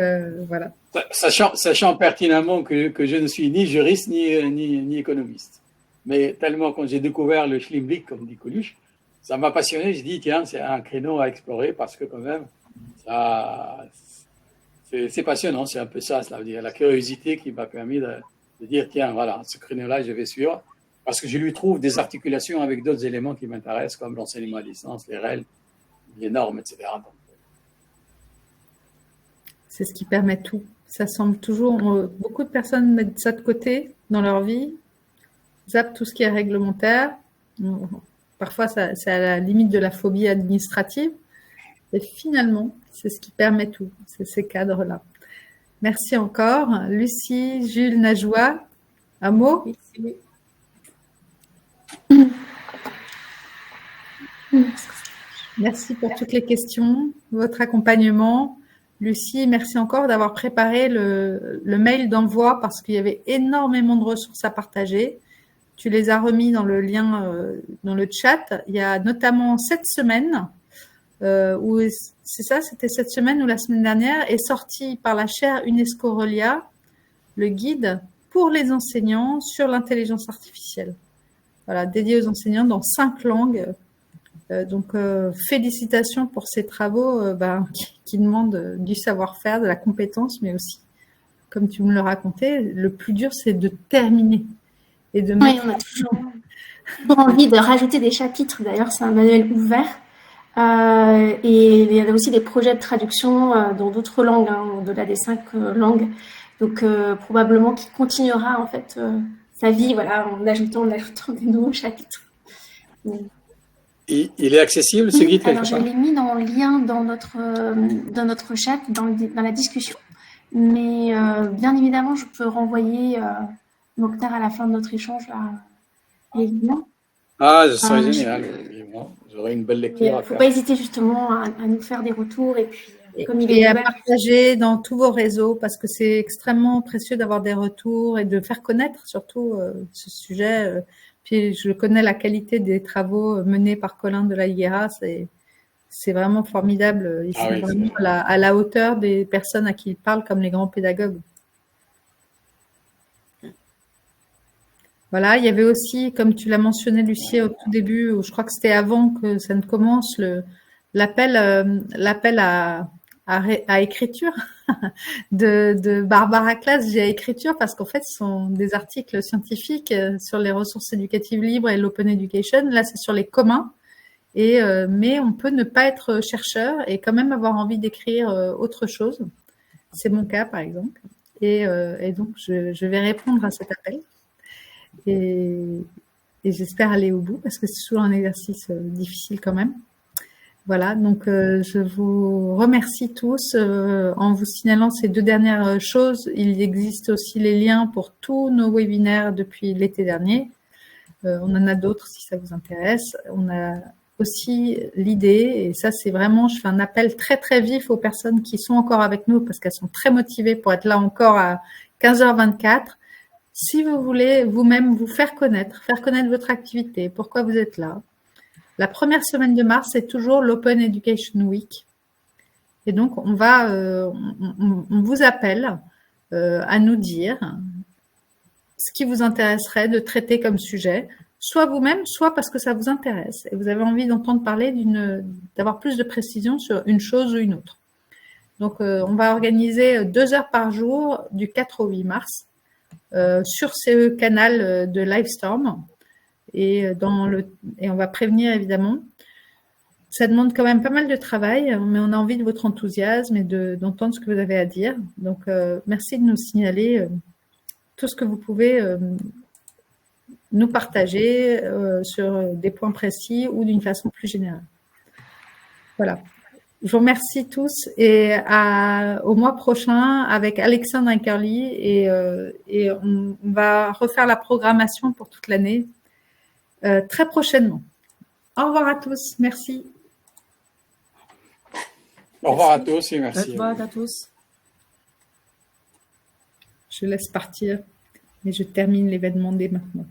[SPEAKER 1] voilà.
[SPEAKER 5] Sachant pertinemment que je ne suis ni juriste ni économiste. Mais tellement quand j'ai découvert le Schlimblick, comme dit Coluche, ça m'a passionné. J'ai dit, tiens, c'est un créneau à explorer parce que quand même, c'est passionnant. C'est un peu ça, cela veut dire la curiosité qui m'a permis de dire, tiens, voilà, ce créneau-là, je vais suivre. Parce que je lui trouve des articulations avec d'autres éléments qui m'intéressent, comme l'enseignement à distance, les règles, les normes, etc. Donc,
[SPEAKER 1] c'est ce qui permet tout. Ça semble toujours... beaucoup de personnes mettent ça de côté dans leur vie, zappent tout ce qui est réglementaire. Parfois, c'est à la limite de la phobie administrative. Et finalement, c'est ce qui permet tout. C'est ces cadres-là. Merci encore. Lucie, Jules, Najwa, un mot ? Merci pour toutes les questions, votre accompagnement. Lucie, merci encore d'avoir préparé le mail d'envoi parce qu'il y avait énormément de ressources à partager. Tu les as remis dans le lien, dans le chat. Il y a notamment cette semaine, où c'est ça, c'était cette semaine ou la semaine dernière, est sorti par la chaire UNESCO Relia le guide pour les enseignants sur l'intelligence artificielle. Voilà, dédié aux enseignants dans 5 langues. Donc, félicitations pour ces travaux qui demandent du savoir-faire, de la compétence, mais aussi, comme tu me le racontais, le plus dur, c'est de terminer. Et de
[SPEAKER 2] oui, on a toujours envie de rajouter des chapitres. D'ailleurs, c'est un manuel ouvert. Et il y a aussi des projets de traduction dans d'autres langues, hein, au-delà des 5 langues. Donc, probablement qu'il continuera, en fait, sa vie, voilà, en ajoutant des nouveaux chapitres.
[SPEAKER 5] Il est accessible, ce guide,
[SPEAKER 2] alors je l'ai mis dans le lien dans notre chat, dans la discussion. Mais bien évidemment, je peux renvoyer Mokhtar à la fin de notre échange là, les liens.
[SPEAKER 5] Ah, ce serait génial. J'aurais une belle lecture à faire.
[SPEAKER 2] Il ne faut pas hésiter justement à nous faire des retours et puis comme il est
[SPEAKER 1] et
[SPEAKER 2] ouvert,
[SPEAKER 1] à partager dans tous vos réseaux parce que c'est extrêmement précieux d'avoir des retours et de faire connaître surtout ce sujet. Puis je connais la qualité des travaux menés par Colin de la Higuera, c'est vraiment formidable. Ils sont vraiment à la hauteur des personnes à qui ils parlent comme les grands pédagogues. Voilà, il y avait aussi, comme tu l'as mentionné, Lucie, au tout début, ou je crois que c'était avant que ça ne commence, l'appel à écriture de Barbara Classe, j'ai à écriture parce qu'en fait, ce sont des articles scientifiques sur les ressources éducatives libres et l'open education. Là, c'est sur les communs. Mais on peut ne pas être chercheur et quand même avoir envie d'écrire autre chose. C'est mon cas, par exemple. Et donc, je vais répondre à cet appel. Et j'espère aller au bout parce que c'est toujours un exercice difficile quand même. Voilà, donc je vous remercie tous en vous signalant ces 2 dernières choses. Il existe aussi les liens pour tous nos webinaires depuis l'été dernier. On en a d'autres si ça vous intéresse. On a aussi l'idée, et ça c'est vraiment, je fais un appel très très vif aux personnes qui sont encore avec nous parce qu'elles sont très motivées pour être là encore à 15h24. Si vous voulez vous-même vous faire connaître votre activité, pourquoi vous êtes là. La première semaine de mars, c'est toujours l'Open Education Week. Et donc, on vous appelle à nous dire ce qui vous intéresserait de traiter comme sujet, soit vous-même, soit parce que ça vous intéresse et vous avez envie d'entendre parler d'avoir plus de précision sur une chose ou une autre. Donc, on va organiser 2 heures par jour du 4 au 8 mars sur ce canal de Livestorm. Et on va prévenir évidemment. Ça demande quand même pas mal de travail, mais on a envie de votre enthousiasme et d'entendre ce que vous avez à dire. Donc, merci de nous signaler tout ce que vous pouvez nous partager sur des points précis ou d'une façon plus générale. Voilà. Je vous remercie tous et au mois prochain avec Alexandre Inkerli et on va refaire la programmation pour toute l'année très prochainement. Au revoir à tous. Merci.
[SPEAKER 5] Au revoir à tous et merci.
[SPEAKER 3] Au revoir à tous.
[SPEAKER 1] Je laisse partir, mais je termine l'événement dès maintenant.